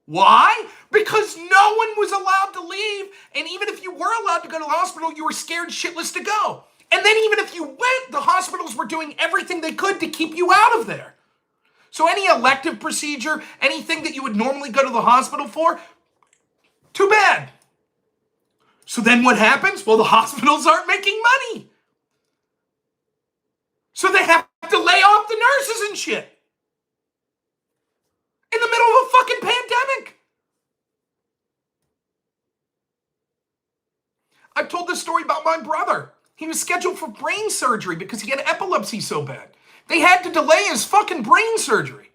[SPEAKER 1] Why? Because no one was allowed to leave, and even if you were allowed to go to the hospital, you were scared shitless to go. And then even if you went, the hospitals were doing everything they could to keep you out of there. So any elective procedure, anything that you would normally go to the hospital for, too bad. So then what happens? Well, the hospitals aren't making money. So they have to lay off the nurses and shit. In the middle of a fucking pandemic. I've told this story about my brother. He was scheduled for brain surgery because he had epilepsy so bad. They had to delay his fucking brain surgery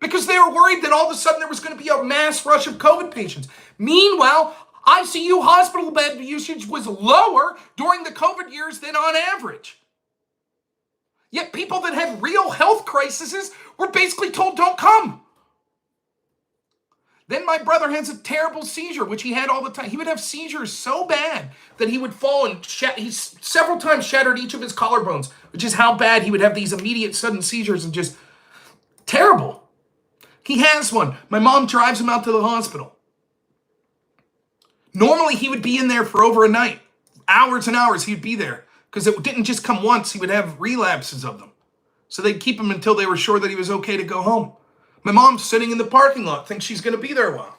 [SPEAKER 1] because they were worried that all of a sudden there was going to be a mass rush of COVID patients. Meanwhile, ICU hospital bed usage was lower during the COVID years than on average. Yet people that had real health crises were basically told, don't come. Then my brother has a terrible seizure, which he had all the time. He would have seizures so bad that he would fall and he several times shattered each of his collarbones, which is how bad he would have these immediate sudden seizures and just terrible. He has one. My mom drives him out to the hospital. Normally he would be in there for over a night. Hours and hours he'd be there because it didn't just come once. He would have relapses of them. So they'd keep him until they were sure that he was okay to go home. My mom's sitting in the parking lot, thinks she's going to be there a while.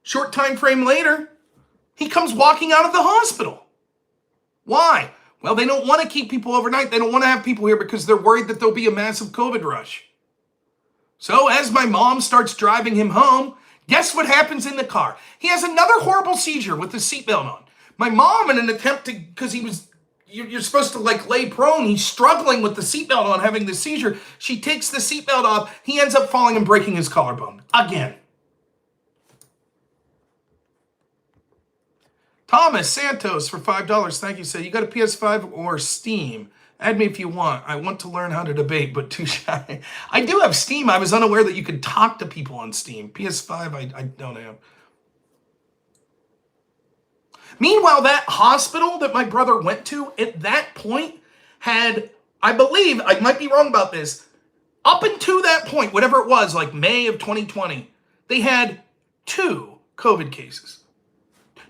[SPEAKER 1] Short time frame later, he comes walking out of the hospital. Why? Well, they don't want to keep people overnight. They don't want to have people here because they're worried that there'll be a massive COVID rush. So as my mom starts driving him home, guess what happens in the car? He has another horrible seizure with the seatbelt on. My mom, in an attempt to, because he was... You're supposed to like lay prone. He's struggling with the seatbelt on, having the seizure. She takes the seatbelt off. He ends up falling and breaking his collarbone. Again. Thomas Santos for $5. Thank you, sir. You got a PS5 or Steam? Add me if you want. I want to learn how to debate, but too shy. I do have Steam. I was unaware that you could talk to people on Steam. PS5, I don't have. Meanwhile, that hospital that my brother went to at that point had, I believe, I might be wrong about this, up until that point, whatever it was, like May of 2020, they had 2 COVID cases.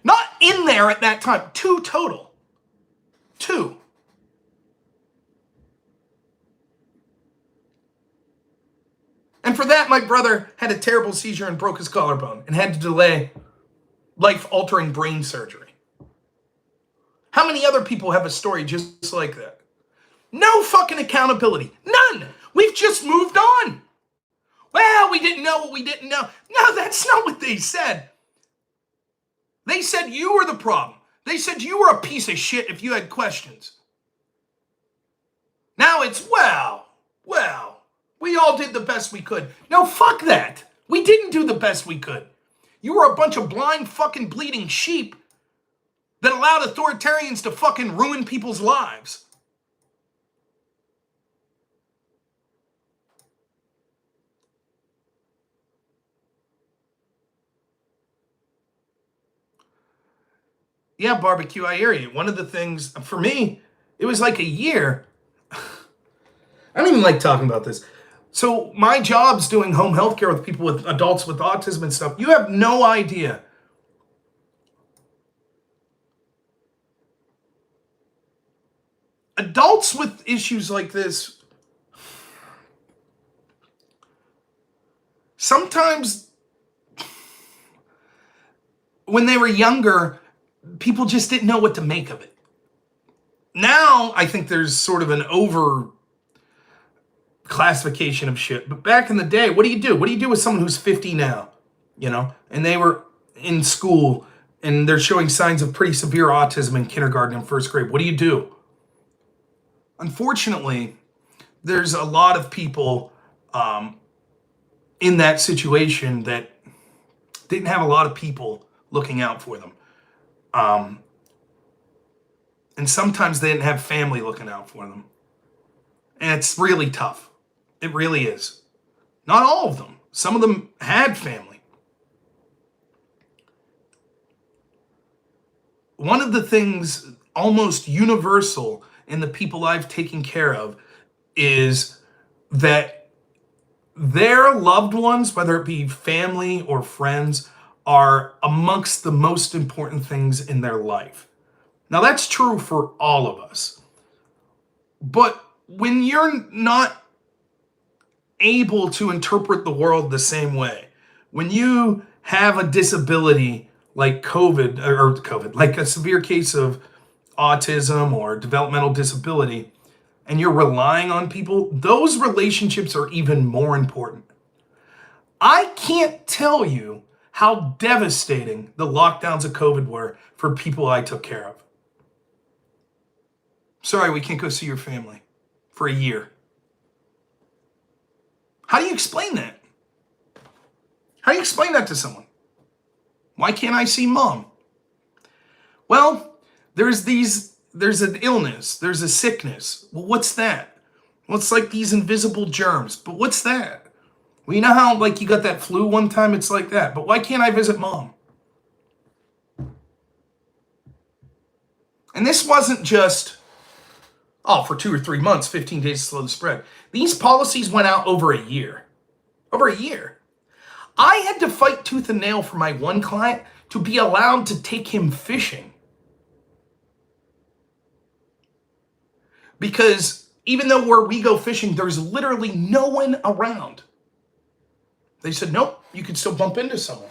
[SPEAKER 1] Not in there at that time, 2 total. 2. And for that, my brother had a terrible seizure and broke his collarbone and had to delay life-altering brain surgery. How many other people have a story just like that? No fucking accountability. None. We've just moved on. Well, we didn't know what we didn't know. No, that's not what they said. They said you were the problem. They said you were a piece of shit if you had questions. Now it's, well, we all did the best we could. No, fuck that. We didn't do the best we could. You were a bunch of blind fucking bleeding sheep that allowed authoritarians to fucking ruin people's lives. Yeah, barbecue, I hear you. One of the things, for me, it was like a year. I don't even like talking about this. So my job's doing home health care with people, with adults with autism and stuff. You have no idea. Adults with issues like this, sometimes when they were younger, people just didn't know what to make of it. Now, I think there's sort of an over classification of shit. But back in the day, what do you do? What do you do with someone who's 50 now? You know, and they were in school and they're showing signs of pretty severe autism in kindergarten and first grade. What do you do? Unfortunately, there's a lot of people in that situation that didn't have a lot of people looking out for them. And sometimes they didn't have family looking out for them. And it's really tough. It really is. Not all of them. Some of them had family. One of the things almost universal in the people I've taken care of is that their loved ones, whether it be family or friends, are amongst the most important things in their life. Now, that's true for all of us. But when you're not able to interpret the world the same way, when you have a disability like COVID, like a severe case of autism or developmental disability, and you're relying on people, those relationships are even more important. I can't tell you how devastating the lockdowns of COVID were for people I took care of. Sorry, we can't go see your family for a year. How do you explain that? How do you explain that to someone? Why can't I see mom? Well, there's an illness, there's a sickness. Well, what's that? Well, it's like these invisible germs, but what's that? Well, you know how like you got that flu one time? It's like that, but why can't I visit mom? And this wasn't just, for 2 or 3 months, 15 days to slow the spread. These policies went out over a year. Over a year. I had to fight tooth and nail for my one client to be allowed to take him fishing. Because even though where we go fishing, there's literally no one around. They said, nope, you could still bump into someone.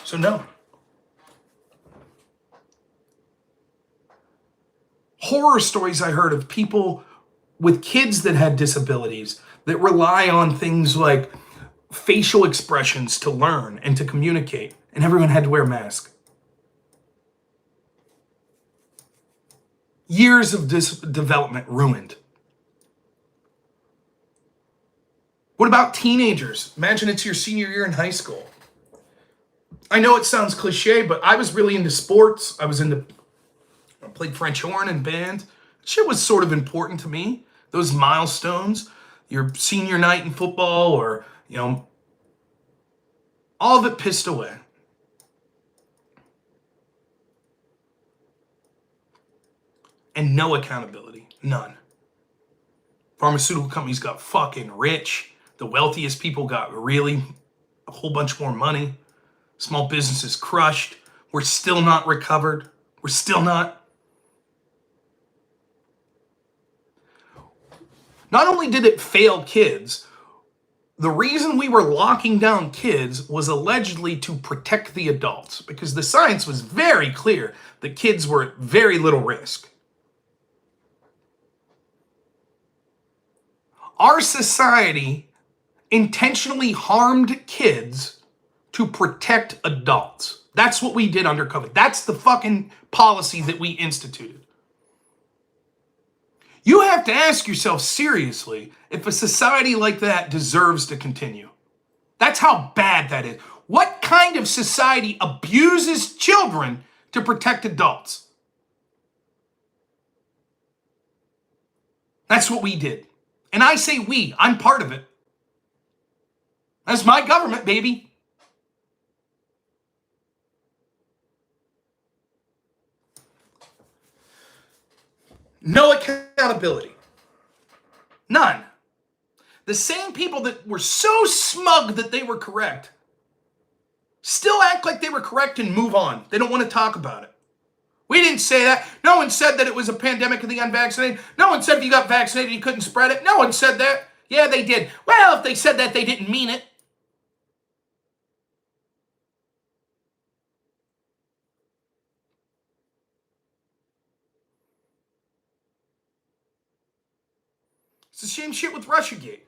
[SPEAKER 1] So no. Horror stories I heard of people with kids that had disabilities that rely on things like facial expressions to learn and to communicate, and everyone had to wear a mask. Years of development ruined. What about teenagers? Imagine it's your senior year in high school. I know it sounds cliche, but I was really into sports. I played French horn and band. Shit was sort of important to me. Those milestones, your senior night in football, or, all of it pissed away. And no accountability. None. Pharmaceutical companies got fucking rich. The wealthiest people got really a whole bunch more money. Small businesses crushed. We're still not recovered. We're still not. Not only did it fail kids, the reason we were locking down kids was allegedly to protect the adults, because the science was very clear that kids were at very little risk. Our society intentionally harmed kids to protect adults. That's what we did under COVID. That's the fucking policy that we instituted. You have to ask yourself seriously if a society like that deserves to continue. That's how bad that is. What kind of society abuses children to protect adults? That's what we did. And I say we, I'm part of it. That's my government, baby. No accountability. None. The same people that were so smug that they were correct still act like they were correct and move on. They don't want to talk about it. We didn't say that. No one said that it was a pandemic of the unvaccinated. No one said if you got vaccinated you couldn't spread it. No one said that. Yeah, they did. Well, if they said that, they didn't mean it. same shit with Russiagate.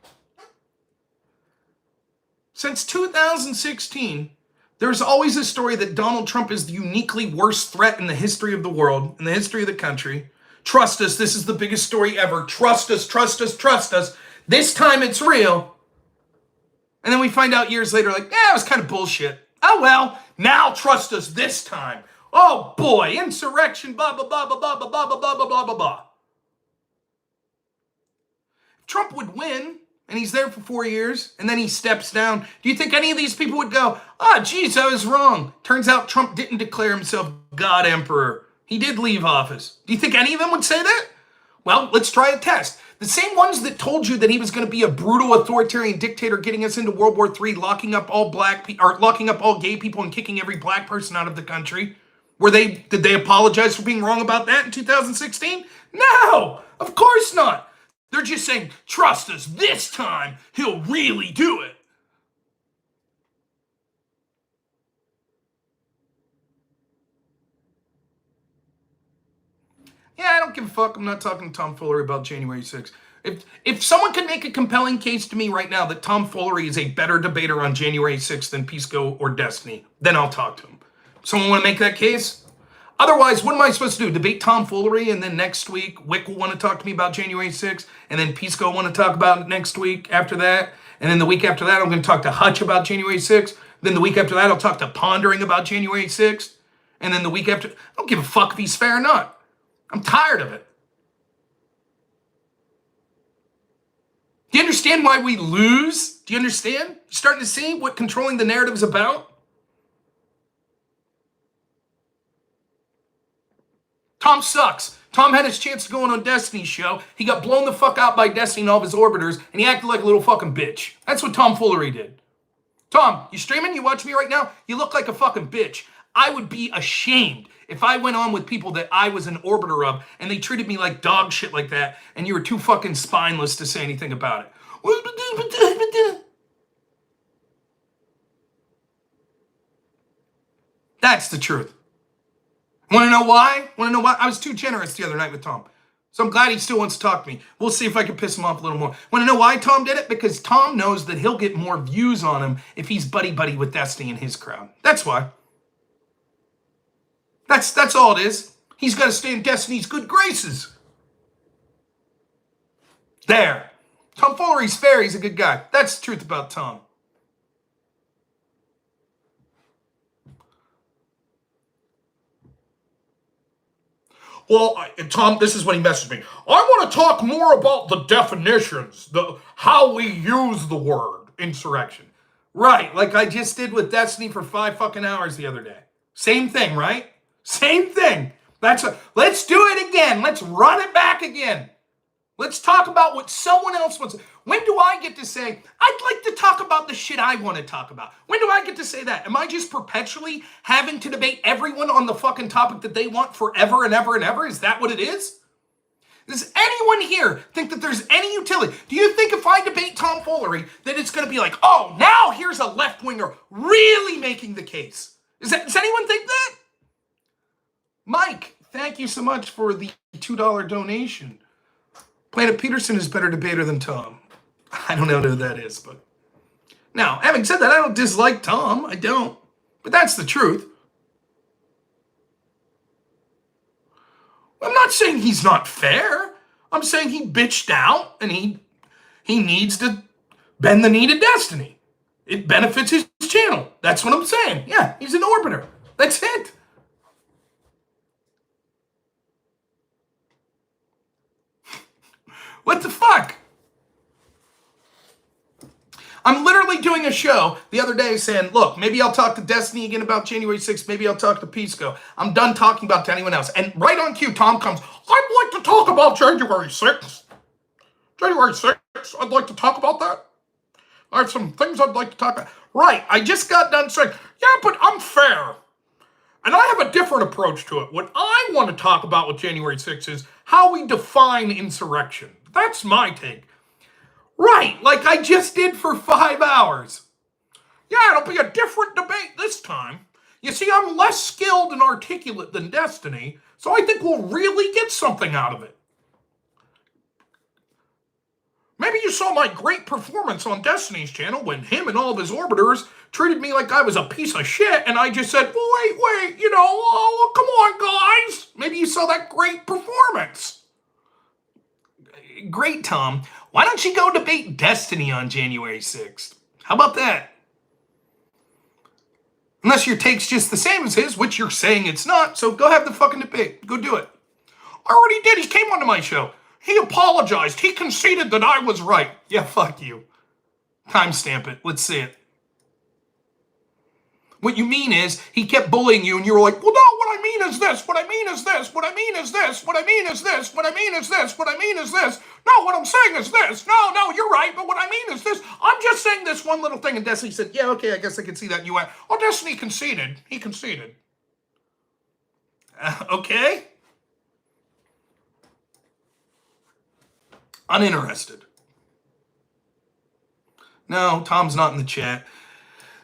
[SPEAKER 1] Since 2016, there's always a story that Donald Trump is the uniquely worst threat in the history of the world, in the history of the country. Trust us, this is the biggest story ever. Trust us, trust us, trust us. This time it's real. And then we find out years later, like, it was kind of bullshit. Oh well, now trust us this time. Oh boy, insurrection, blah, blah, blah, blah, blah, blah, blah, blah, blah, blah, blah, blah. If Trump would win, and he's there for 4 years, and then he steps down, do you think any of these people would go, geez, I was wrong. Turns out Trump didn't declare himself God Emperor. He did leave office. Do you think any of them would say that? Well, let's try a test. The same ones that told you that he was going to be a brutal authoritarian dictator getting us into World War III, locking up all locking up all gay people and kicking every black person out of the country. Did they apologize for being wrong about that in 2016? No, of course not. They're just saying, trust us, this time he'll really do it. Yeah, I don't give a fuck. I'm not talking to Tom Foolery about January 6th. If someone can make a compelling case to me right now that Tom Foolery is a better debater on January 6th than Pisco or Destiny, then I'll talk to him. Someone want to make that case? Otherwise, what am I supposed to do? Debate Tom Foolery, and then next week, Wick will want to talk to me about January 6th, and then Pisco will want to talk about it next week after that, and then the week after that, I'm going to talk to Hutch about January 6th, then the week after that, I'll talk to Pondering about January 6th, and then the week after, I don't give a fuck if he's fair or not. I'm tired of it. Do you understand why we lose? Do you understand? You're starting to see what controlling the narrative is about? Tom sucks. Tom had his chance to go on Destiny's show. He got blown the fuck out by Destiny and all of his orbiters, and he acted like a little fucking bitch. That's what Tom Foolery did. Tom, you streaming? You watch me right now? You look like a fucking bitch. I would be ashamed if I went on with people that I was an orbiter of and they treated me like dog shit like that and you were too fucking spineless to say anything about it. That's the truth. Want to know why? I was too generous the other night with Tom. So I'm glad he still wants to talk to me. We'll see if I can piss him off a little more. Want to know why Tom did it? Because Tom knows that he'll get more views on him if he's buddy-buddy with Destiny and his crowd. That's why. That's all it is. He's got to stay in Destiny's good graces. There. Tom Foolery's fair. He's a good guy. That's the truth about Tom. Well, Tom, this is when he messaged me. I want to talk more about the definitions, how we use the word insurrection. Right, like I just did with Destiny for 5 fucking hours the other day. Same thing, right? Same thing. Let's do it again. Let's run it back again. Let's talk about what someone else wants. When do I get to say, I'd like to talk about the shit I want to talk about? When do I get to say that? Am I just perpetually having to debate everyone on the fucking topic that they want forever and ever and ever? Is that what it is? Does anyone here think that there's any utility? Do you think if I debate Tom Foolery that it's going to be like, oh, now here's a left-winger really making the case? Does anyone think that? Mike, thank you so much for the $2 donation. Planet Peterson is better debater than Tom. I don't know who that is, but... Now, having said that, I don't dislike Tom. I don't. But that's the truth. I'm not saying he's not fair. I'm saying he bitched out and he needs to bend the knee to Destiny. It benefits his channel. That's what I'm saying. Yeah, he's an orbiter. That's it. What the fuck? I'm literally doing a show the other day saying, look, maybe I'll talk to Destiny again about January 6th. Maybe I'll talk to Pisco. I'm done talking about to anyone else. And right on cue, Tom comes, I'd like to talk about January 6th. January 6th, I'd like to talk about that. I have some things I'd like to talk about. Right, I just got done saying, yeah, but I'm fair. And I have a different approach to it. What I want to talk about with January 6th is how we define insurrection. That's my take. Right, like I just did for 5 hours. Yeah, it'll be a different debate this time. You see, I'm less skilled and articulate than Destiny, so I think we'll really get something out of it. maybe you saw my great performance on Destiny's channel when him and all of his orbiters treated me like I was a piece of shit, and I just said, well, wait, oh, come on, guys. Maybe you saw that great performance. Great, Tom. Why don't you go debate Destiny on January 6th? How about that? Unless your take's just the same as his, which you're saying it's not, so go have the fucking debate. Go do it. I already did. He came onto my show. He apologized. He conceded that I was right. Yeah, fuck you. Timestamp it. Let's see it. What you mean is, he kept bullying you, and you were like, well, no, what I mean is this, what I mean is this, what I mean is this, what I mean is this, what I mean is this, what I mean is this. No, what I'm saying is this. No, you're right, but what I mean is this. I'm just saying this one little thing. And Destiny said, yeah, okay, I guess I can see that. And you went, oh, Destiny conceded. He conceded. Okay. Uninterested. No, Tom's not in the chat.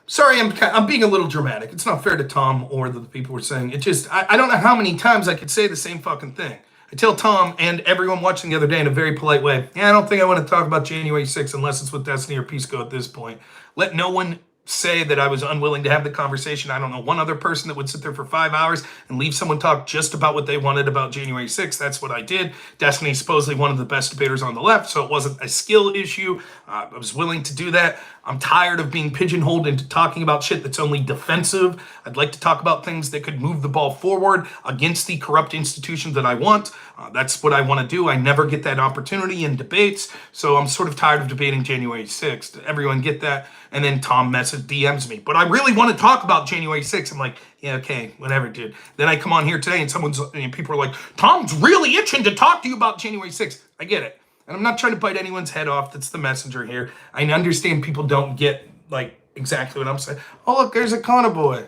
[SPEAKER 1] Sorry, I'm being a little dramatic. It's not fair to Tom or the people we're saying. It just, I don't know how many times I could say the same fucking thing. I tell Tom and everyone watching the other day in a very polite way, yeah, I don't think I want to talk about January 6th unless it's with Destiny or Pisco at this point. Let no one say that I was unwilling to have the conversation. I don't know one other person that would sit there for 5 hours and leave someone talk just about what they wanted about January 6th. That's what I did. Destiny's supposedly one of the best debaters on the left, so it wasn't a skill issue. I was willing to do that. I'm tired of being pigeonholed into talking about shit that's only defensive. I'd like to talk about things that could move the ball forward against the corrupt institutions that I want. That's what I want to do. I never get that opportunity in debates, so I'm sort of tired of debating January 6th. Everyone get that? And then Tom DMs me. But I really want to talk about January 6th. I'm like, yeah, okay, whatever, dude. Then I come on here today and people are like, Tom's really itching to talk to you about January 6th. I get it. And I'm not trying to bite anyone's head off. That's the messenger here. I understand people don't get, like, exactly what I'm saying. Oh, look, there's Econoboy.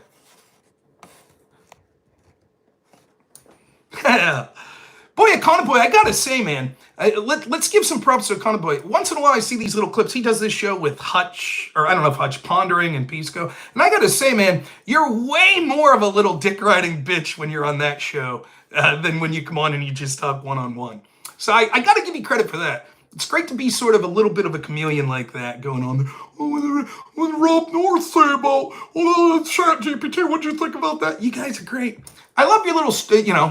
[SPEAKER 1] Boy, Econoboy, I gotta say, man, let's give some props to Econoboy. Once in a while, I see these little clips. He does this show with Hutch, or I don't know if Hutch, Pondering and Pisco. And I gotta say, man, you're way more of a little dick-riding bitch when you're on that show than when you come on and you just talk one-on-one. So I gotta give you credit for that. It's great to be sort of a little bit of a chameleon like that going on. Oh, what did Rob North say about ChatGPT? What do you think about that? You guys are great. I love your little,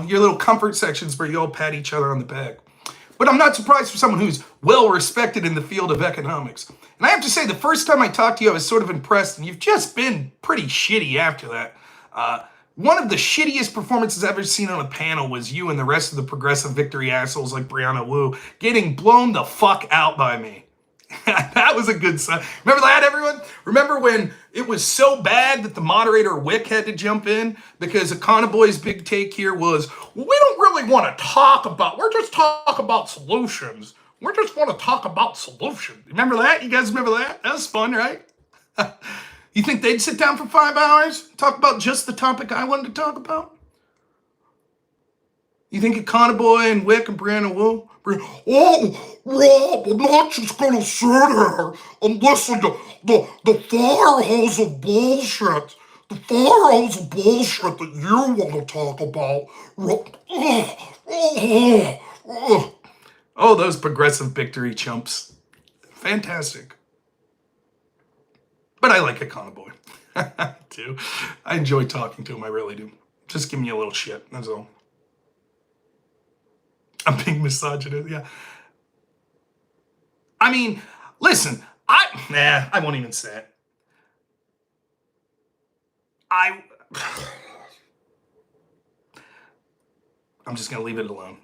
[SPEAKER 1] your little comfort sections where you all pat each other on the back. But I'm not surprised for someone who's well respected in the field of economics. And I have to say, the first time I talked to you, I was sort of impressed, and you've just been pretty shitty after that. One of the shittiest performances I've ever seen on a panel was you and the rest of the progressive victory assholes like Brianna Wu getting blown the fuck out by me. That was a good sign. Remember that, everyone? Remember when it was so bad that the moderator Wick had to jump in? Because Econoboy's big take here was, well, we don't really want to talk about, we're just talk about solutions. We just want to talk about solutions. Remember that? You guys remember that? That was fun, right? You think they'd sit down for 5 hours, talk about just the topic I wanted to talk about? You think Econoboy and Wick and Brianna will? Oh, Rob, I'm not just going to sit here and listen to the fire hose of bullshit. The fire hose of bullshit that you want to talk about. Oh, those progressive victory chumps. Fantastic. But I like Econoboy. I do. I enjoy talking to him. I really do. Just giving you a little shit. That's all. I'm being misogynist. Yeah. I mean, listen. I won't even say it. I'm just going to leave it alone.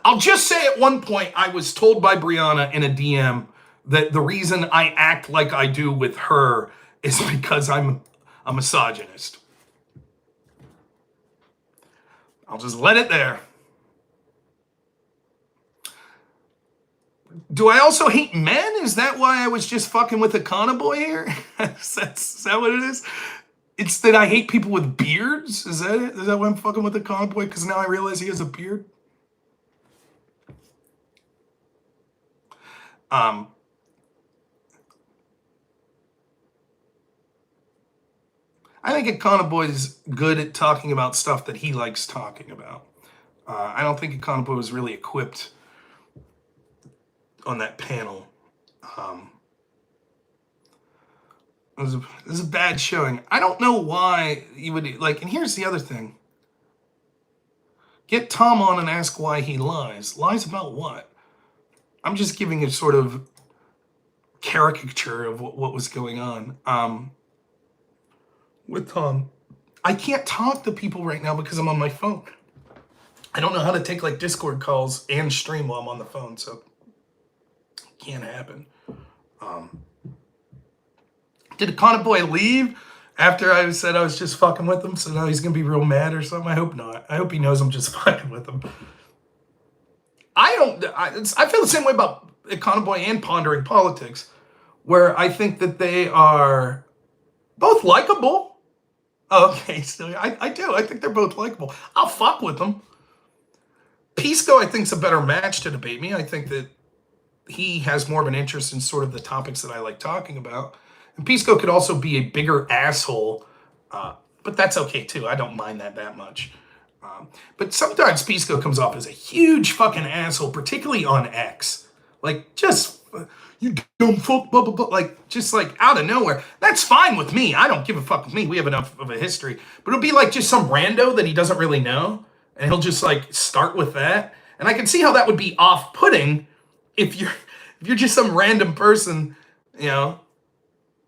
[SPEAKER 1] I'll just say at one point I was told by Brianna in a DM that the reason I act like I do with her is because I'm a misogynist. I'll just let it there. Do I also hate men? Is that why I was just fucking with Econoboy here? Is that what it is? It's that I hate people with beards? Is that it? Is that why I'm fucking with Econoboy? Because now I realize he has a beard? I think Econoboy is good at talking about stuff that he likes talking about. I don't think Econoboy was really equipped on that panel. It was a bad showing. I don't know why you would, like, and here's the other thing. Get Tom on and ask why he lies. Lies about what? I'm just giving a sort of caricature of what was going on with Tom. I can't talk to people right now because I'm on my phone. I don't know how to take like Discord calls and stream while I'm on the phone, so it can't happen. Did Econoboy leave after I said I was just fucking with him? So now he's gonna be real mad or something? I hope not. I hope he knows I'm just fucking with him. I feel the same way about Econoboy and Pondering Politics, where I think that they are both likable. Okay, so I do. I think they're both likable. I'll fuck with them. Pisco, I think, is a better match to debate me. I think that he has more of an interest in sort of the topics that I like talking about. And Pisco could also be a bigger asshole, but that's okay too. I don't mind that much. But sometimes Pisco comes off as a huge fucking asshole, particularly on X. Like, just, you dumb fuck, blah, blah, blah. Like, just like out of nowhere. That's fine with me. I don't give a fuck with me. We have enough of a history. But it'll be like just some rando that he doesn't really know. And he'll just like start with that. And I can see how that would be off-putting if you're just some random person, you know,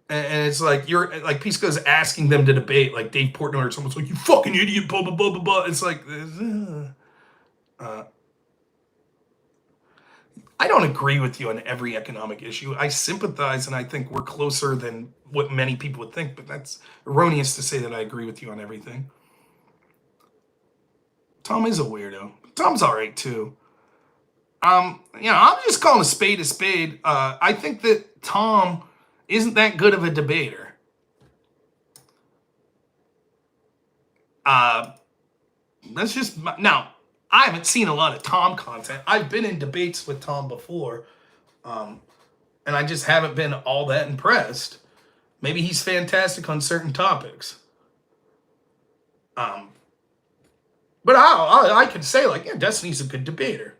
[SPEAKER 1] and it's like you're like Pisco's asking them to debate, like Dave Portnoy or someone's like, you fucking idiot, blah blah blah blah blah. It's like I don't agree with you on every economic issue. I sympathize and I think we're closer than what many people would think, but that's erroneous to say that I agree with you on everything. Tom is a weirdo. Tom's all right too. I'm just calling a spade a spade. I think that Tom isn't that good of a debater. That's just now. I haven't seen a lot of Tom content. I've been in debates with Tom before, and I just haven't been all that impressed. Maybe he's fantastic on certain topics. But I can say, like, yeah, Destiny's a good debater.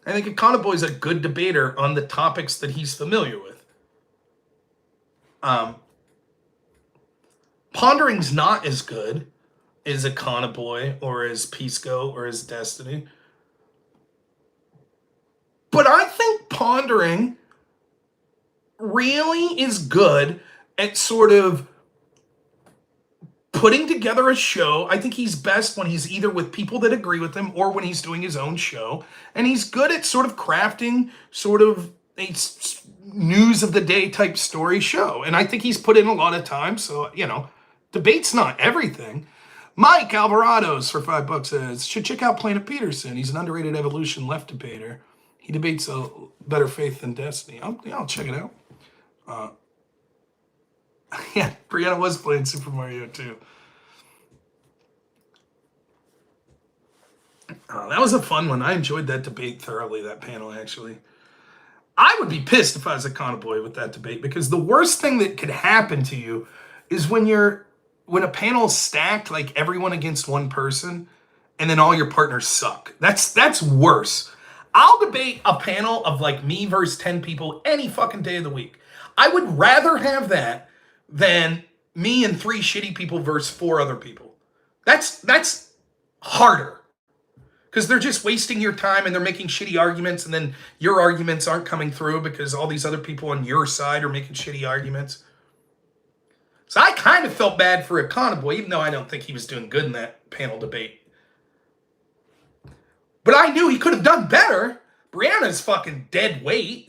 [SPEAKER 1] I think Econoboy's a good debater on the topics that he's familiar with. Pondering's not as good as Econoboy or as Pisco or as Destiny. But I think Pondering really is good at sort of putting together a show. I think he's best when he's either with people that agree with him or when he's doing his own show. And he's good at sort of crafting sort of a news of the day type story show. And I think he's put in a lot of time. So, you know, debate's not everything. Mike Alvarado's for $5 says, should check out Planet Peterson. He's an underrated evolution left debater. He debates a better faith than destiny. I'll check it out. Yeah, Brianna was playing Super Mario too. That was a fun one. I enjoyed that debate thoroughly, that panel, actually. I would be pissed if I was Econoboy with that debate, because the worst thing that could happen to you is when a panel is stacked, like everyone against one person, and then all your partners suck. That's worse. I'll debate a panel of like me versus 10 people any fucking day of the week. I would rather have that than me and 3 shitty people versus 4 other people. That's harder. Because they're just wasting your time and they're making shitty arguments, and then your arguments aren't coming through because all these other people on your side are making shitty arguments. So I kind of felt bad for Econoboy, even though I don't think he was doing good in that panel debate. But I knew he could have done better. Brianna's fucking dead weight.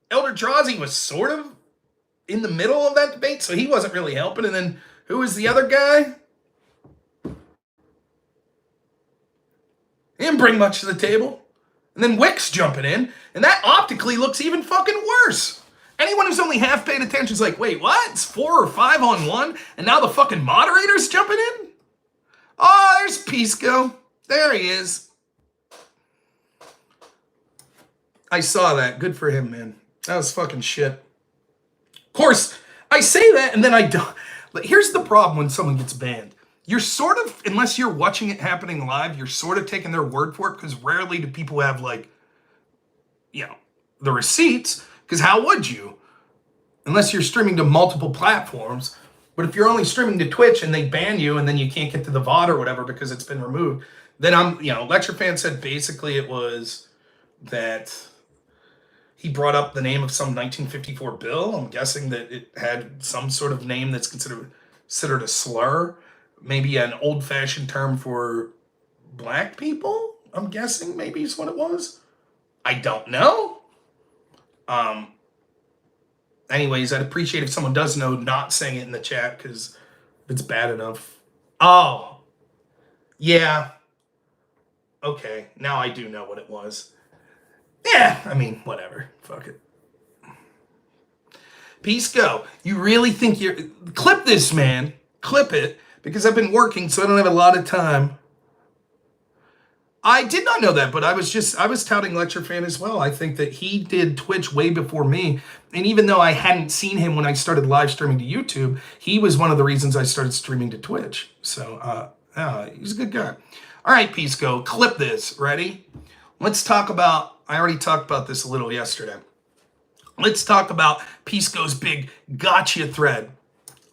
[SPEAKER 1] Elder Drazi was sort of in the middle of that debate, so he wasn't really helping. And then who was the other guy? He didn't bring much to the table. And then Wick's jumping in, and that optically looks even fucking worse. Anyone who's only half paying attention is like, wait, what? It's 4 or 5 on 1, and now the fucking moderator's jumping in? Oh, there's Pisco. There he is. I saw that. Good for him, man. That was fucking shit. Of course, I say that, and then I don't. Here's the problem when someone gets banned. You're sort of, unless you're watching it happening live, you're sort of taking their word for it, because rarely do people have, like, the receipts, because how would you? Unless you're streaming to multiple platforms. But if you're only streaming to Twitch and they ban you and then you can't get to the VOD or whatever because it's been removed, then Lecturefan said basically it was that he brought up the name of some 1954 bill. I'm guessing that it had some sort of name that's considered a slur, maybe an old-fashioned term for black people. I'm guessing maybe is what it was. I don't know. Anyways, I'd appreciate if someone does know not saying it in the chat because it's bad enough. Oh, yeah. Okay, now I do know what it was. Yeah, I mean, whatever. Fuck it. Pisco, you really think you're... Clip this, man. Clip it, because I've been working, so I don't have a lot of time. I did not know that, but I was touting Lecturefan as well. I think that he did Twitch way before me. And even though I hadn't seen him when I started live streaming to YouTube, he was one of the reasons I started streaming to Twitch. So, he's a good guy. All right, Pisco, clip this. Ready? Let's talk about, I already talked about this a little yesterday. Let's talk about Pisco's big gotcha thread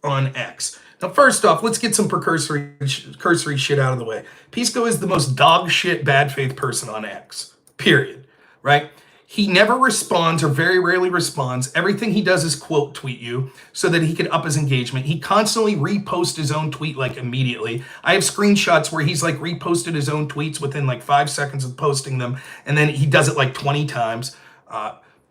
[SPEAKER 1] on X. Now, first off, let's get some cursory shit out of the way. Pisco is the most dog shit bad faith person on X, period, right? He never responds or very rarely responds. Everything he does is quote tweet you so that he can up his engagement. He constantly reposts his own tweet like immediately. I have screenshots where he's like reposted his own tweets within like 5 seconds of posting them, and then he does it like 20 times.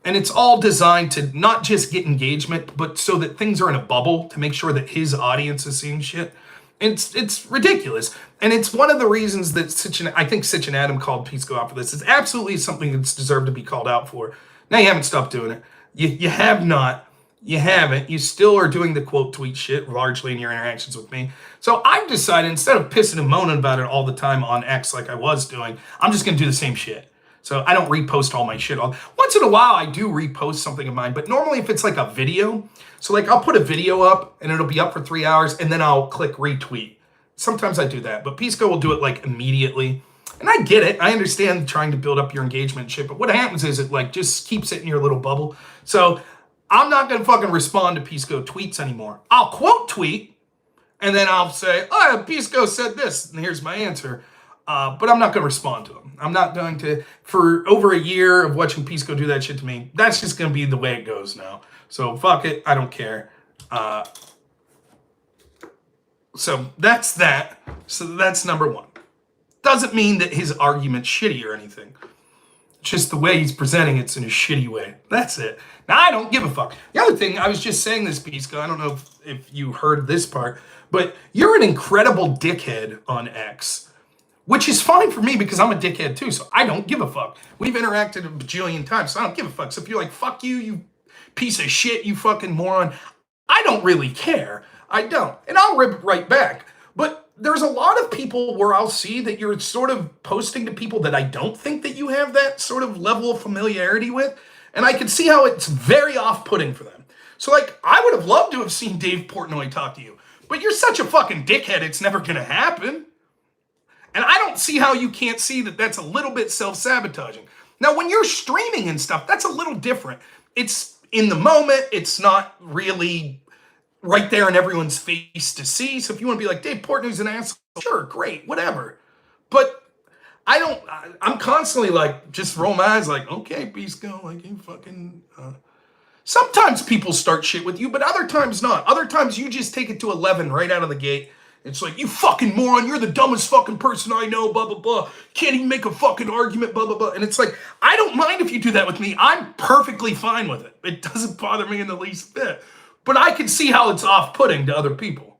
[SPEAKER 1] And it's all designed to not just get engagement, but so that things are in a bubble to make sure that his audience is seeing shit. It's ridiculous. And it's one of the reasons that I think Sitch and Adam called Pisco out for this. It's absolutely something that's deserved to be called out for. Now you haven't stopped doing it. You have not. You haven't. You still are doing the quote tweet shit largely in your interactions with me. So I've decided instead of pissing and moaning about it all the time on X like I was doing, I'm just going to do the same shit. So I don't repost all my shit. Once in a while, I do repost something of mine, but normally if it's like a video, so like I'll put a video up and it'll be up for 3 hours and then I'll click retweet. Sometimes I do that, but Pisco will do it like immediately. And I get it. I understand trying to build up your engagement and shit, but what happens is it like just keeps it in your little bubble. So I'm not going to fucking respond to Pisco tweets anymore. I'll quote tweet and then I'll say, oh, Pisco said this, and here's my answer. But I'm not going to respond to him. I'm not going to, for over a year of watching Pisco do that shit to me, that's just going to be the way it goes now. So fuck it. I don't care. So that's that. So that's number one. Doesn't mean that his argument's shitty or anything. It's just the way he's presenting it's in a shitty way. That's it. Now, I don't give a fuck. The other thing, I was just saying this, Pisco, I don't know if you heard this part, but you're an incredible dickhead on X. Which is fine for me because I'm a dickhead too, so I don't give a fuck. We've interacted a bajillion times, so I don't give a fuck. So if you're like, fuck you, you piece of shit, you fucking moron, I don't really care. I don't. And I'll rip right back. But there's a lot of people where I'll see that you're sort of posting to people that I don't think that you have that sort of level of familiarity with. And I can see how it's very off-putting for them. So like, I would have loved to have seen Dave Portnoy talk to you. But you're such a fucking dickhead, it's never going to happen. And I don't see how you can't see that that's a little bit self-sabotaging. Now, when you're streaming and stuff, that's a little different. It's in the moment. It's not really right there in everyone's face to see. So if you want to be like, Dave Portnoy's an asshole, sure, great, whatever. But I'm constantly like, just roll my eyes like, okay, Pisco, like you fucking... Sometimes people start shit with you, but other times not. Other times you just take it to 11 right out of the gate. It's like, you fucking moron, you're the dumbest fucking person I know, blah, blah, blah. Can't even make a fucking argument, blah, blah, blah. And it's like, I don't mind if you do that with me. I'm perfectly fine with it. It doesn't bother me in the least bit. But I can see how it's off-putting to other people.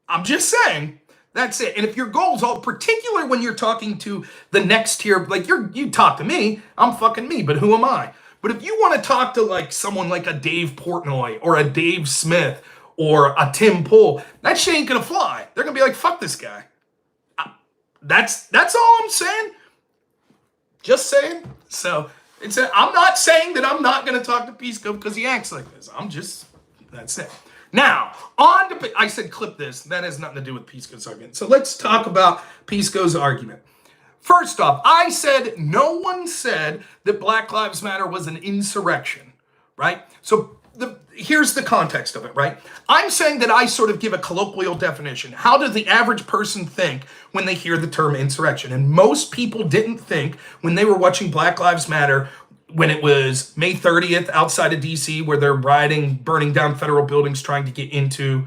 [SPEAKER 1] I'm just saying, that's it. And if your goals, all particular when you're talking to the next tier, like you talk to me, I'm fucking me, but who am I? But if you want to talk to like someone like a Dave Portnoy or a Dave Smith or a Tim Pool, that shit ain't gonna fly. They're gonna be like, fuck this guy. That's all I'm saying. Just saying. So I'm not saying that I'm not gonna talk to Pisco because he acts like this. That's it. Now, on to, I said clip this. That has nothing to do with Pisco's argument. So let's talk about Pisco's argument. First off, I said no one said that Black Lives Matter was an insurrection, right? So here's the context of it, right? I'm saying that I sort of give a colloquial definition. How does the average person think when they hear the term insurrection? And most people didn't think when they were watching Black Lives Matter when it was May 30th outside of DC where they're rioting, burning down federal buildings, trying to get into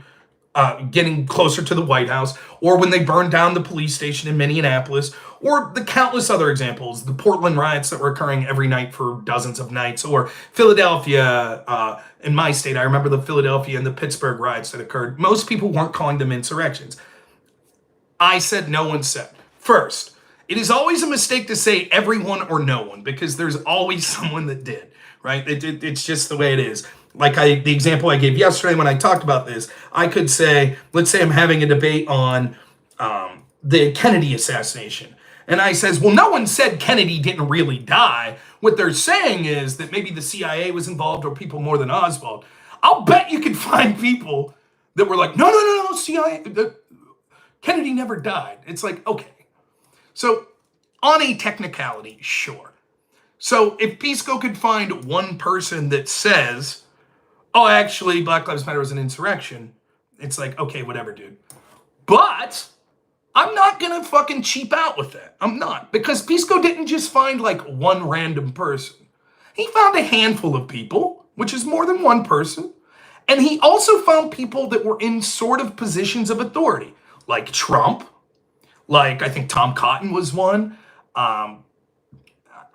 [SPEAKER 1] getting closer to the White House, or when they burned down the police station in Minneapolis, or the countless other examples, the Portland riots that were occurring every night for dozens of nights, or Philadelphia, in my state, I remember the Philadelphia and the Pittsburgh riots that occurred. Most people weren't calling them insurrections. I said no one said. First, it is always a mistake to say everyone or no one, because there's always someone that did, right? It's just the way it is. Like the example I gave yesterday when I talked about this, I could say, let's say I'm having a debate on the Kennedy assassination. And I says, well, no one said Kennedy didn't really die. What they're saying is that maybe the CIA was involved or people more than Oswald. I'll bet you could find people that were like, no, CIA, Kennedy never died. It's like, okay. So on a technicality, sure. So if Pisco could find one person that says, oh, actually, Black Lives Matter was an insurrection, it's like, okay, whatever, dude. But I'm not going to fucking cheap out with that. I'm not. Because Pisco didn't just find like one random person. He found a handful of people, which is more than one person. And he also found people that were in sort of positions of authority, like Trump, like I think Tom Cotton was one. I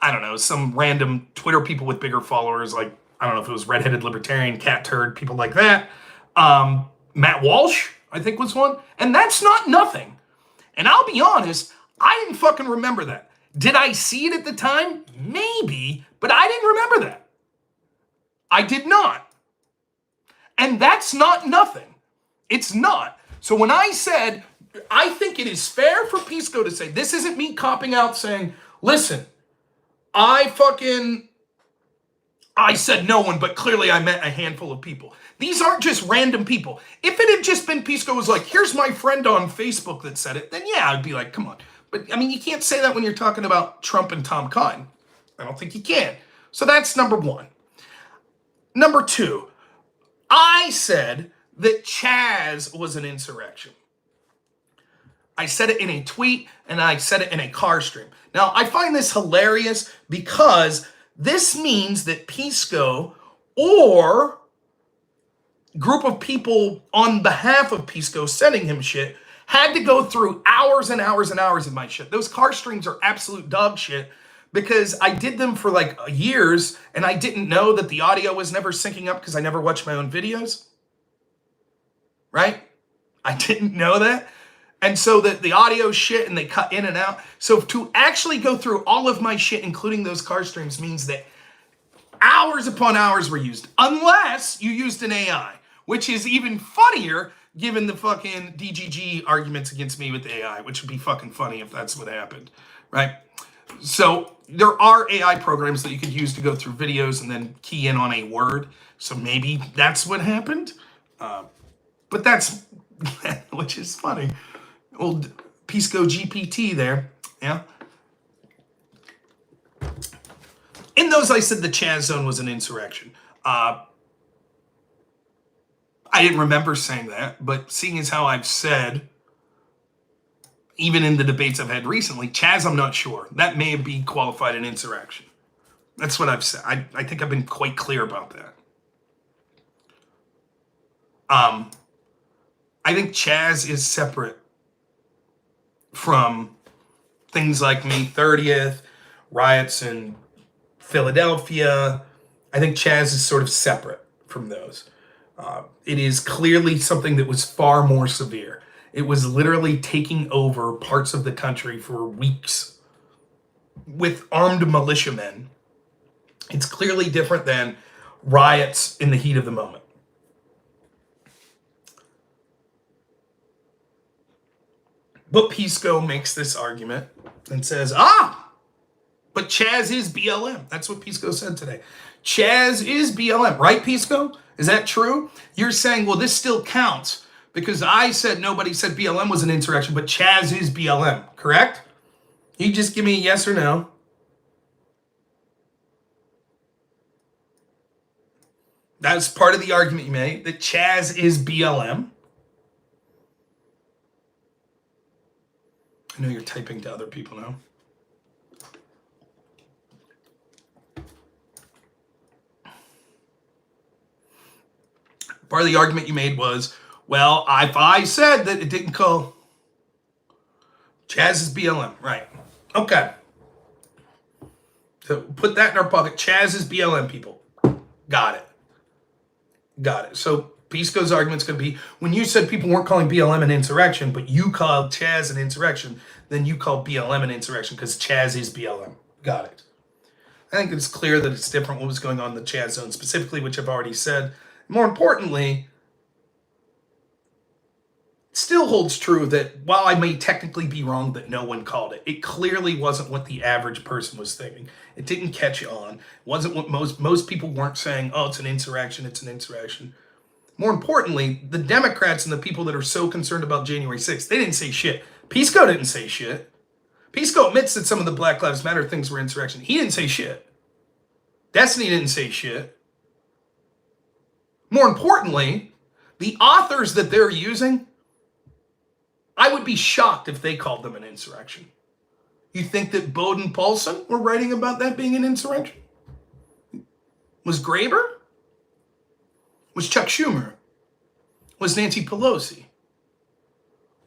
[SPEAKER 1] don't know, some random Twitter people with bigger followers, like, I don't know if it was redheaded libertarian, cat turd, people like that. Matt Walsh, I think, was one. And that's not nothing. And I'll be honest, I didn't fucking remember that. Did I see it at the time? Maybe, but I didn't remember that. I did not. And that's not nothing. It's not. So when I said, I think it is fair for Pisco to say, this isn't me copping out saying, listen, I said no one, but clearly I meant a handful of people. These aren't just random people. If it had just been Pisco was like, here's my friend on Facebook that said it, then yeah, I'd be like, come on. But I mean, you can't say that when you're talking about Trump and Tom Cotton. I don't think you can. So that's number one. Number two, I said that CHAZ was an insurrection. I said it in a tweet and I said it in a car stream. Now, I find this hilarious because this means that Pisco or group of people on behalf of Pisco sending him shit had to go through hours and hours and hours of my shit. Those car streams are absolute dog shit because I did them for like years and I didn't know that the audio was never syncing up because I never watched my own videos. Right? I didn't know that. And so that the audio shit and they cut in and out. So to actually go through all of my shit, including those car streams, means that hours upon hours were used. Unless you used an AI, which is even funnier given the fucking DGG arguments against me with AI, which would be fucking funny if that's what happened, right? So there are AI programs that you could use to go through videos and then key in on a word. So maybe that's what happened. But that's, which is funny. Old Pisco GPT there, yeah. In those, I said the CHAZ zone was an insurrection. I didn't remember saying that, but seeing as how I've said, even in the debates I've had recently, CHAZ, I'm not sure. That may be qualified an insurrection. That's what I've said. I think I've been quite clear about that. I think CHAZ is separate from things like May 30th, riots in Philadelphia. I think CHAZ is sort of separate from those. It is clearly something that was far more severe. It was literally taking over parts of the country for weeks with armed militiamen. It's clearly different than riots in the heat of the moment. But Pisco makes this argument and says, but CHAZ is BLM. That's what Pisco said today. CHAZ is BLM, right, Pisco? Is that true? You're saying, well, this still counts because I said nobody said BLM was an insurrection, but CHAZ is BLM, correct? You just give me a yes or no. That's part of the argument you made, that CHAZ is BLM. I know you're typing to other people now. Part of the argument you made was, well, if I said that it didn't call CHAZ is BLM, right? Okay. So put that in our pocket. CHAZ is BLM, people. Got it. Got it. So Pisco's argument's going to be, when you said people weren't calling BLM an insurrection, but you called CHAZ an insurrection, then you call BLM an insurrection because CHAZ is BLM. Got it. I think it's clear that it's different what was going on in the CHAZ zone specifically, which I've already said. More importantly, it still holds true that while I may technically be wrong that no one called it, it clearly wasn't what the average person was thinking. It didn't catch on. It wasn't what most people weren't saying, oh, it's an insurrection, it's an insurrection. More importantly, the Democrats and the people that are so concerned about January 6th, they didn't say shit. Pisco didn't say shit. Pisco admits that some of the Black Lives Matter things were insurrection. He didn't say shit. Destiny didn't say shit. More importantly, the authors that they're using, I would be shocked if they called them an insurrection. You think that Bowden Paulson were writing about that being an insurrection? Was Graber? Was Chuck Schumer? Was Nancy Pelosi?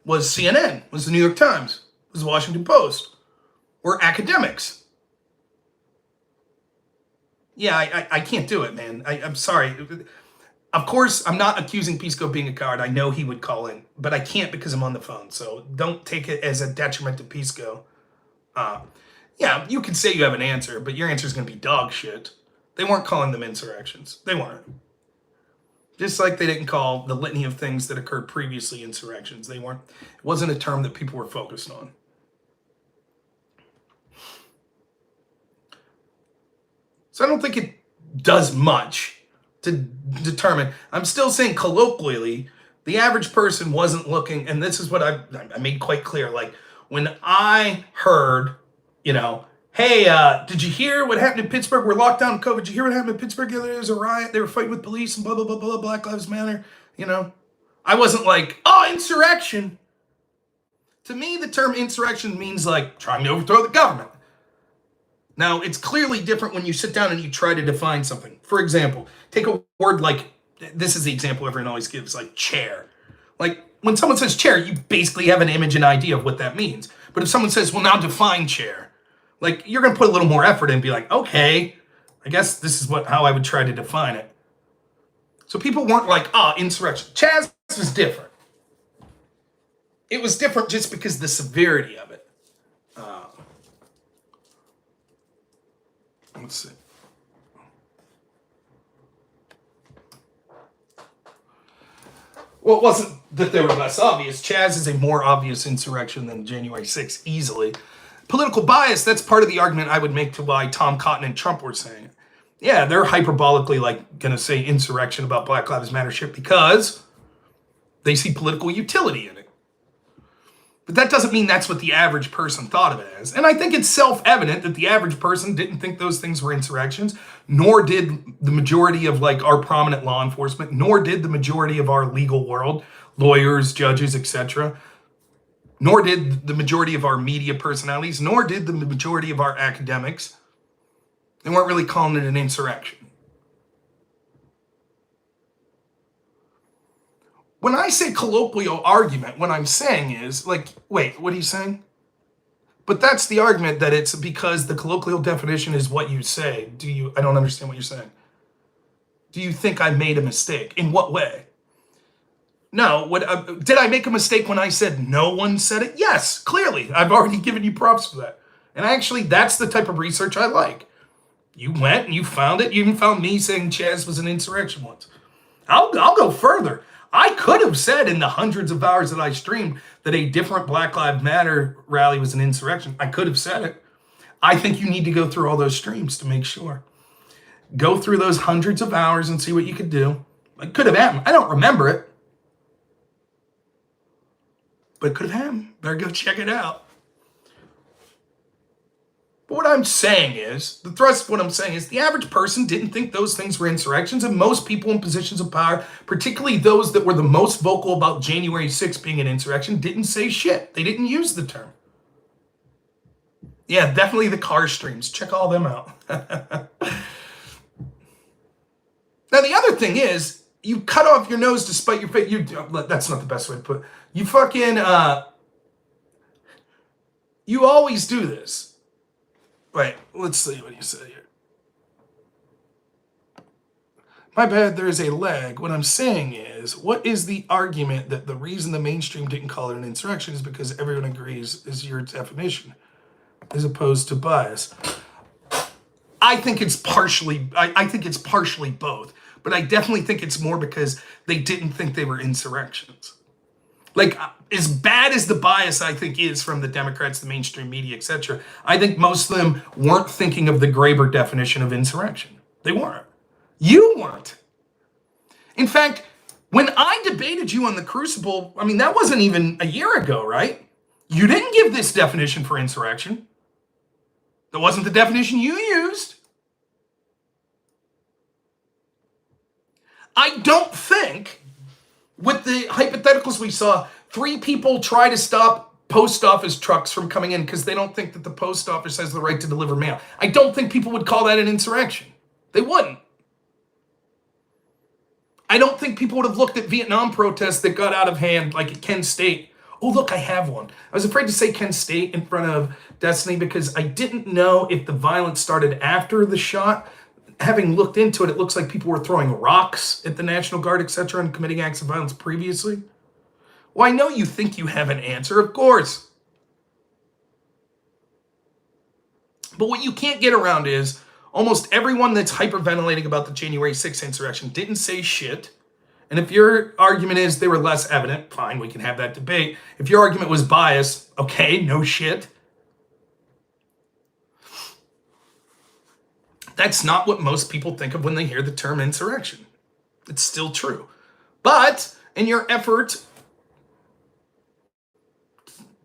[SPEAKER 1] Was CNN? Was the New York Times? Was the Washington Post? Were academics? Yeah, I can't do it, man. I'm sorry. Of course, I'm not accusing Pisco of being a coward. I know he would call in, but I can't because I'm on the phone. So don't take it as a detriment to Pisco. Yeah, you can say you have an answer, but your answer is going to be dog shit. They weren't calling them insurrections. They weren't. Just like they didn't call the litany of things that occurred previously insurrections. They weren't. It wasn't a term that people were focused on. So I don't think it does much to determine. I'm still saying colloquially, the average person wasn't looking, and this is what I made quite clear. Like when I heard, hey, did you hear what happened in Pittsburgh? We're locked down in COVID. Did you hear what happened in Pittsburgh the other day? There was a riot. They were fighting with police and blah, blah, blah, blah, Black Lives Matter. I wasn't like, oh, insurrection. To me, the term insurrection means like trying to overthrow the government. Now, it's clearly different when you sit down and you try to define something. For example, take a word like, this is the example everyone always gives, like chair. Like when someone says chair, you basically have an image and idea of what that means. But if someone says, well, now define chair, like you're going to put a little more effort in and be like, okay, I guess this is how I would try to define it. So people weren't like, insurrection. CHAZ was different. It was different just because of the severity of it. Let's see. Well, it wasn't that they were less obvious. CHAZ is a more obvious insurrection than January 6th, easily. Political bias, that's part of the argument I would make to why Tom Cotton and Trump were saying it. Yeah, they're hyperbolically going to say insurrection about Black Lives Matter shit because they see political utility in it. But that doesn't mean that's what the average person thought of it as. And I think it's self-evident that the average person didn't think those things were insurrections, nor did the majority of our prominent law enforcement, nor did the majority of our legal world, lawyers, judges, etc., nor did the majority of our media personalities, nor did the majority of our academics. They weren't really calling it an insurrection. When I say colloquial argument, what I'm saying is, wait, what are you saying? But that's the argument, that it's because the colloquial definition is what you say. I don't understand what you're saying. Do you think I made a mistake? In what way? No, did I make a mistake when I said no one said it? Yes, clearly. I've already given you props for that. And actually, that's the type of research I like. You went and you found it. You even found me saying CHAZ was an insurrection once. I'll go further. I could have said in the hundreds of hours that I streamed that a different Black Lives Matter rally was an insurrection. I could have said it. I think you need to go through all those streams to make sure. Go through those hundreds of hours and see what you could do. It could have happened. I don't remember it. But it could have happened. Better go check it out. But what I'm saying is, the thrust of what I'm saying is the average person didn't think those things were insurrections, and most people in positions of power, particularly those that were the most vocal about January 6th being an insurrection, didn't say shit. They didn't use the term. Yeah, definitely the car streams. Check all them out. Now, the other thing is, you cut off your nose to spite your face. That's not the best way to put it. You fucking, you always do this. Wait, let's see what you say here. My bad, there is a lag. What I'm saying is, what is the argument that the reason the mainstream didn't call it an insurrection is because everyone agrees is your definition, as opposed to bias? I think it's partially both, but I definitely think it's more because they didn't think they were insurrections. Like, as bad as the bias I think is from the Democrats, the mainstream media, etc., I think most of them weren't thinking of the Graeber definition of insurrection. They weren't. You weren't. In fact, when I debated you on the Crucible, I mean, that wasn't even a year ago, right? You didn't give this definition for insurrection. That wasn't the definition you used. I don't think, with the hypotheticals we saw, 3 people try to stop post office trucks from coming in because they don't think that the post office has the right to deliver mail. I don't think people would call that an insurrection. They wouldn't. I don't think people would have looked at Vietnam protests that got out of hand, like at Kent State. Oh, look, I have one. I was afraid to say Kent State in front of Destiny because I didn't know if the violence started after the shot. Having looked into it, it looks like people were throwing rocks at the National Guard, etc., and committing acts of violence previously. Well, I know you think you have an answer, of course. But what you can't get around is almost everyone that's hyperventilating about the January 6th insurrection didn't say shit. And if your argument is they were less evident, fine, we can have that debate. If your argument was biased, okay, no shit. That's not what most people think of when they hear the term insurrection. It's still true. But in your effort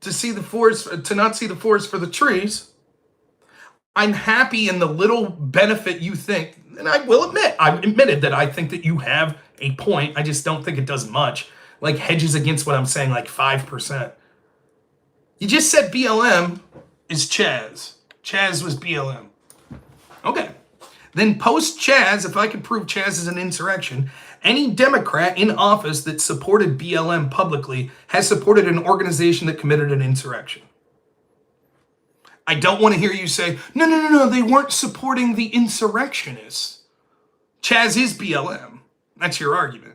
[SPEAKER 1] to see the forest, to not see the forest for the trees, I'm happy in the little benefit you think, and I will admit, I've admitted that I think that you have a point. I just don't think it does much. Like hedges against what I'm saying, like 5%. You just said BLM is CHAZ. CHAZ was BLM. Okay. Then post CHAZ, if I could prove CHAZ is an insurrection, any Democrat in office that supported BLM publicly has supported an organization that committed an insurrection. I don't want to hear you say, no, they weren't supporting the insurrectionists. CHAZ is BLM. That's your argument.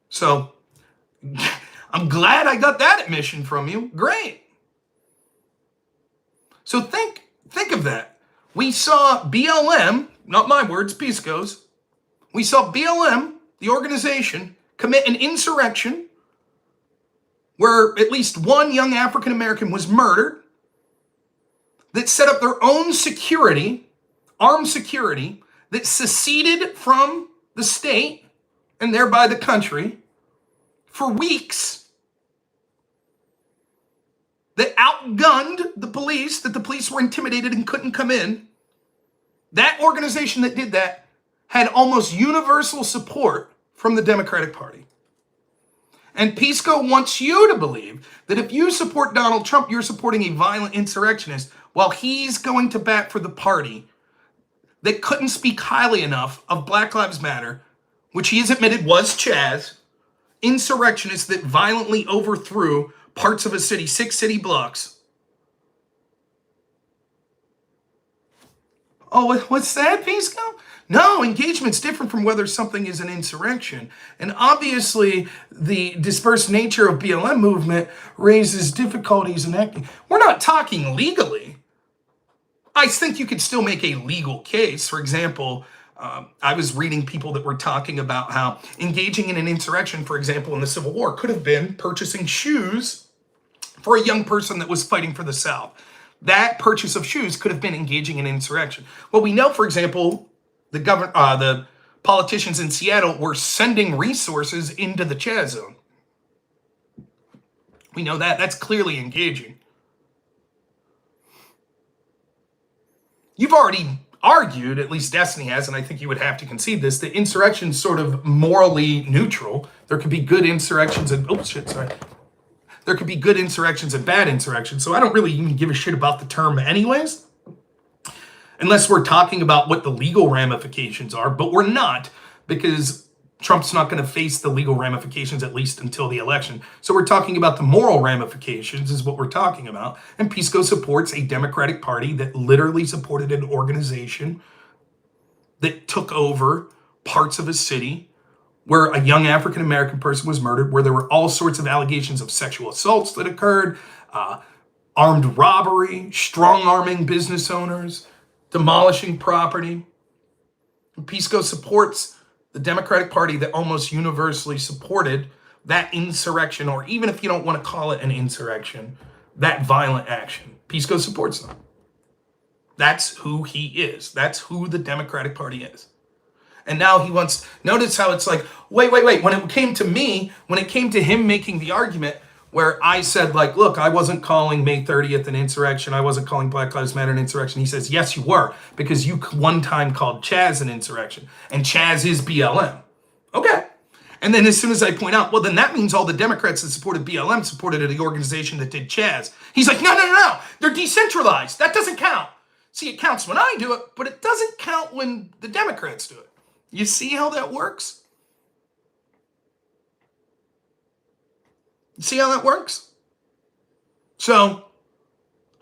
[SPEAKER 1] So, I'm glad I got that admission from you. Great. So think of that. We saw BLM, not my words, Pisco's. We saw BLM, the organization, commit an insurrection where at least one young African American was murdered, that set up their own security, armed security, that seceded from the state and thereby the country for weeks, that outgunned the police, that the police were intimidated and couldn't come in. That organization that did that had almost universal support from the Democratic Party. And Pisco wants you to believe that if you support Donald Trump, you're supporting a violent insurrectionist while he's going to bat for the party that couldn't speak highly enough of Black Lives Matter, which he has admitted was CHAZ, insurrectionists that violently overthrew parts of a city, 6 city blocks. Oh, what's that, Pisco? No, engagement's different from whether something is an insurrection. And obviously, the dispersed nature of BLM movement raises difficulties in acting. We're not talking legally. I think you could still make a legal case. For example, I was reading people that were talking about how engaging in an insurrection, for example, in the Civil War, could have been purchasing shoes for a young person that was fighting for the South. That purchase of shoes could have been engaging in insurrection. Well, we know, for example, the politicians in Seattle were sending resources into the CHAZ zone. We know that. That's clearly engaging. You've already argued, at least Destiny has, and I think you would have to concede this, that insurrection's sort of morally neutral. There could be good insurrections and, oh shit, sorry. There could be good insurrections and bad insurrections, so I don't really even give a shit about the term anyways, unless we're talking about what the legal ramifications are, but we're not, because Trump's not going to face the legal ramifications at least until the election. So we're talking about the moral ramifications is what we're talking about. And Pisco supports a Democratic Party that literally supported an organization that took over parts of a city where a young African-American person was murdered, where there were all sorts of allegations of sexual assaults that occurred, armed robbery, strong-arming business owners, demolishing property. Pisco supports the Democratic Party that almost universally supported that insurrection, or even if you don't want to call it an insurrection, that violent action. Pisco supports them. That's who he is. That's who the Democratic Party is. And now he wants, notice how it's like, wait. When it came to me, when it came to him making the argument where I said, like, look, I wasn't calling May 30th an insurrection. I wasn't calling Black Lives Matter an insurrection. He says, yes, you were, because you one time called CHAZ an insurrection. And CHAZ is BLM. Okay. And then as soon as I point out, well, then that means all the Democrats that supported BLM supported the organization that did CHAZ. He's like, no. They're decentralized. That doesn't count. See, it counts when I do it, but it doesn't count when the Democrats do it. You see how that works? See how that works? So,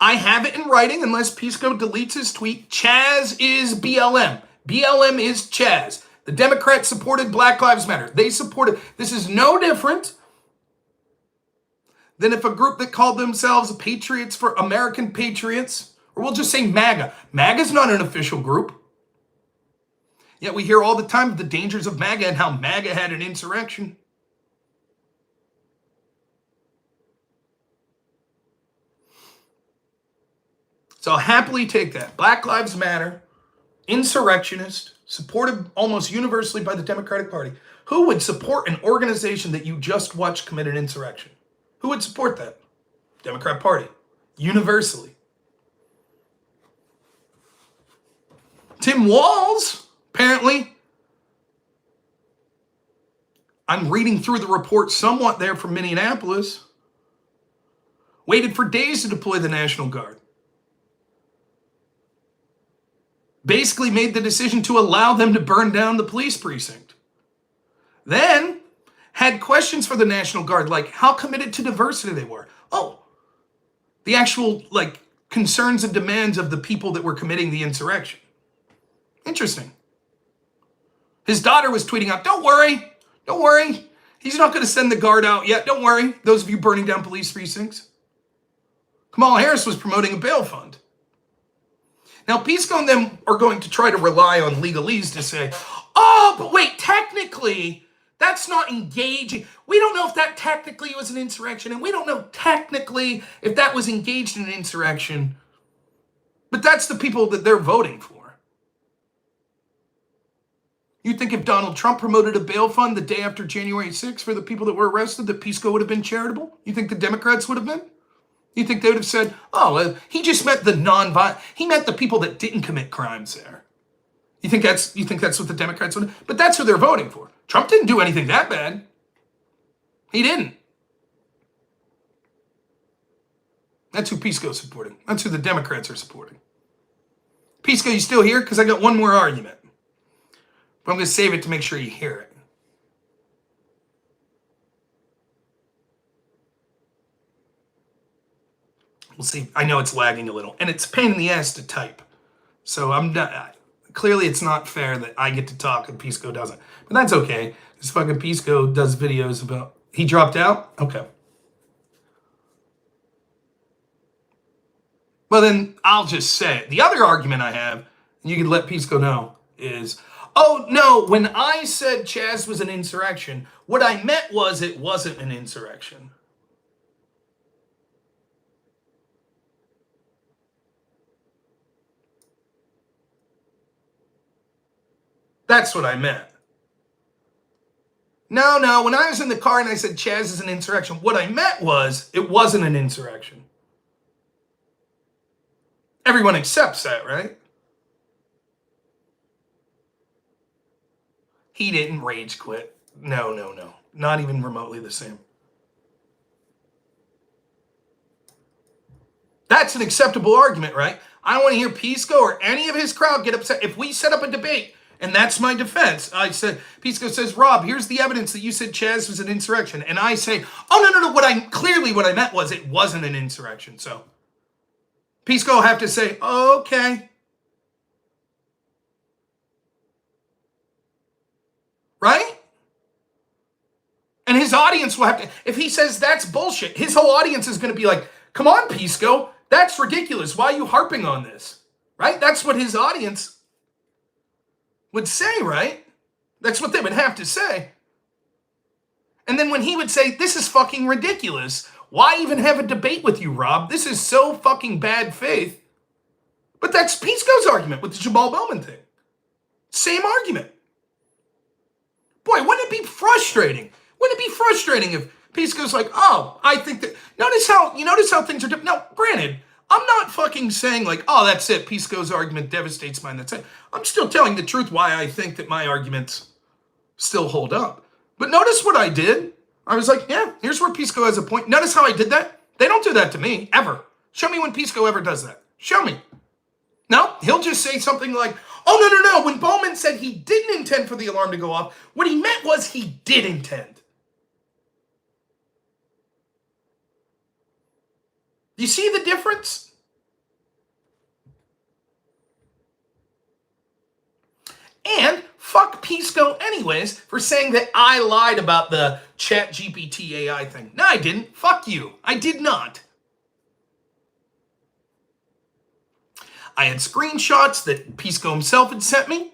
[SPEAKER 1] I have it in writing, unless Pisco deletes his tweet. CHAZ is BLM. BLM is CHAZ. The Democrats supported Black Lives Matter. They supported, this is no different than if a group that called themselves Patriots for American Patriots, or we'll just say MAGA. MAGA's not an official group. Yet we hear all the time of the dangers of MAGA and how MAGA had an insurrection. So I'll happily take that. Black Lives Matter, insurrectionist, supported almost universally by the Democratic Party. Who would support an organization that you just watched commit an insurrection? Who would support that? Democrat Party. Universally. Tim Walz, apparently. I'm reading through the report somewhat there from Minneapolis. Waited for days to deploy the National Guard. Basically made the decision to allow them to burn down the police precinct. Then had questions for the National Guard, like how committed to diversity they were. Oh, the actual concerns and demands of the people that were committing the insurrection. Interesting. His daughter was tweeting out, don't worry. He's not going to send the guard out yet. Don't worry, those of you burning down police precincts. Kamala Harris was promoting a bail fund. Now, Pisco and them are going to try to rely on legalese to say, oh, but wait, technically, that's not engaging. We don't know if that technically was an insurrection, and we don't know technically if that was engaged in an insurrection. But that's the people that they're voting for. You think if Donald Trump promoted a bail fund the day after January 6th for the people that were arrested, that Pisco would have been charitable? You think the Democrats would have been? You think they would have said, oh, he just meant the non-violent, he meant the people that didn't commit crimes there. You think that's what the Democrats would have? But that's who they're voting for. Trump didn't do anything that bad. He didn't. That's who Pisco's supporting. That's who the Democrats are supporting. Pisco, you still here? Because I got one more argument. But I'm going to save it to make sure you hear it. We'll see. I know it's lagging a little, and it's a pain in the ass to type. So I'm not. Clearly, it's not fair that I get to talk and Pisco doesn't. But that's okay. This fucking Pisco does videos about. He dropped out? Okay. Well, then I'll just say it. The other argument I have, and you can let Pisco know, is, oh, no, when I said CHAZ was an insurrection, what I meant was it wasn't an insurrection. That's what I meant. No. When I was in the car and I said CHAZ is an insurrection, what I meant was it wasn't an insurrection. Everyone accepts that, right? He didn't rage quit. No. Not even remotely the same. That's an acceptable argument, right? I don't want to hear Pisco or any of his crowd get upset. If we set up a debate, and that's my defense, I said, Pisco says, Rob, here's the evidence that you said CHAZ was an insurrection. And I say, oh, no, what I meant was it wasn't an insurrection. So Pisco will have to say, okay. Right? And his audience will have to, if he says that's bullshit, his whole audience is going to be like, come on, Pisco, that's ridiculous. Why are you harping on this? Right? That's what his audience would say, right? That's what they would have to say. And then when he would say, this is fucking ridiculous, why even have a debate with you, Rob? This is so fucking bad faith. But that's Pisco's argument with the Jamal Bowman thing. Same argument. Boy, wouldn't it be frustrating? Wouldn't it be frustrating if Pisco's like, oh, I think that, notice how things are different. Now, granted, I'm not fucking saying like, oh, that's it. Pisco's argument devastates mine. That's it. I'm still telling the truth why I think that my arguments still hold up. But notice what I did. I was like, yeah, here's where Pisco has a point. Notice how I did that. They don't do that to me, ever. Show me when Pisco ever does that. Show me. No, he'll just say something like, oh, no. When Bowman said he didn't intend for the alarm to go off, what he meant was he did intend. You see the difference? And fuck Pisco anyways for saying that I lied about the ChatGPT AI thing. No, I didn't. Fuck you. I did not. I had screenshots that Pisco himself had sent me.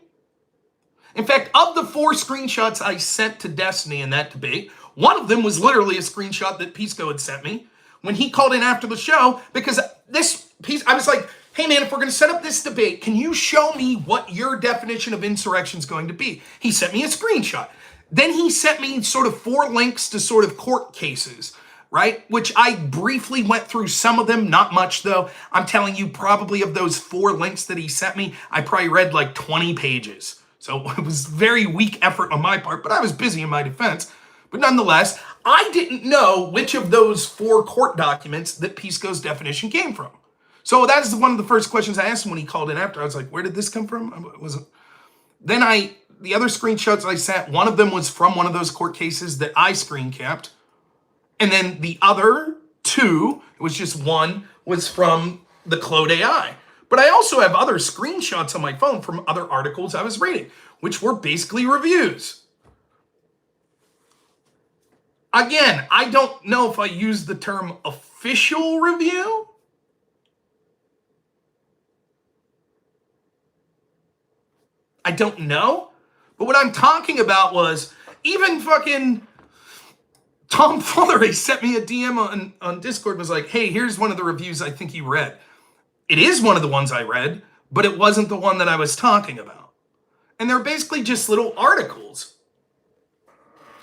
[SPEAKER 1] In fact, of the 4 screenshots I sent to Destiny in that debate, one of them was literally a screenshot that Pisco had sent me when he called in after the show, because this piece, I was like, hey man, if we're going to set up this debate, can you show me what your definition of insurrection is going to be? He sent me a screenshot. Then he sent me sort of 4 links to sort of court cases, right? Which I briefly went through some of them, not much though. I'm telling you, probably of those 4 links that he sent me, I probably read like 20 pages. So it was very weak effort on my part, but I was busy in my defense. But nonetheless, I didn't know which of those 4 court documents that Pisco's definition came from. So that is one of the first questions I asked him when he called in after. I was like, where did this come from? Then the other screenshots I sent, one of them was from one of those court cases that I screen capped. And then the other 2, it was just one, was from the Claude AI. But I also have other screenshots on my phone from other articles I was reading, which were basically reviews. Again, I don't know if I use the term official review. I don't know. But what I'm talking about was even fucking Tom Foolery sent me a DM on Discord and was like, hey, here's one of the reviews I think you read. It is one of the ones I read, but it wasn't the one that I was talking about. And they're basically just little articles.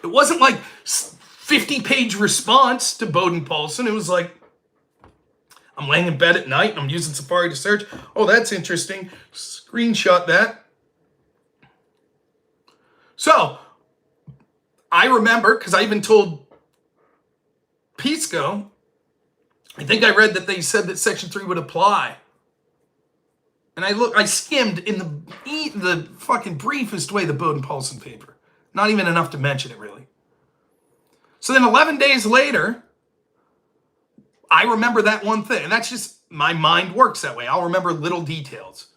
[SPEAKER 1] It wasn't like 50-page response to Bowden Paulson. It was like, I'm laying in bed at night and I'm using Safari to search. Oh, that's interesting. Screenshot that. So, I remember, because I even told Pisco, I think I read that they said that Section 3 would apply. And I skimmed in the fucking briefest way the Bowden Paulson paper. Not even enough to mention it, really. So then 11 days later, I remember that one thing. And that's just, my mind works that way. I'll remember little details.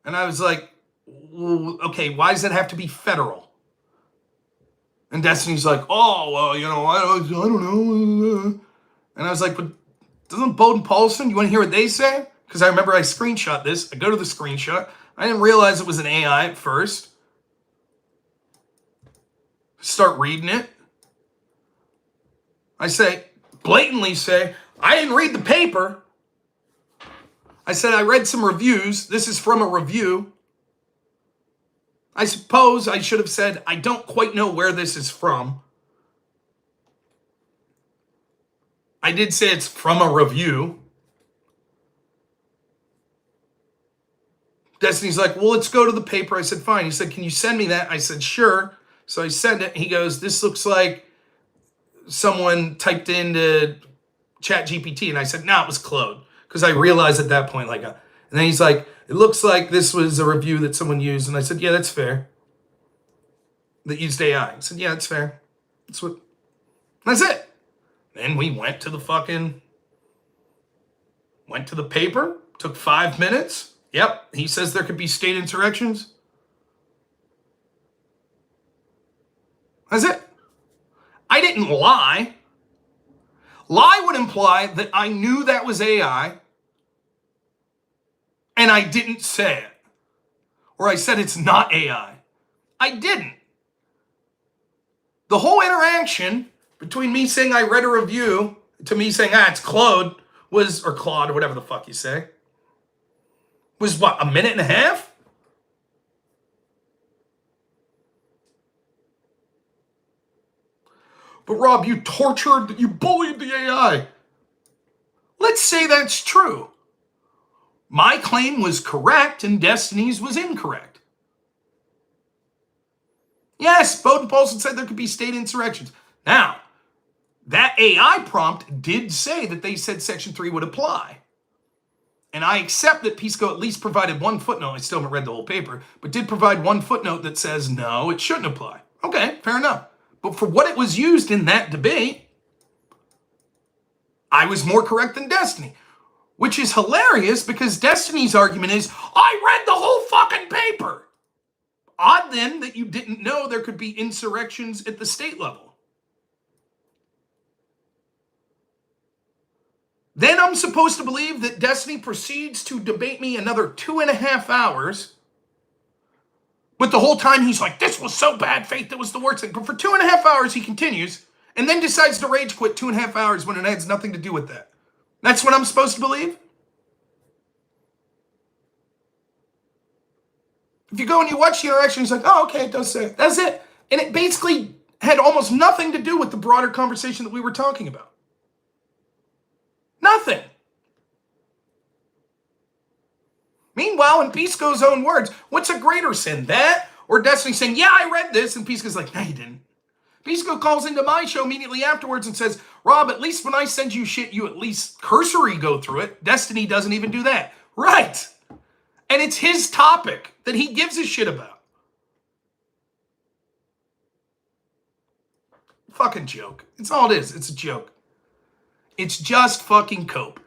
[SPEAKER 1] And I was like, well, okay, why does it have to be federal? And Destiny's like, oh, well, I don't know. And I was like, but doesn't Bowden Paulson, you want to hear what they say? Because I remember I screenshot this. I go to the screenshot. I didn't realize it was an AI at first. Start reading it. I blatantly say, I didn't read the paper. I said, I read some reviews. This is from a review. I suppose I should have said, I don't quite know where this is from. I did say it's from a review. Destiny's like, well, let's go to the paper. I said, fine. He said, can you send me that? I said, sure. So I sent it. He goes, this looks like someone typed into ChatGPT. And I said, no, it was Claude. Because I realized at that point, and then he's like, it looks like this was a review that someone used. And I said, yeah, that's fair. That used AI. I said, yeah, that's fair. That's it. Then we went to the paper, took 5 minutes. Yep, he says there could be state insurrections. That's it. I didn't lie. Lie would imply that I knew that was AI and I didn't say it. Or I said it's not AI. I didn't. The whole interaction between me saying I read a review to me saying, it's Claude, or Claude, or whatever the fuck you say, was what, a minute and a half? But Rob, you bullied the AI. Let's say that's true. My claim was correct and Destiny's was incorrect. Yes, Bowden Paulson said there could be state insurrections. Now, that AI prompt did say that they said Section 3 would apply. And I accept that Pisco at least provided one footnote. I still haven't read the whole paper, but did provide one footnote that says, no, it shouldn't apply. Okay, fair enough. But for what it was used in that debate, I was more correct than Destiny. Which is hilarious because Destiny's argument is, I read the whole fucking paper. Odd then that you didn't know there could be insurrections at the state level. Then I'm supposed to believe that Destiny proceeds to debate me another 2.5 hours. But the whole time he's like, this was so bad, Faith, it was the worst thing. But for 2.5 hours he continues and then decides to rage quit 2.5 hours when it has nothing to do with that. That's what I'm supposed to believe? If you go and you watch the interaction, he's like, oh, okay, it does say it. That's it. And it basically had almost nothing to do with the broader conversation that we were talking about. Nothing. Meanwhile, in Pisco's own words, what's a greater sin? That or Destiny saying, yeah, I read this, and Pisco's like, no, you didn't. Pisco calls into my show immediately afterwards and says, Rob, at least when I send you shit, you at least cursory go through it. Destiny doesn't even do that. Right. And it's his topic that he gives a shit about. Fucking joke. It's all it is. It's a joke. It's just fucking cope.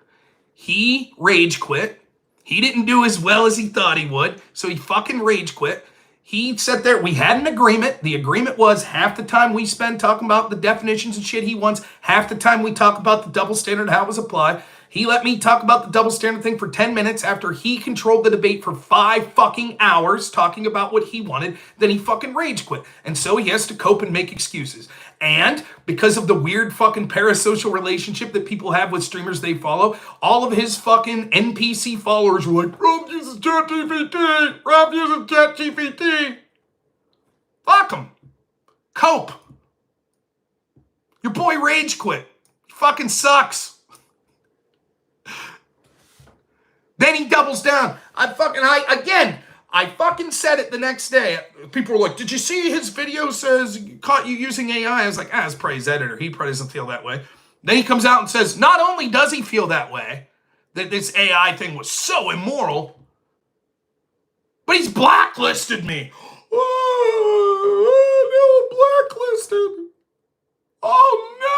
[SPEAKER 1] He rage quit. He didn't do as well as he thought he would, so he fucking rage quit. He sat there. We had an agreement. The agreement was half the time we spend talking about the definitions and shit he wants, half the time we talk about the double standard and how it was applied. He let me talk about the double standard thing for 10 minutes after he controlled the debate for 5 fucking hours talking about what he wanted. Then he fucking rage quit. And so he has to cope and make excuses. And because of the weird fucking parasocial relationship that people have with streamers they follow, all of his fucking NPC followers were like, Rob uses ChatGPT. Rob uses ChatGPT. Fuck him. Cope. Your boy rage quit. He fucking sucks. Then he doubles down. I fucking said it the next day. People were like, did you see his video says caught you using AI? I was like, it's probably his editor. He probably doesn't feel that way. Then he comes out and says, not only does he feel that way, that this AI thing was so immoral, but he's blacklisted me. Oh, no, blacklisted. Oh, no.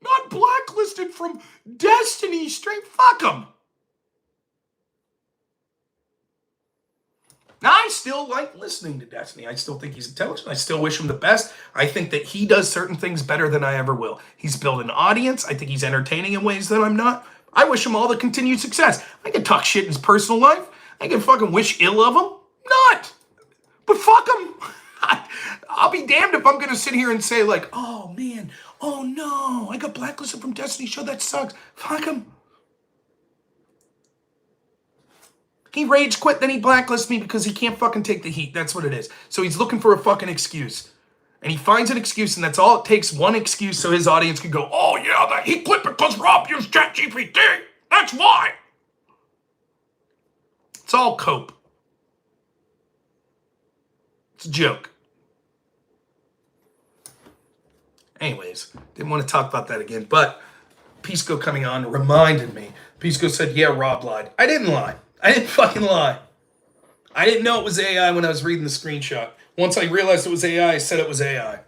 [SPEAKER 1] Not blacklisted from Destiny straight. Fuck him. Now, I still like listening to Destiny. I still think he's intelligent. I still wish him the best. I think that he does certain things better than I ever will. He's built an audience. I think he's entertaining in ways that I'm not. I wish him all the continued success. I can talk shit in his personal life. I can fucking wish ill of him. Not. But fuck him. I'll be damned if I'm going to sit here and say like, oh man, oh no, I got blacklisted from Destiny Show. That sucks. Fuck him. He rage quit, then he blacklists me because he can't fucking take the heat. That's what it is. So he's looking for a fucking excuse. And he finds an excuse, and that's all it takes, one excuse, so his audience can go, oh yeah, he quit because Rob used ChatGPT. That's why. It's all cope. It's a joke. Anyways, didn't want to talk about that again, but Pisco coming on reminded me. Pisco said, yeah, Rob lied. I didn't lie. I didn't fucking lie. I didn't know it was AI when I was reading the screenshot. Once I realized it was AI, I said it was AI.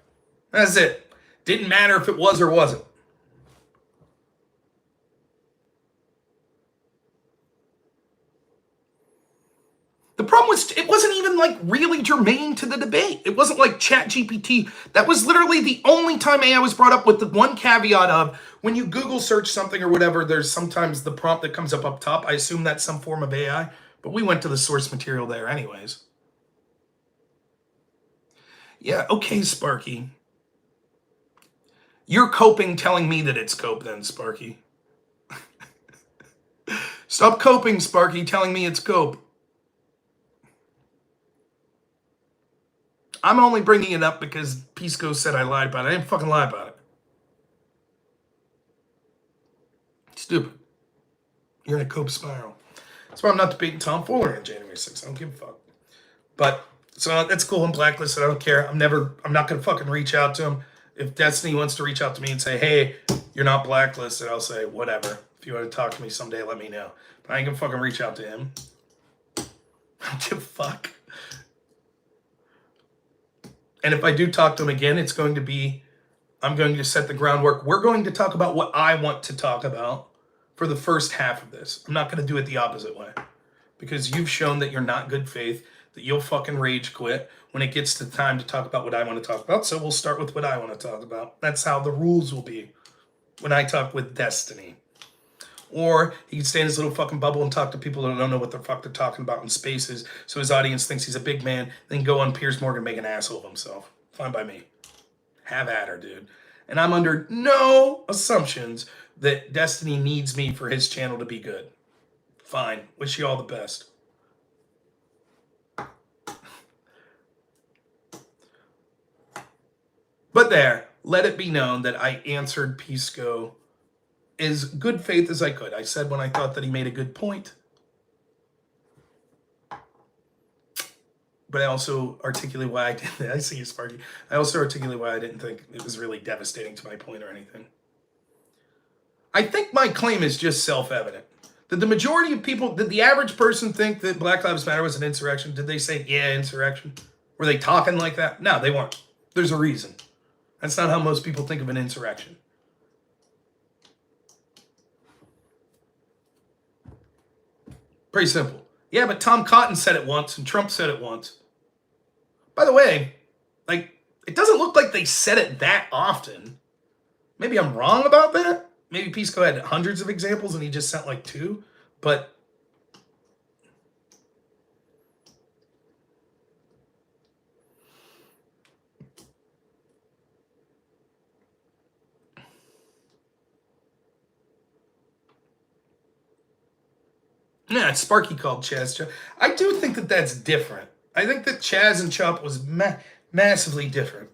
[SPEAKER 1] That's it. Didn't matter if it was or wasn't. The problem was, it wasn't even like really germane to the debate. It wasn't like ChatGPT. That was literally the only time AI was brought up, with the one caveat of when you Google search something or whatever, there's sometimes the prompt that comes up top. I assume that's some form of AI, but we went to the source material there anyways. Yeah, okay, Sparky. You're coping telling me that it's cope then, Sparky. Stop coping, Sparky, telling me it's cope. I'm only bringing it up because Pisco said I lied about it. I didn't fucking lie about it. Stupid. You're in a cope spiral. That's why I'm not debating Tom Foolery on January 6th. I don't give a fuck. But, so that's cool. I'm blacklisted. I don't care. I'm not going to fucking reach out to him. If Destiny wants to reach out to me and say, hey, you're not blacklisted, I'll say, whatever. If you want to talk to me someday, let me know. But I ain't going to fucking reach out to him. I don't give a fuck. And if I do talk to him again, it's going to be, I'm going to set the groundwork. We're going to talk about what I want to talk about for the first half of this. I'm not going to do it the opposite way. Because you've shown that you're not good faith, that you'll fucking rage quit when it gets to time to talk about what I want to talk about. So we'll start with what I want to talk about. That's how the rules will be when I talk with Destiny. Or he can stay in his little fucking bubble and talk to people that don't know what the fuck they're talking about in spaces, so his audience thinks he's a big man, then go on Piers Morgan and make an asshole of himself. Fine by me. Have at her, dude. And I'm under no assumptions that Destiny needs me for his channel to be good. Fine. Wish you all the best. But there, let it be known that I answered Pisco as good faith as I could. I said when I thought that he made a good point. But I also articulate why I didn't. I see you, Sparky. I also articulate why I didn't think it was really devastating to my point or anything. I think my claim is just self-evident. Did the majority of people, did the average person think that Black Lives Matter was an insurrection? Did they say, yeah, insurrection? Were they talking like that? No, they weren't. There's a reason. That's not how most people think of an insurrection. Pretty simple. Yeah, but Tom Cotton said it once and Trump said it once. By the way, like, it doesn't look like they said it that often. Maybe I'm wrong about that. Maybe Pisco had hundreds of examples and he just sent like 2. But yeah, Sparky called CHAZ. I do think that that's different. I think that CHAZ and CHOP was massively different.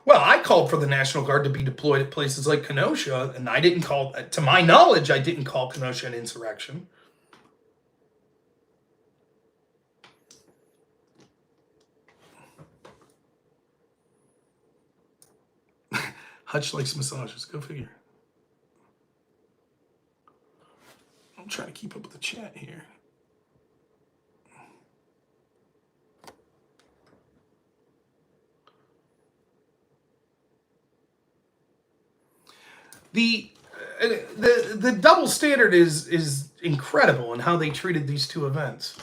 [SPEAKER 1] Well, I called for the National Guard to be deployed at places like Kenosha, and I didn't call, to my knowledge, I didn't call Kenosha an insurrection. Hutch likes massages. Go figure. I'm trying to keep up with the chat here. The double standard is incredible in how they treated these two events.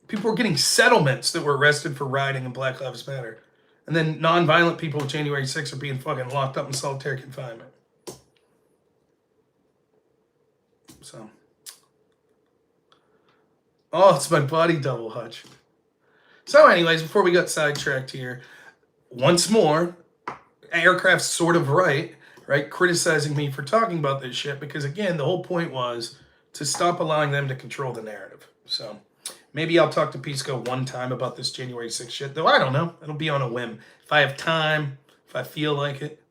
[SPEAKER 1] People were getting settlements that were arrested for rioting in Black Lives Matter. And then non-violent people with January 6th are being fucking locked up in solitary confinement. So. Oh, it's my body double, Hutch. So anyways, before we got sidetracked here, once more, Aircraft's sort of right. right, criticizing me for talking about this shit, because again, the whole point was to stop allowing them to control the narrative. So maybe I'll talk to Pisco one time about this January 6th shit, though I don't know. It'll be on a whim. If I have time, if I feel like it.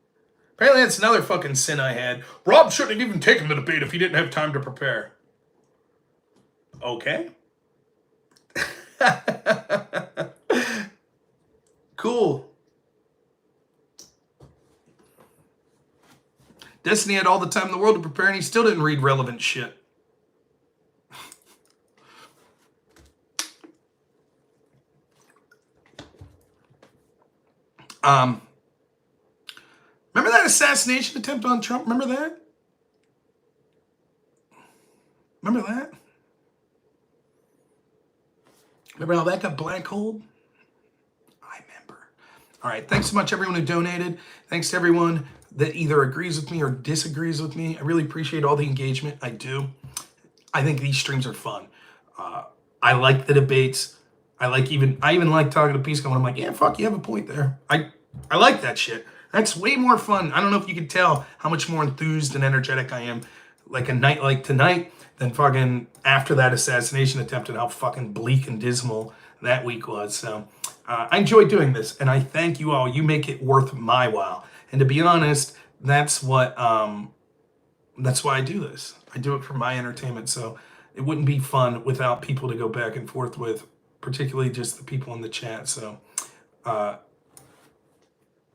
[SPEAKER 1] Apparently that's another fucking sin I had. Rob shouldn't have even taken the debate if he didn't have time to prepare. Okay. Cool. Destiny had all the time in the world to prepare, and he still didn't read relevant shit. Remember that assassination attempt on Trump? Remember that? Remember that? Remember how that got black holed? I remember. All right. Thanks so much, everyone who donated. Thanks to everyone that either agrees with me or disagrees with me. I really appreciate all the engagement. I do. I think these streams are fun. I like the debates. I even like talking to Pisco, and I'm like, yeah, fuck, you have a point there. I like that shit. That's way more fun. I don't know if you can tell how much more enthused and energetic I am like a night like tonight than fucking after that assassination attempt, and how fucking bleak and dismal that week was. So I enjoy doing this, and I thank you all. You make it worth my while. And to be honest, that's why I do this. I do it for my entertainment. So it wouldn't be fun without people to go back and forth with, particularly just the people in the chat. So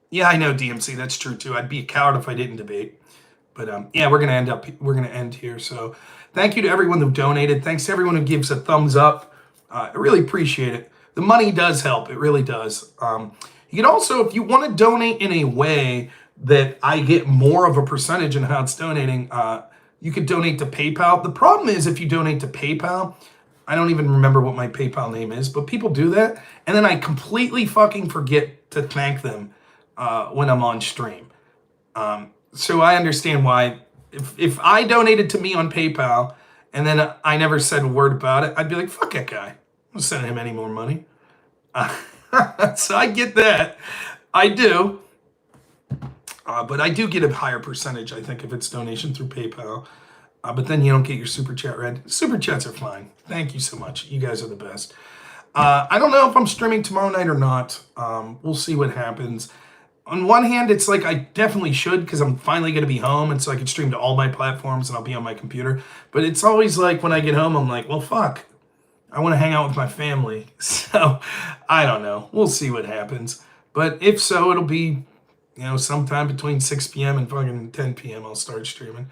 [SPEAKER 1] yeah, I know, DMC, that's true too. I'd be a coward if I didn't debate. But yeah, we're gonna end here. So thank you to everyone who donated. Thanks to everyone who gives a thumbs up. I really appreciate it. The money does help. It really does. You can also, if you want to donate in a way that I get more of a percentage in how it's donating, you could donate to PayPal. The problem is, if you donate to PayPal, I don't even remember what my PayPal name is, but people do that, and then I completely fucking forget to thank them when I'm on stream. So I understand why. If I donated to me on PayPal and then I never said a word about it, I'd be like, fuck that guy. I'm not sending him any more money. So I get that. I do. But I do get a higher percentage, I think, if it's donation through PayPal. But then you don't get your super chat read. Super chats are fine. Thank you so much. You guys are the best. I don't know if I'm streaming tomorrow night or not. We'll see what happens. On one hand, it's like I definitely should, because I'm finally going to be home, and so I can stream to all my platforms and I'll be on my computer. But it's always like when I get home, I'm like, well, fuck. I want to hang out with my family. So I don't know. We'll see what happens. But if so, it'll be, sometime between 6 p.m. and fucking 10 p.m. I'll start streaming.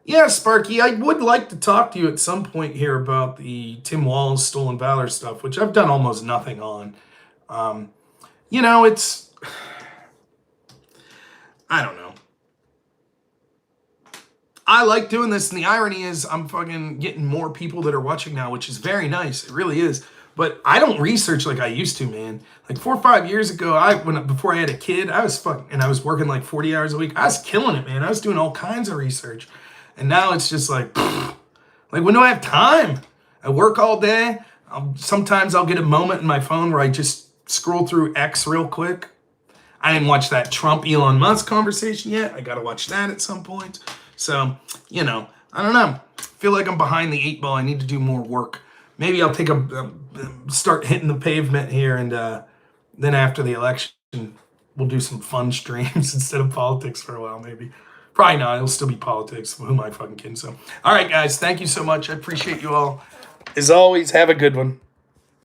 [SPEAKER 1] Yeah, Sparky, I would like to talk to you at some point here about the Tim Walz Stolen Valor stuff, which I've done almost nothing on. It's... I don't know. I like doing this, and the irony is I'm fucking getting more people that are watching now, which is very nice. It really is. But I don't research like I used to, man. Like 4 or 5 years ago, before I had a kid, I was working like 40 hours a week. I was killing it, man. I was doing all kinds of research. And now it's just like when do I have time? I work all day. Sometimes I'll get a moment in my phone where I just scroll through X real quick. I didn't watch that Trump-Elon Musk conversation yet. I got to watch that at some point. So, I don't know. I feel like I'm behind the 8 ball. I need to do more work. Maybe I'll start hitting the pavement here, and then after the election, we'll do some fun streams instead of politics for a while, maybe. Probably not. It'll still be politics. Who am I fucking kidding? So, all right, guys. Thank you so much. I appreciate you all. As always, have a good one.